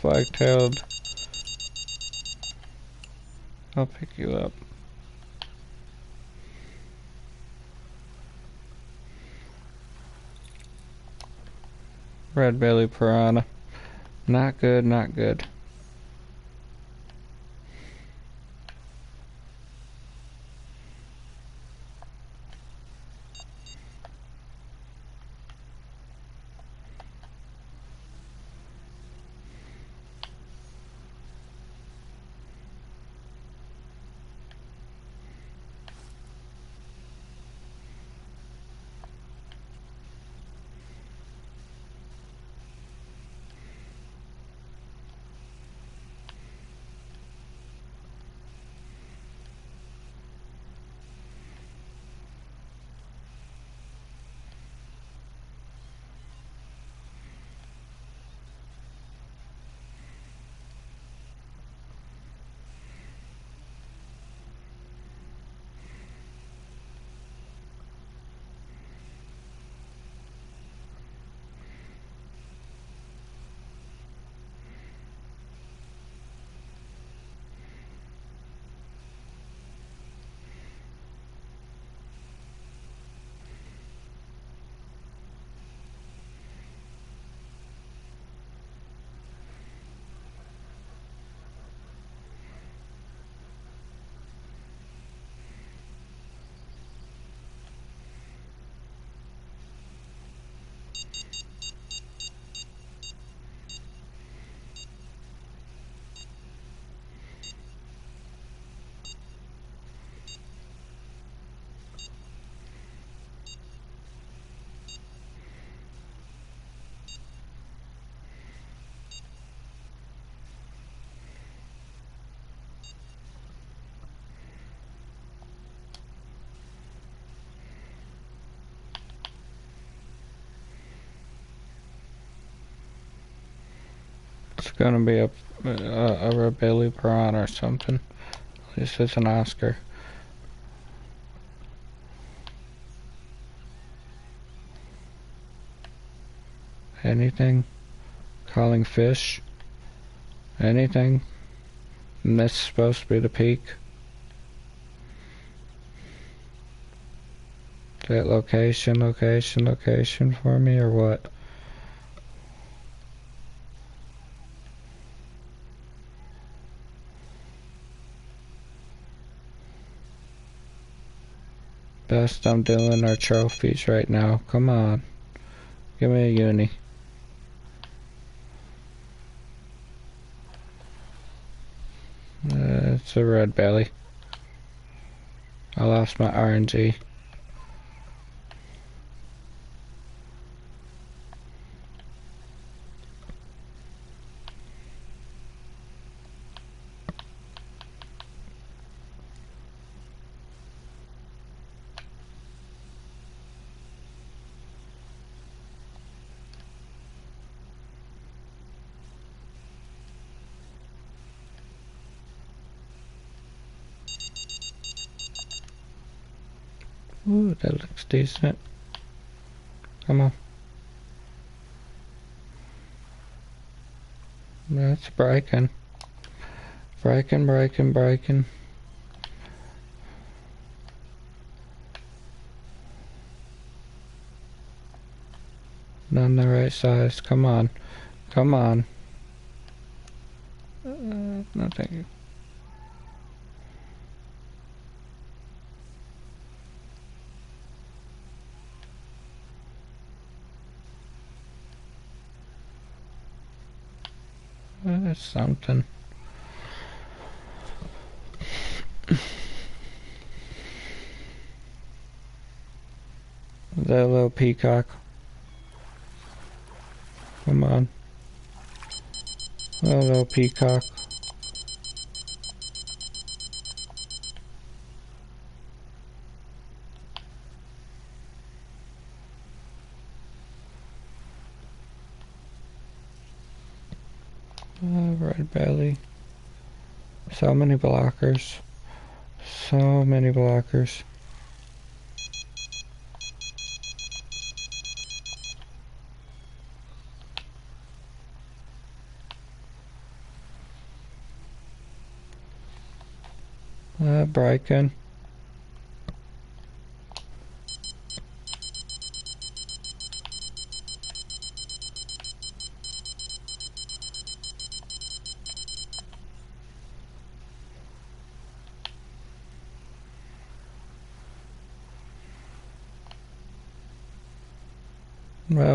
Flag-tailed. I'll pick you up. Red belly piranha. Not good, not good. It's gonna be a red belly piranha or something. This is an Oscar. Anything? Calling fish? Anything? And this is supposed to be the peak. Is that location for me or what? Best I'm doing are trophies right now. Come on. Give me a uni. It's a red belly. I lost my RNG. Ooh, that looks decent. Come on. That's breaking. Breaking. Not the right size. Come on. No thank you. That's something. That little peacock. Come on. Little peacock. Red belly. So many blockers.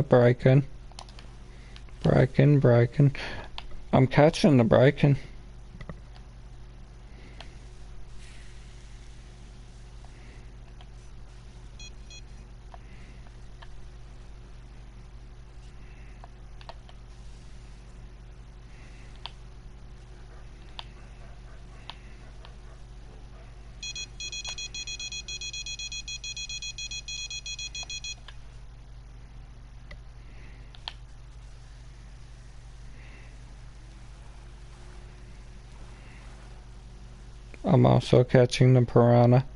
Breaking. Breaking. I'm catching the breaking. I'm also catching the piranha.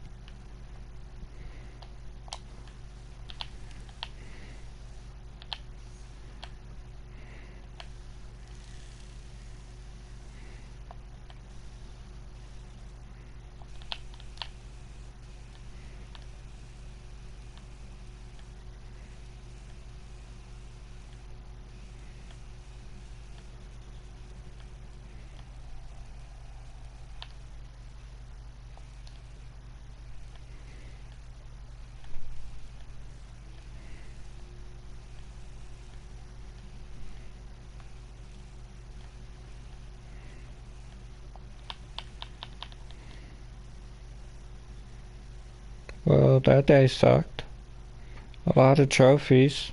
Well, that day sucked. A lot of trophies.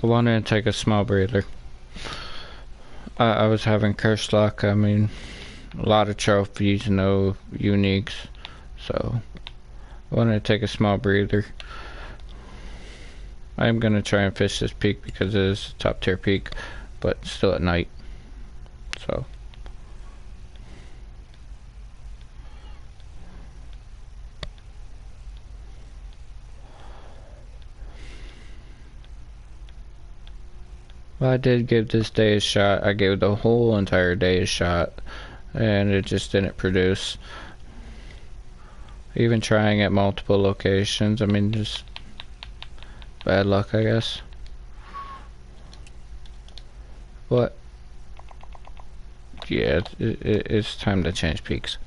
I wanted to take a small breather. I was having cursed luck. I mean, a lot of trophies, no uniques. So, I wanted to take a small breather. I'm gonna try and fish this peak because it is a top tier peak, but still at night. So. Well, I did give this day a shot. I gave the whole entire day a shot, and it just didn't produce. Even trying at multiple locations, I mean, just bad luck, I guess. But yeah, it's time to change peaks.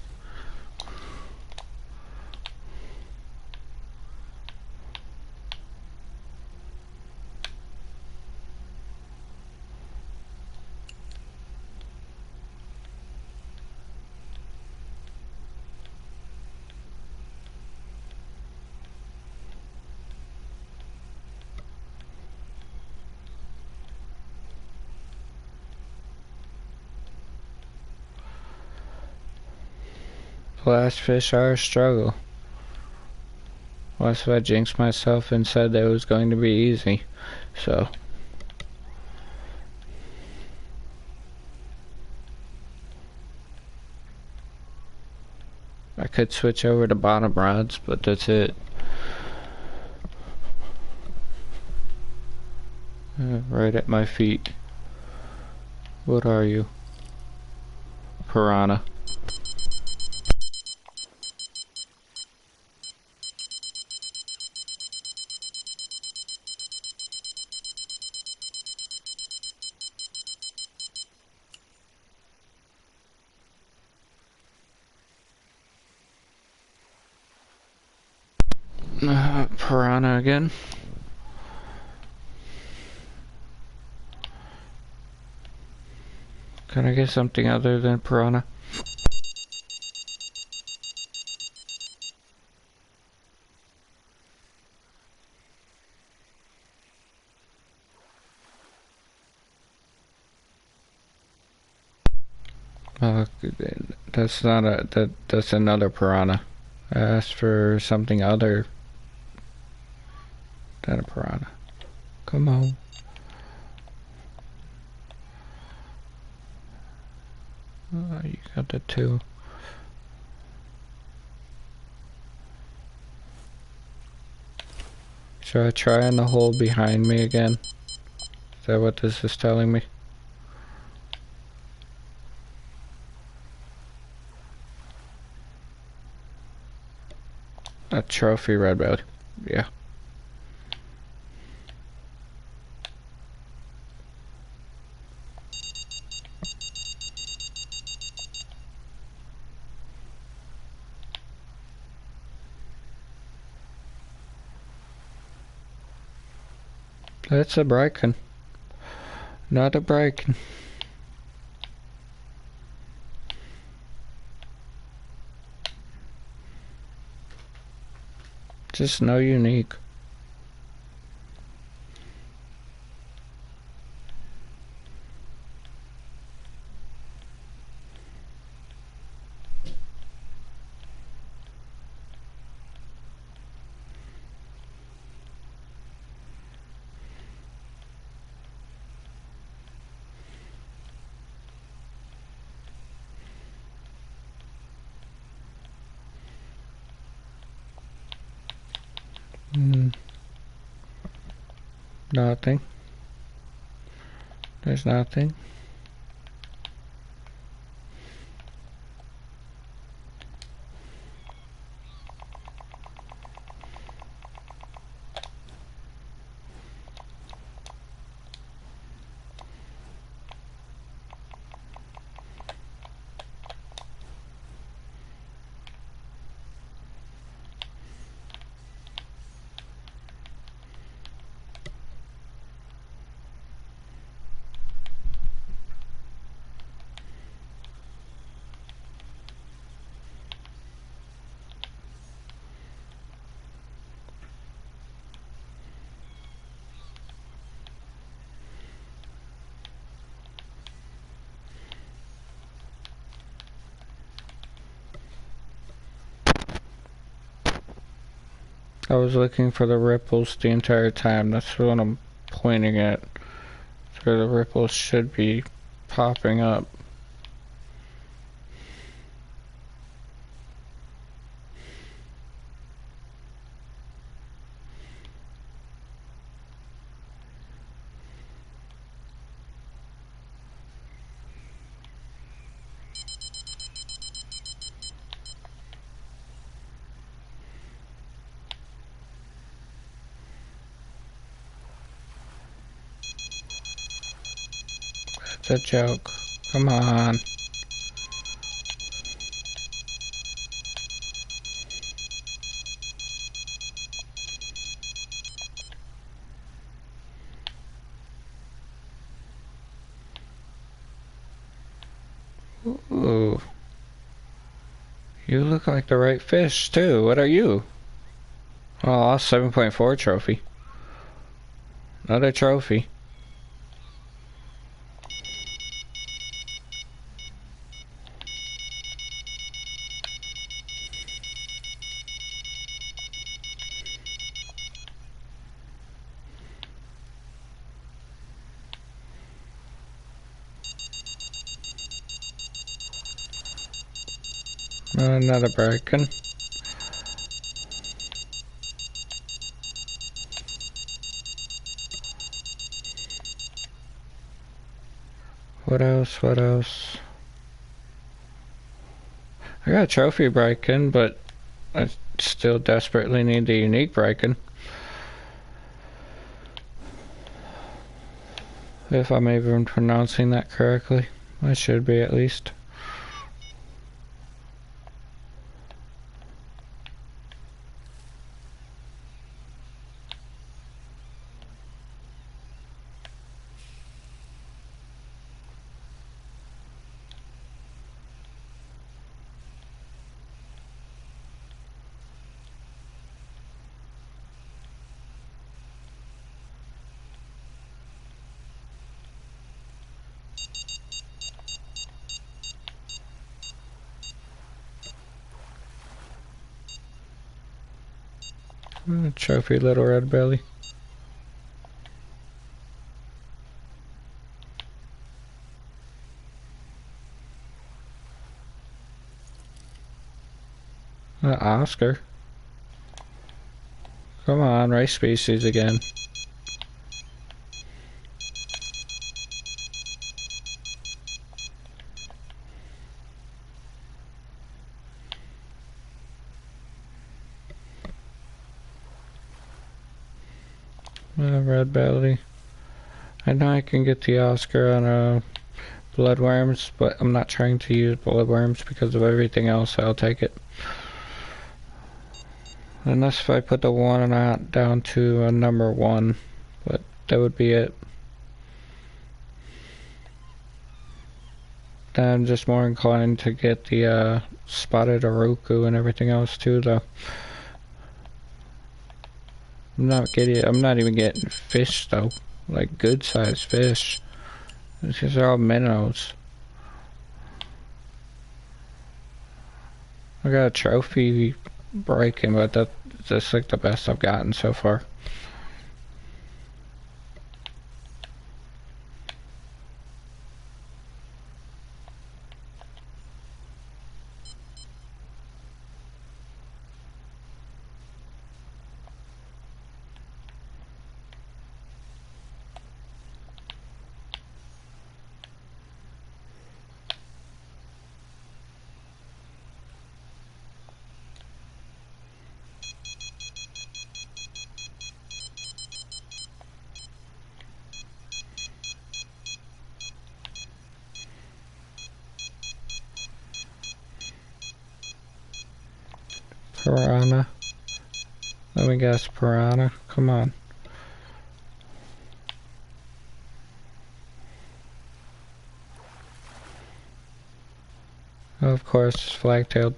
Last fish are a struggle. Well, that's why I jinxed myself and said that it was going to be easy. So. I could switch over to bottom rods, but that's it. Right at my feet. What are you? Piranha. Piranha again. Can I get something other than piranha? That's not a that's another piranha. I asked for something other than a piranha. Come on. Oh, you got the two. Should I try on the hole behind me again? Is that what this is telling me? A trophy red belly. Yeah. That's a breaking. Not a breaking. Just no unique. Nothing. There's nothing. I was looking for the ripples the entire time. That's what I'm pointing at. Where the ripples should be popping up. It's a joke. Come on. Ooh. You look like the right fish, too. What are you? Oh, 7.4 trophy. Another trophy. Another bracken. What else? What else? I got a trophy bracken, but I still desperately need the unique bracken. If I'm even pronouncing that correctly. I should be at least. Trophy little red belly. Oscar. Come on, rice species again. Red belly. I know I can get the Oscar on bloodworms, but I'm not trying to use bloodworms because of everything else. I'll take it. Unless if I put the one out down to a number 1, but that would be it. Then I'm just more inclined to get the spotted Oroku and everything else too, though. I'm not even getting fish though, like good sized fish. These are all minnows. I got a trophy breaking, but that's like the best I've gotten so far. Piranha. Let me guess, piranha. Come on. Oh, of course, flag-tailed.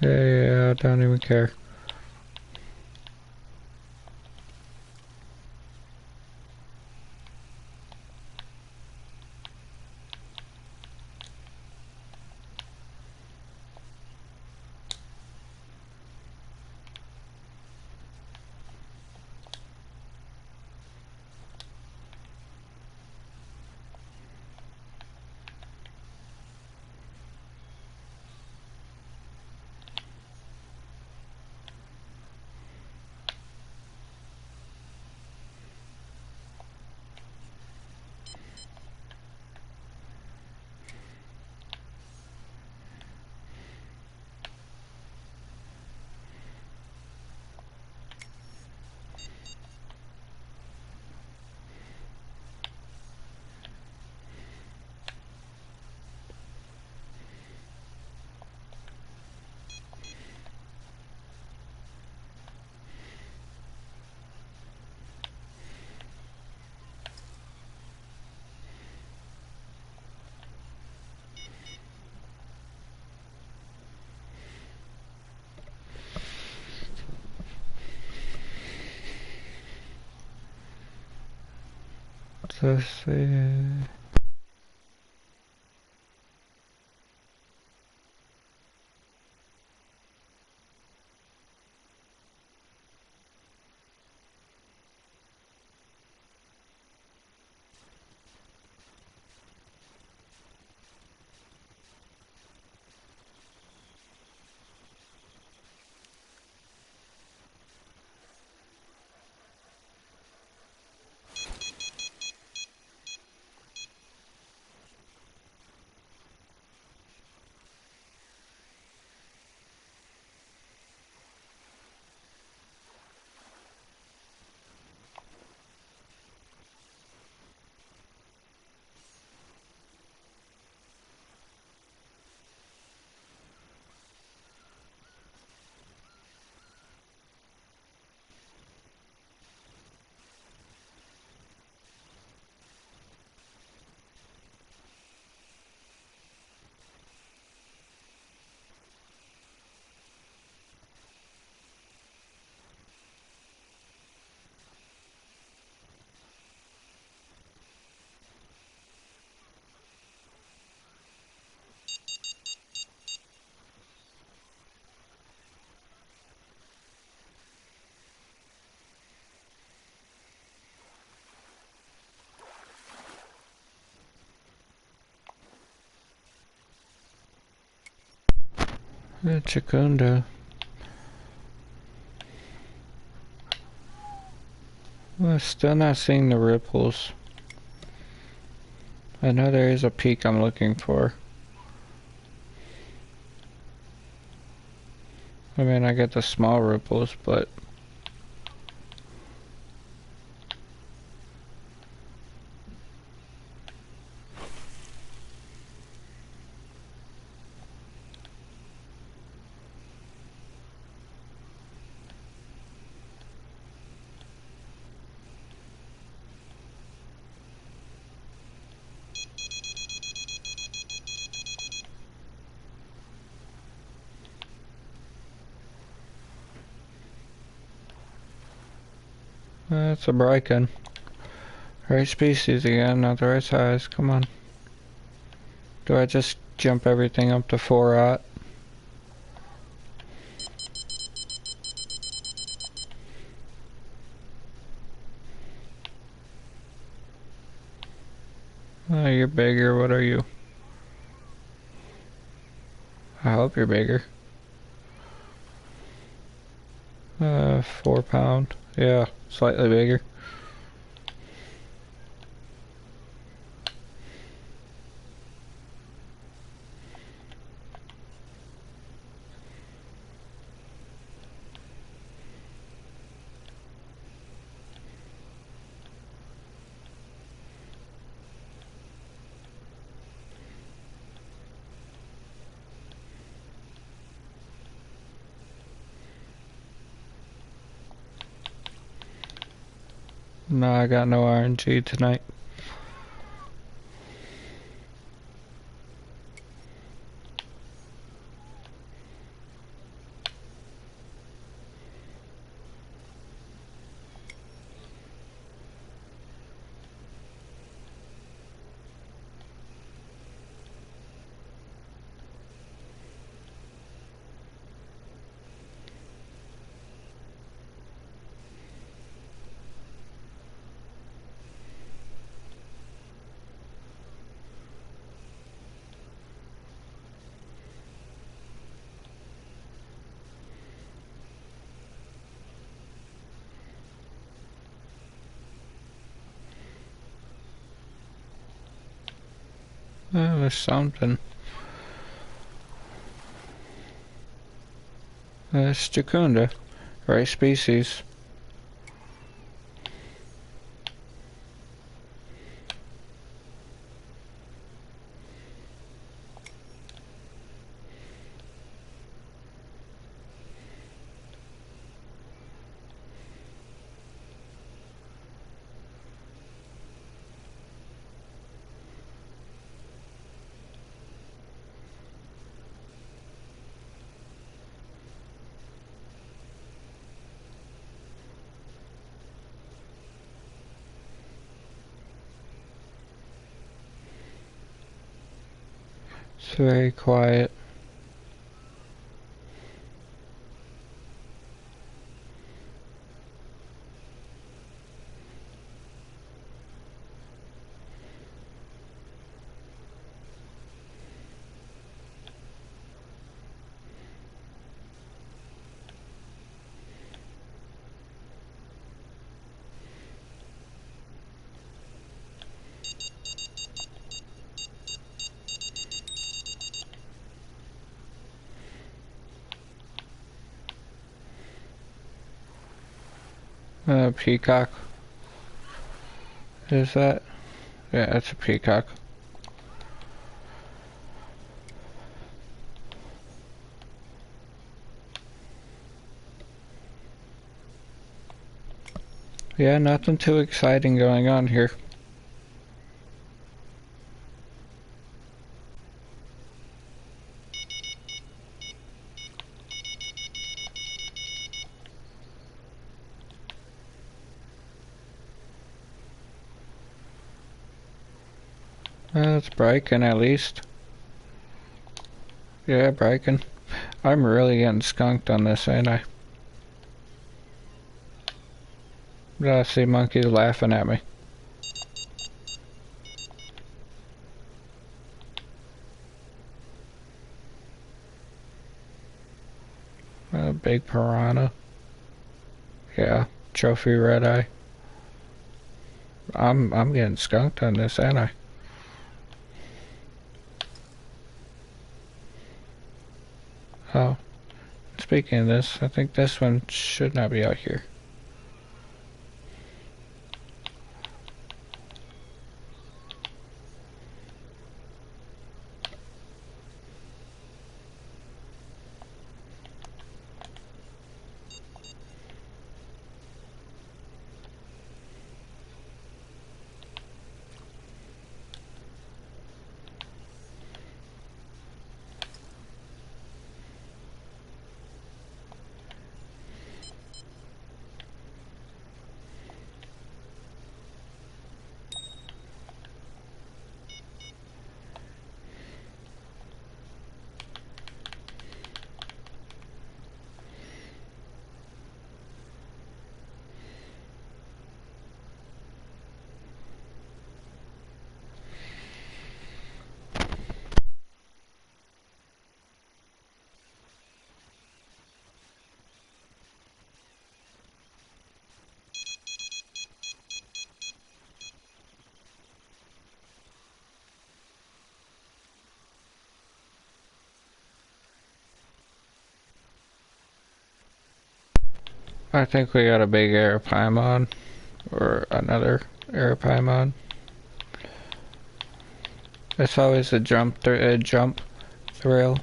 Yeah, I don't even care. Let's see. Chikunda. Well, still not seeing the ripples. I know there is a peak I'm looking for. I mean, I get the small ripples, but... That's a Brycon. Right species again, not the right size. Come on. Do I just jump everything up to 4-aught? Oh, you're bigger. What are you? I hope you're bigger. 4 pound. Yeah, slightly bigger. No, I got no RNG tonight. Oh, there's something. That's Chikunda. Right species. It's very quiet. Peacock. Is that? Yeah, that's a peacock. Yeah, nothing too exciting going on here. It's breaking at least. Yeah, breaking. I'm really getting skunked on this, ain't I? I see monkeys laughing at me. A big piranha. Yeah, trophy red eye. I'm getting skunked on this, ain't I? Oh, speaking of this, I think this one should not be out here. I think we got a big air paimon, or another air paimon. It's always a jump thrill.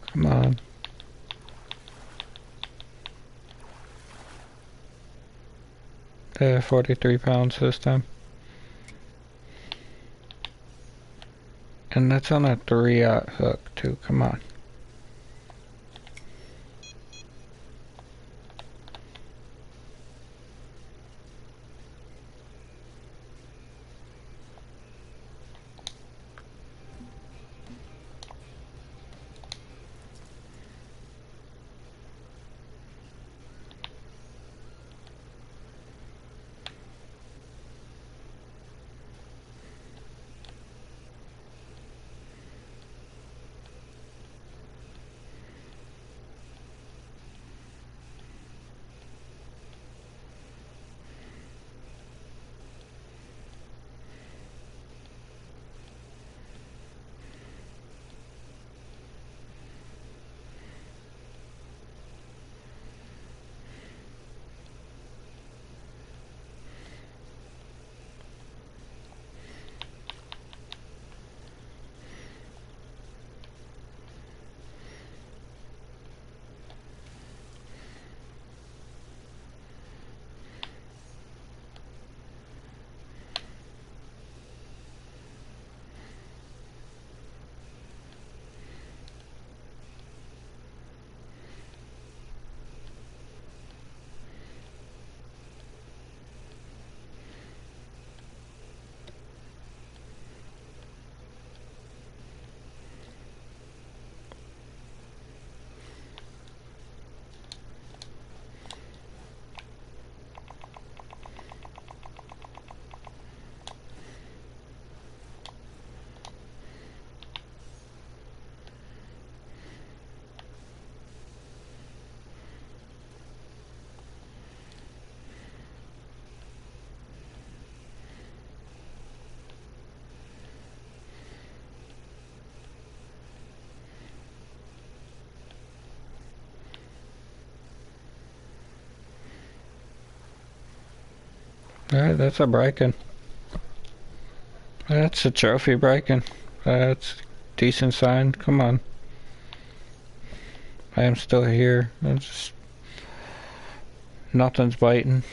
Come on. They're 43 pounds this time. And that's on a 3-aught hook too, come on. Alright, that's a breaking. That's a trophy breaking. That's a decent sign. Come on. I am still here. It's nothing's biting.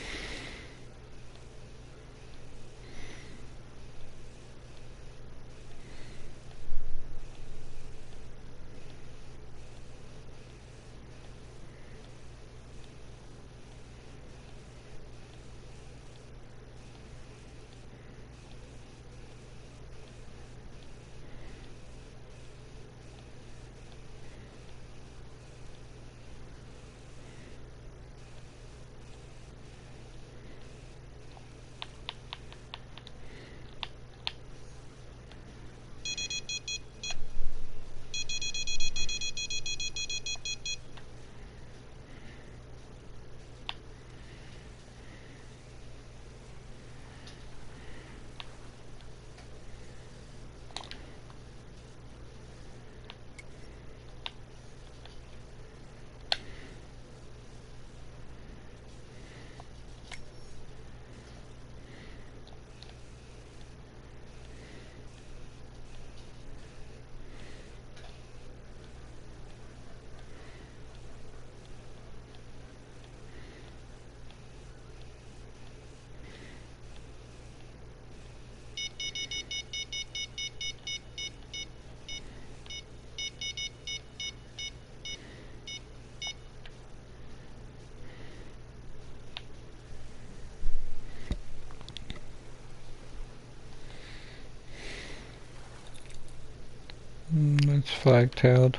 It's flag-tailed.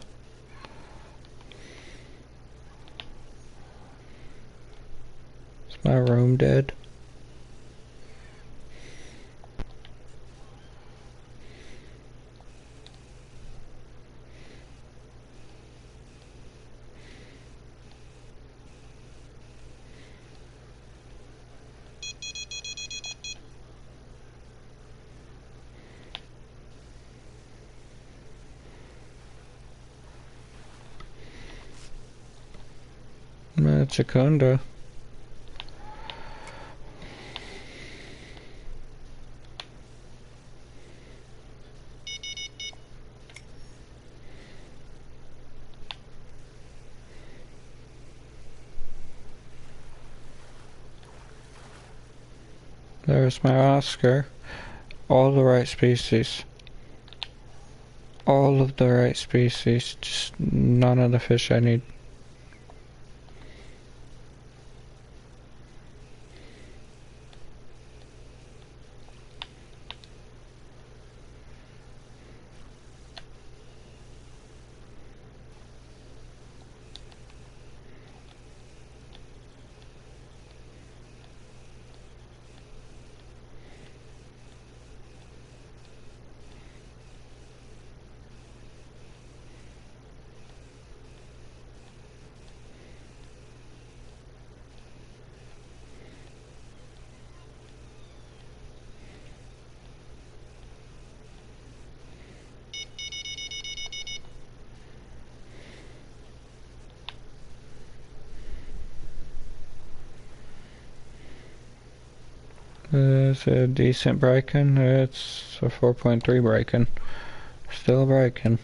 Is my room dead? It's a condo. There's my Oscar. All the right species. All of the right species. Just none of the fish I need. It's a decent break-in. It's a 4.3 break-in. Still a break-in.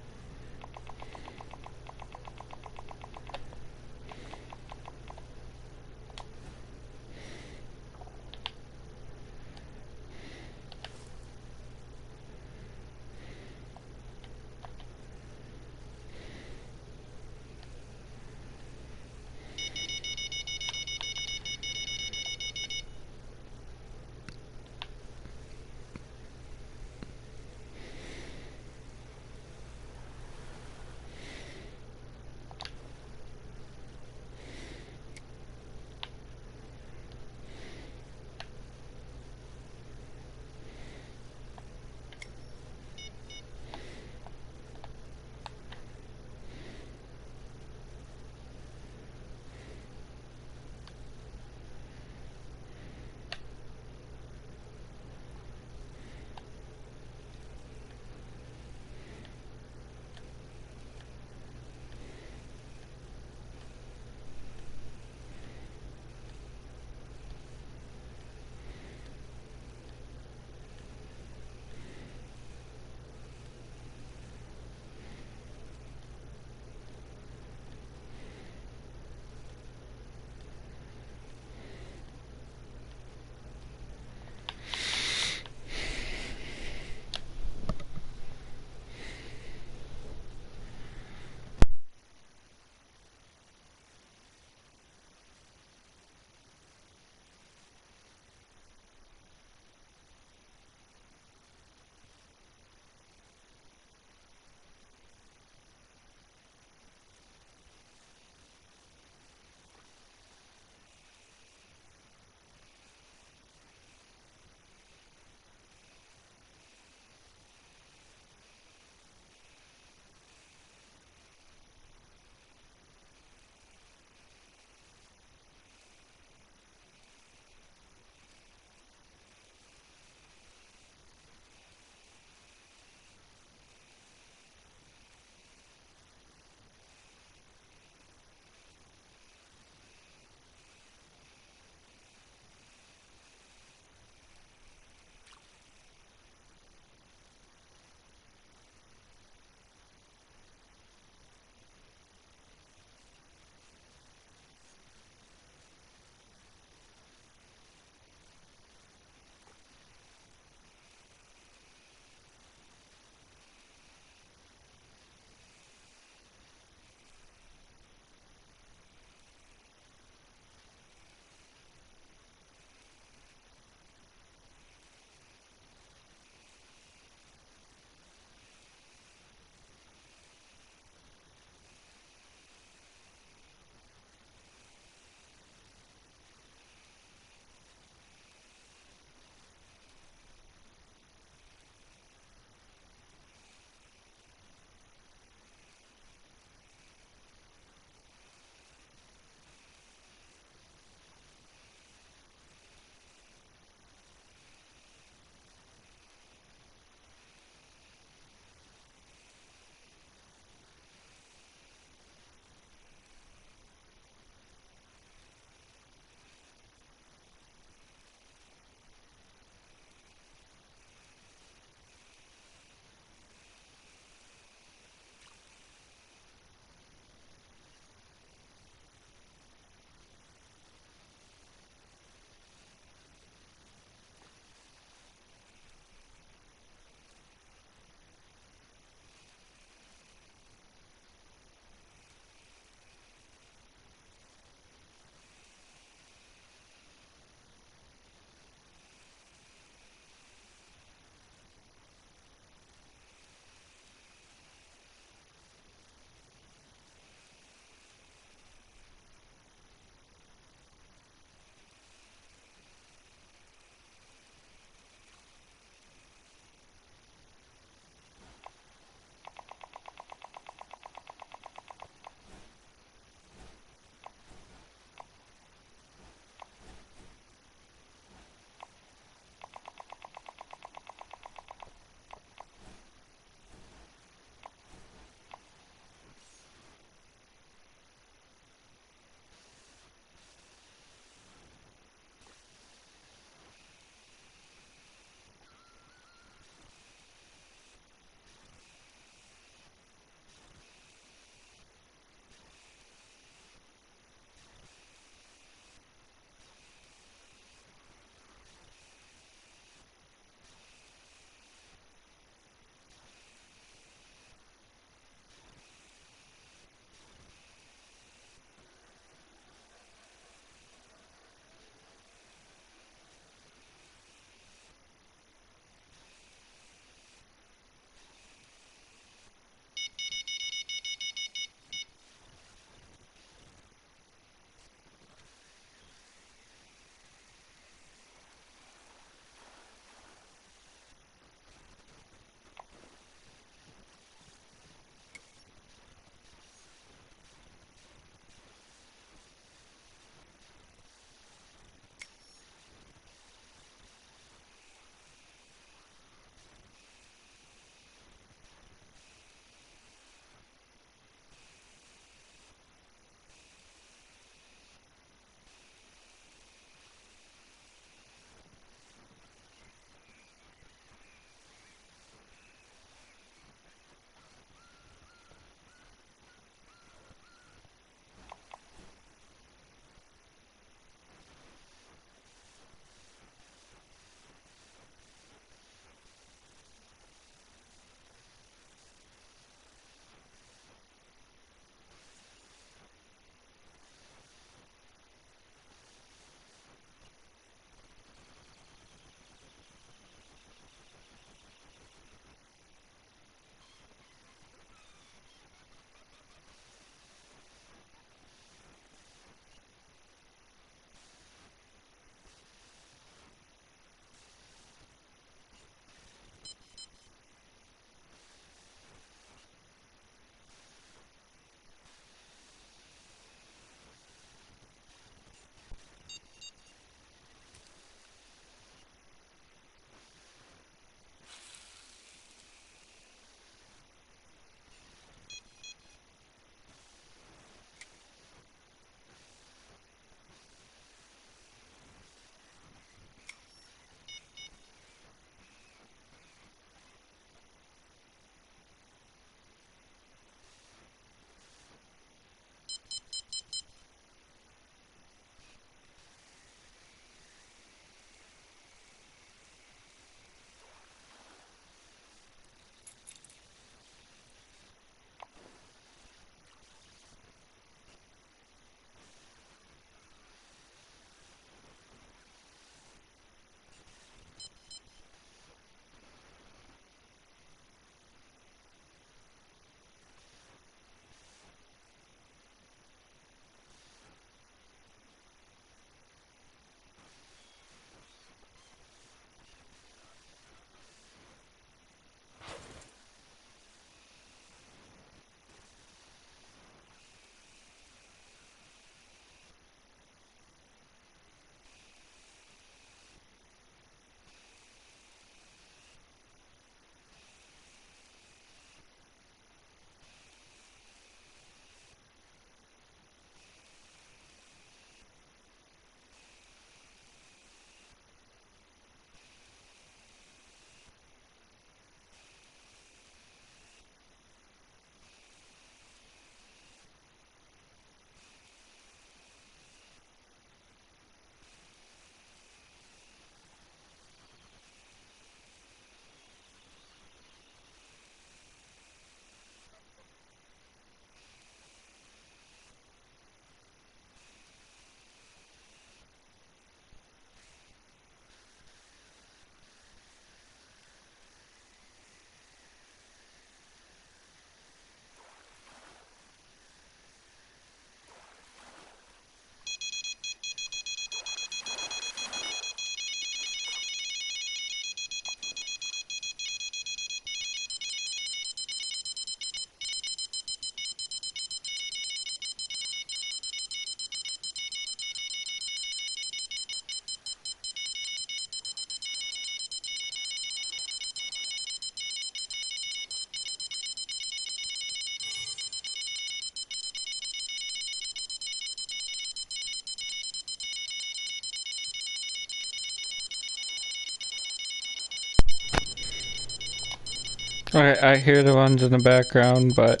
I hear the ones in the background, but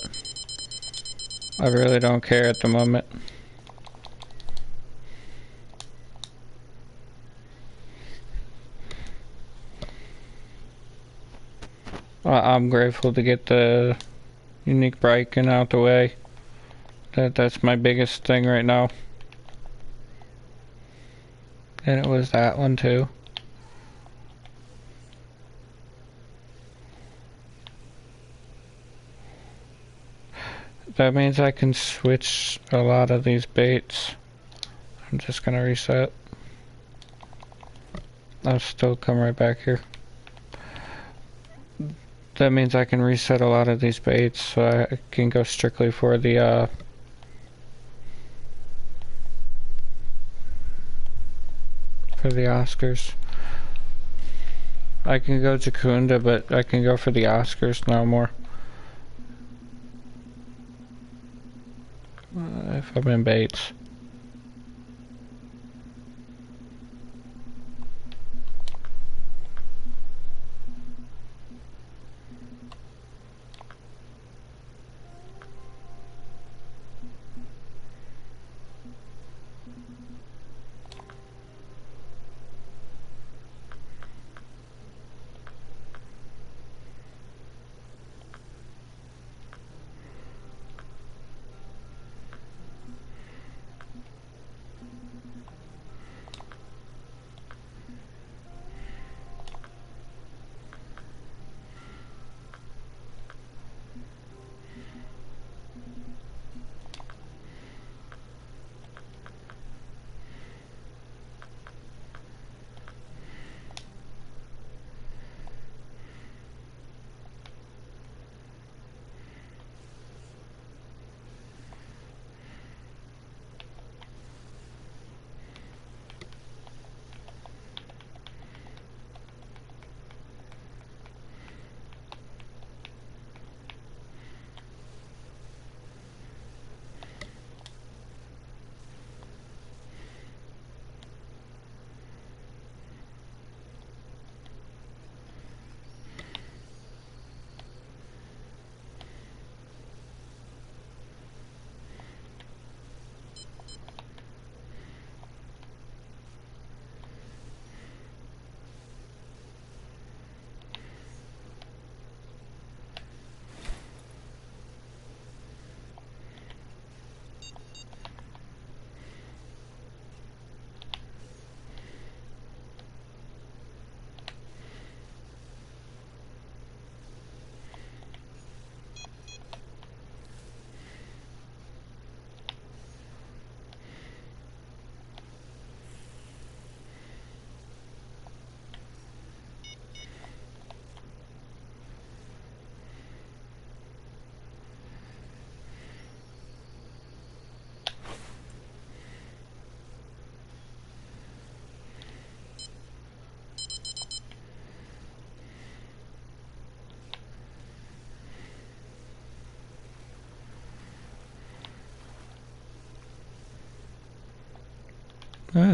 I really don't care at the moment. I'm grateful to get the unique break-in out the way. That's my biggest thing right now. And it was that one too. That means I can switch a lot of these baits. I'm just gonna reset. I'll still come right back here. That means I can reset a lot of these baits, so I can go strictly for the Oscars. I can go Jakunda, but I can go for the Oscars no more. If I'm in baits.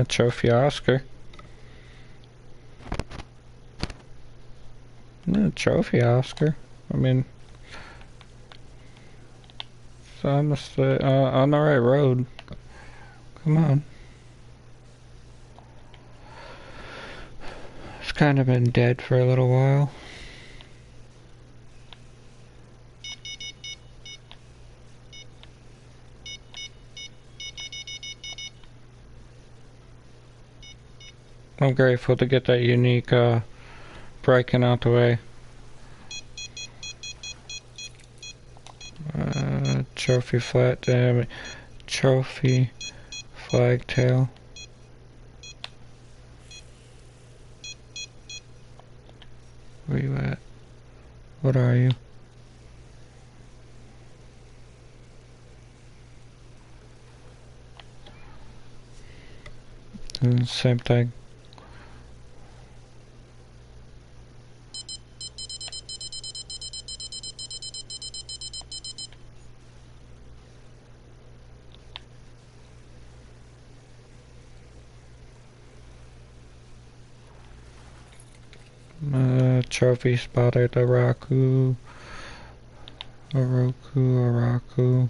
Trophy Oscar. Trophy Oscar. I mean, so I'm on the right road. Come on. It's kind of been dead for a little while. I'm grateful to get that unique breaking out the way. Trophy flat damage. Trophy flagtail. Where you at? What are you? Same thing. Trophy spotted the Raku. Oroku, Oraku.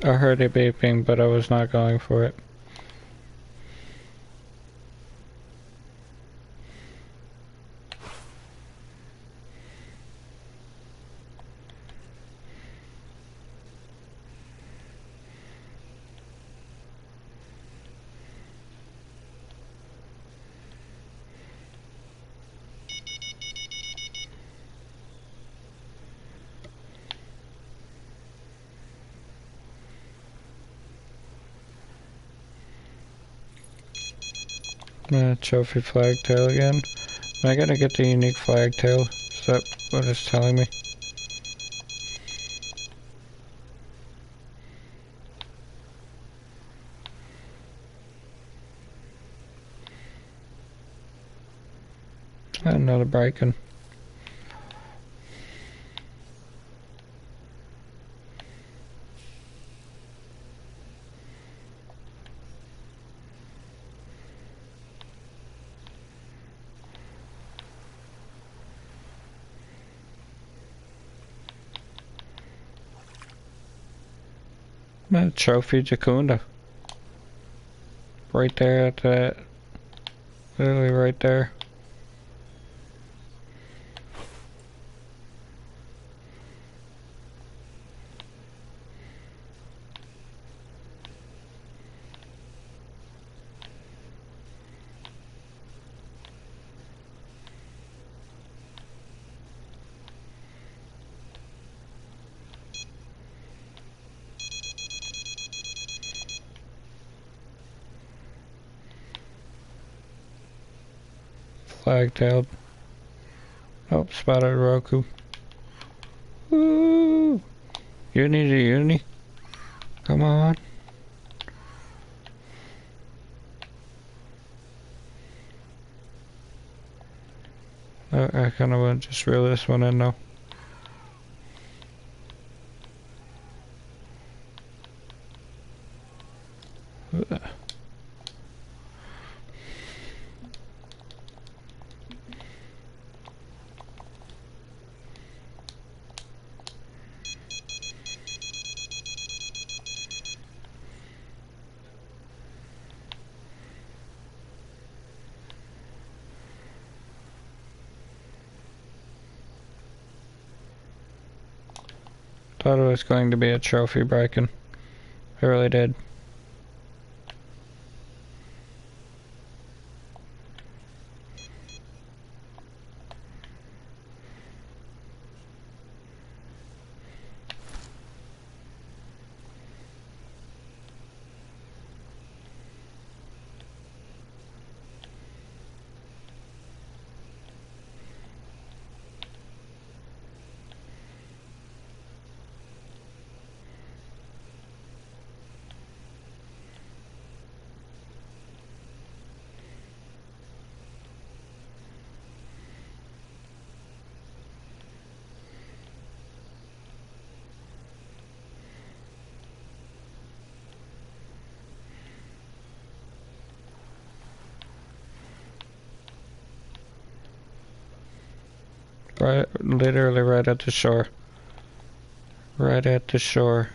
I heard it beeping, but I was not going for it. Trophy flagtail again. Am I gonna get the unique flagtail? Is that what it's telling me? Another Briken. Trophy Jacunda. Right there at that. Literally right there. Flagtailed. Oh, spotted Roku. Woo! Uni to uni. Come on. I kind of want to just reel this one in now. Thought it was going to be a trophy Briken. I really did. Right, literally right at the shore. Right at the shore.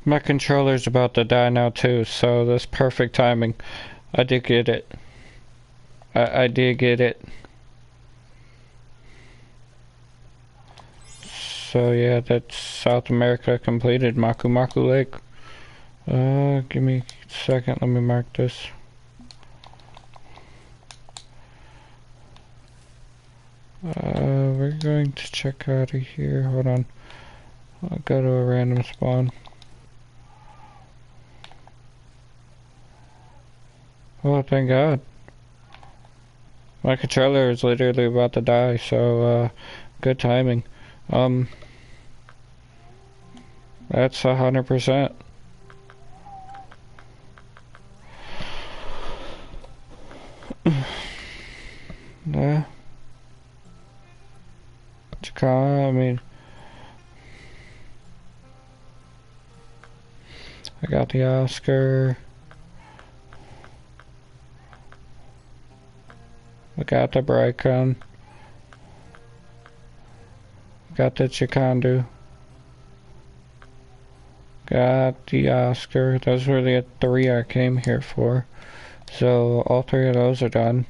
My controller's about to die now too, so that's perfect timing. I did get it. I did get it. So yeah, that's South America completed. Maku Maku Lake. Give me a second, let me mark this. We're going to check out of here. Hold on. I'll go to a random spawn. Oh, thank God. My controller is literally about to die, so, good timing. That's 100%. Yeah. I mean, I got the Oscar. I got the Bricon. Got the Chikandu. Got the Oscar. Those were the 3 I came here for. So all 3 of those are done.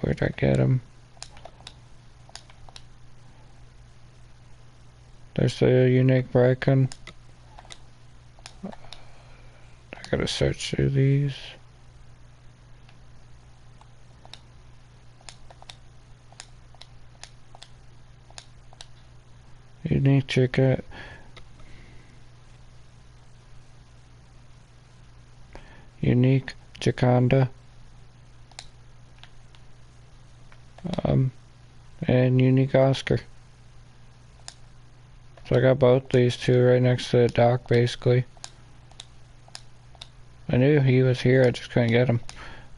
Where'd I get them? There's the unique Bricon. I gotta search through these. Unique chicken. Unique Jaconda. And unique Oscar. So I got both these 2 right next to the dock, basically. I knew he was here, I just couldn't get him.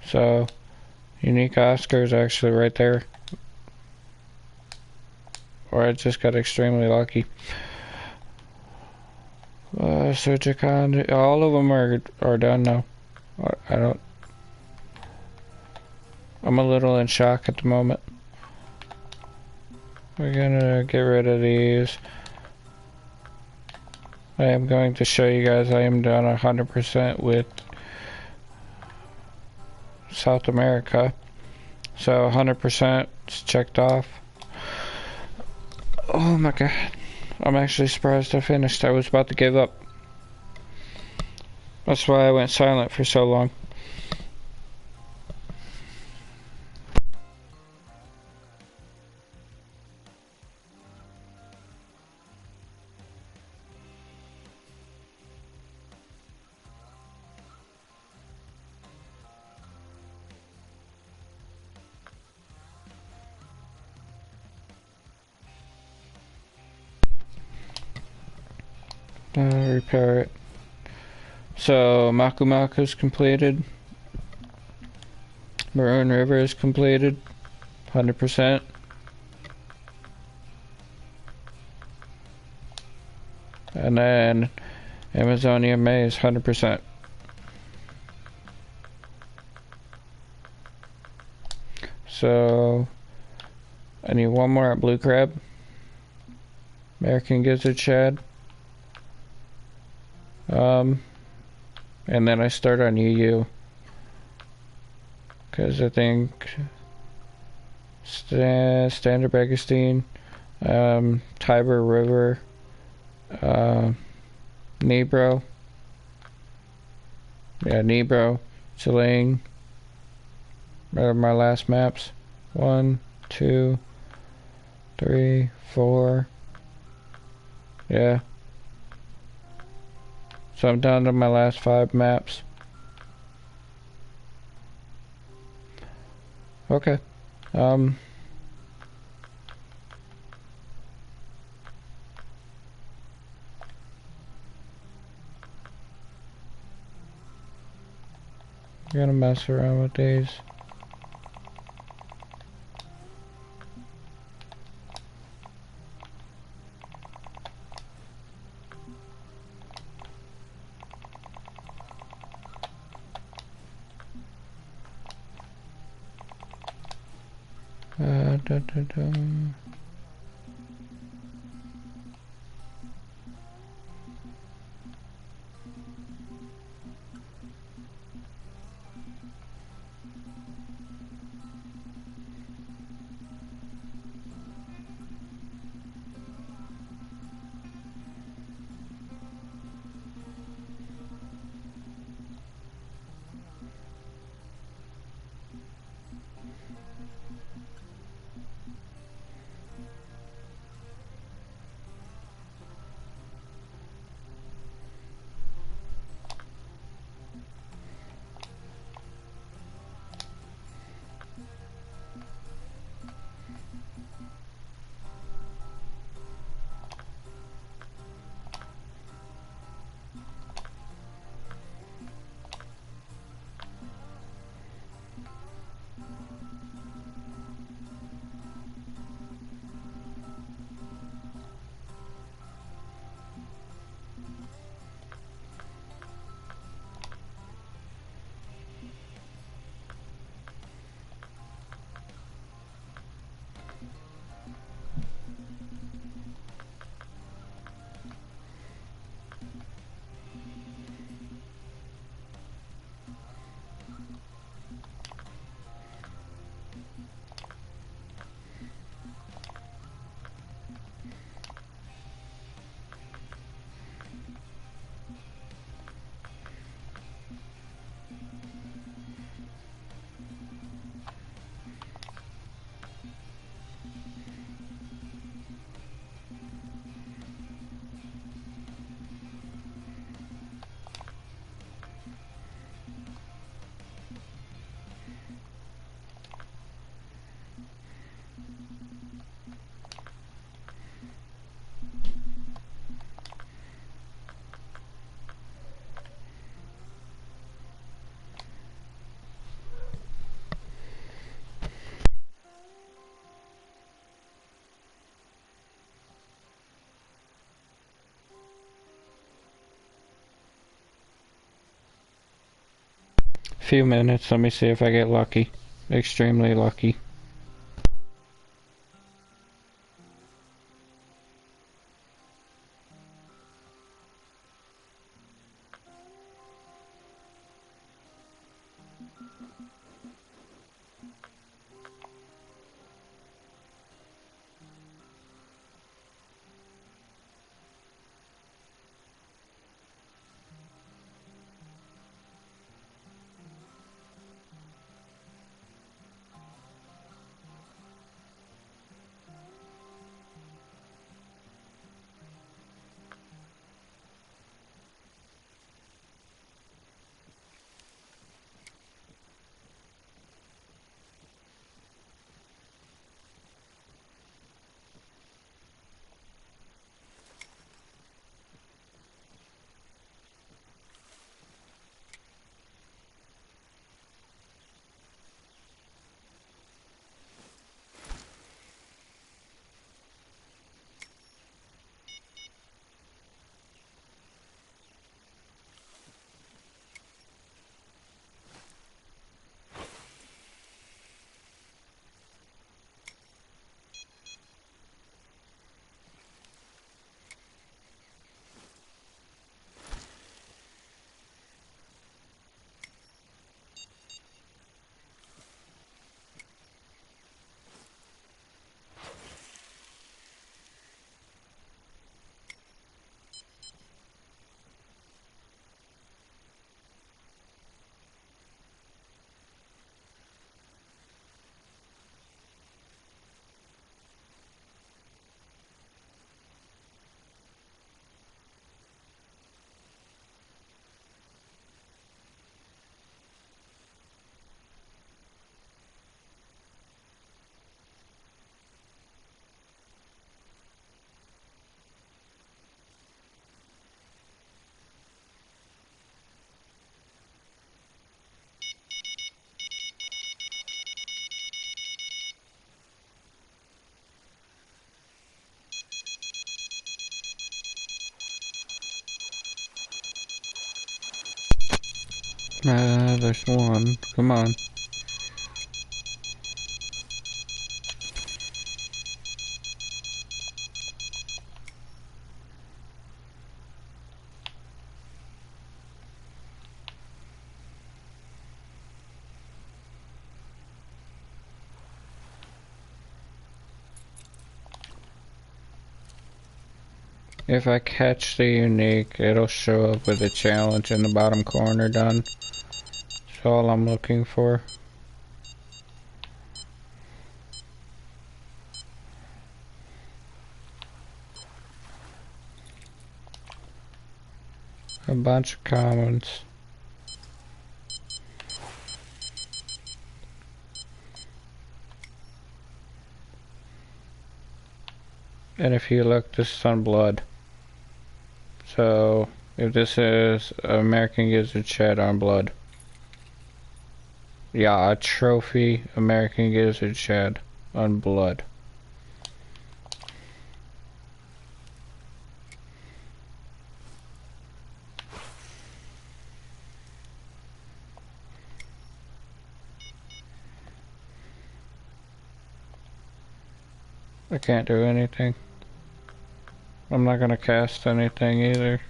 So, unique Oscar is actually right there. Or I just got extremely lucky. So Jaconda, all of them are done now. I'm a little in shock at the moment. We're gonna get rid of these. I am going to show you guys I am done 100% with South America. So 100% is checked off. Oh my God. I'm actually surprised I finished. I was about to give up. That's why I went silent for so long. Repair it. So Maku Maku is completed. Maroon River is completed. 100%. And then Amazonia Maze 100%. So I need one more at Blue Crab. American Gizzard Shad. And then I start on UU. Because I think Standard Begastine, Tiber River, Nebro. Yeah, Nebro, Chiling. Are my last maps. 1, 2, 3, 4. Yeah. So I'm down to my last 5 maps. Okay. Gonna mess around with these. few minutes. Let me see if I get lucky. Extremely lucky. There's one. Come on. If I catch the unique, it'll show up with a challenge in the bottom corner done. That's all I'm looking for. A bunch of commons. And if you look, this is on blood. So, if this is American Gizzard Shed on blood. Yeah, a trophy American Gizzard Shed on blood. I can't do anything. I'm not gonna cast anything either.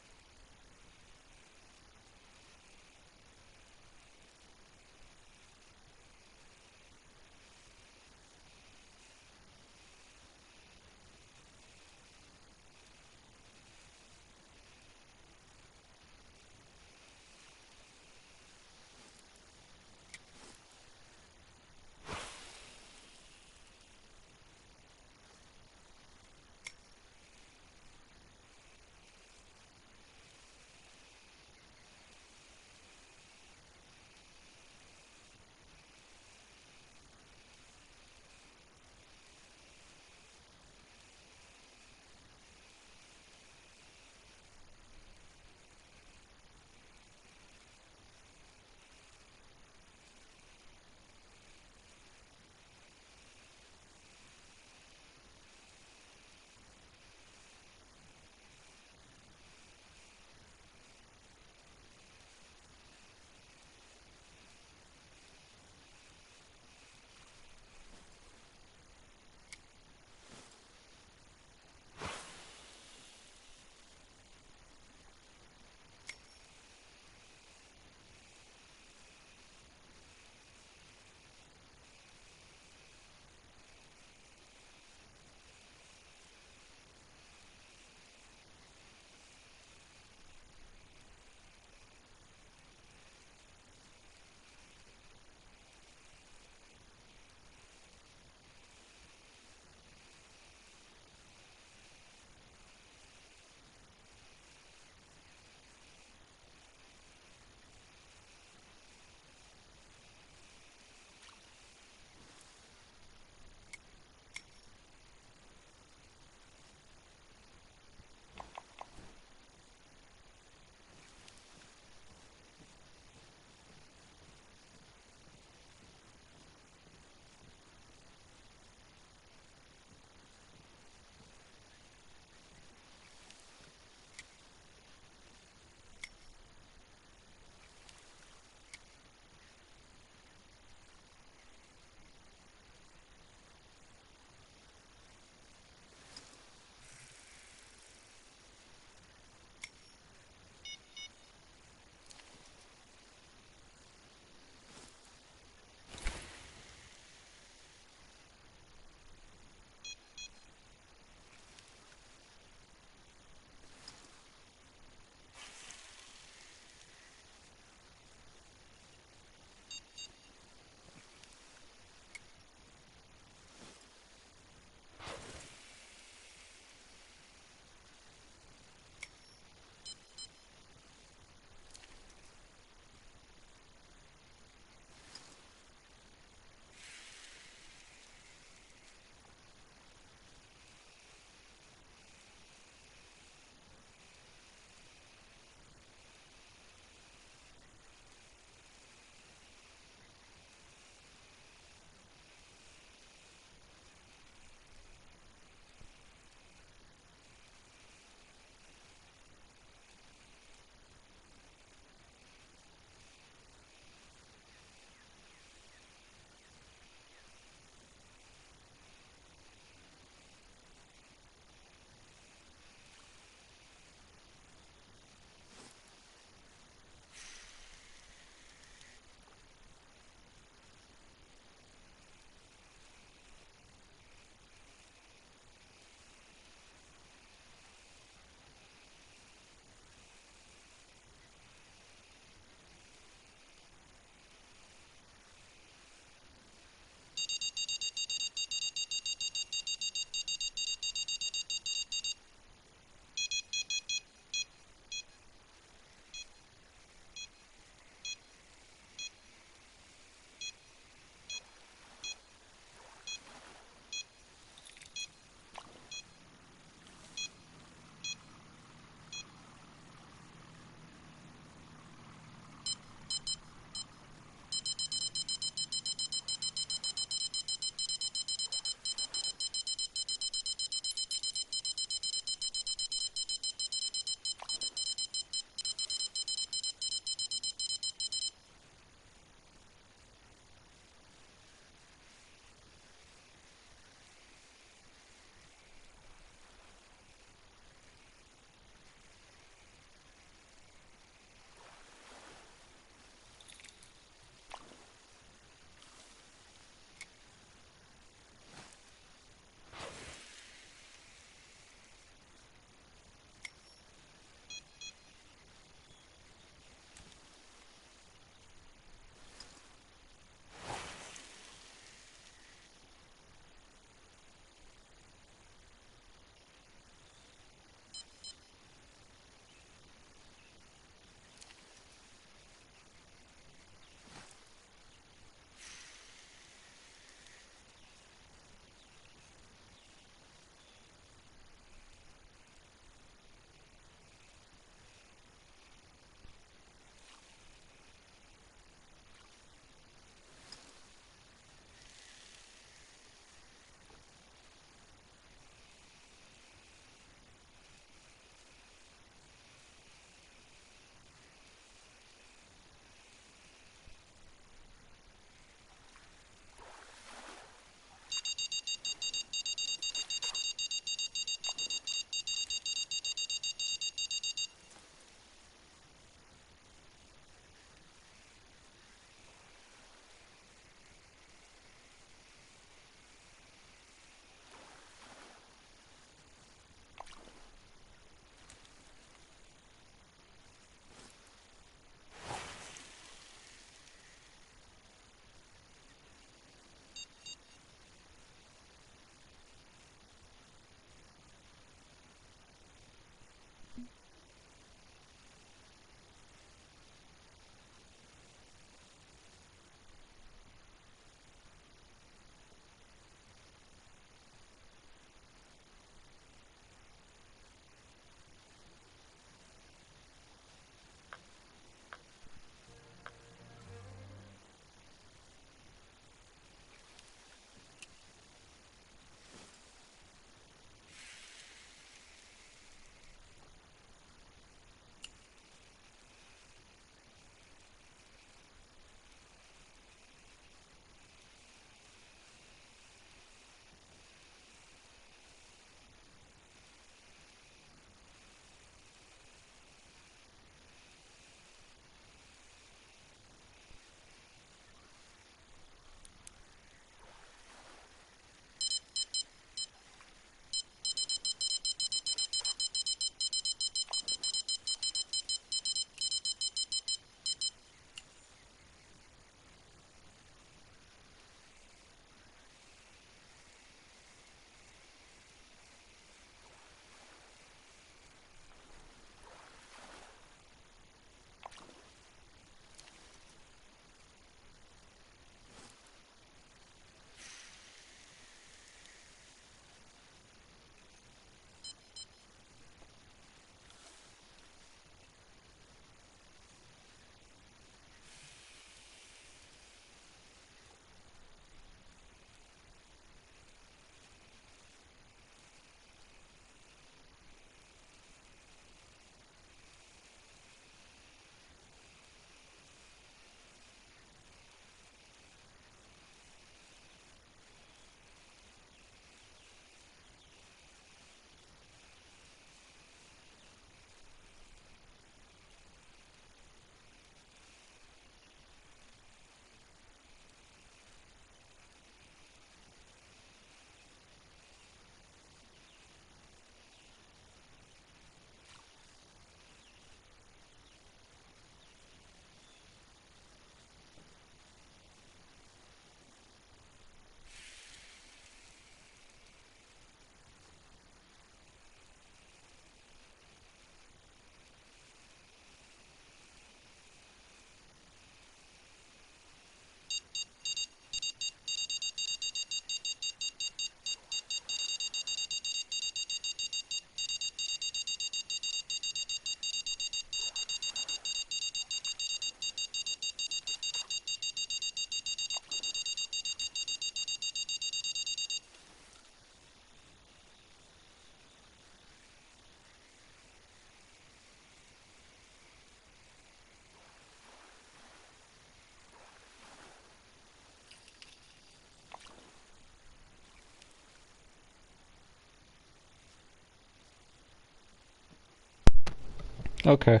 Okay.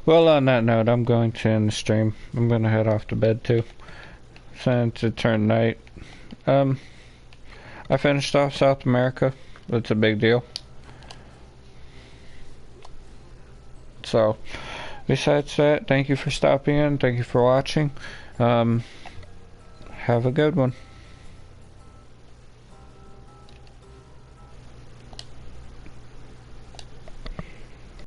Well, on that note, I'm going to end the stream. I'm going to head off to bed too, since it turned night. I finished off South America. It's a big deal. So, besides that, thank you for stopping in. Thank you for watching. Have a good one.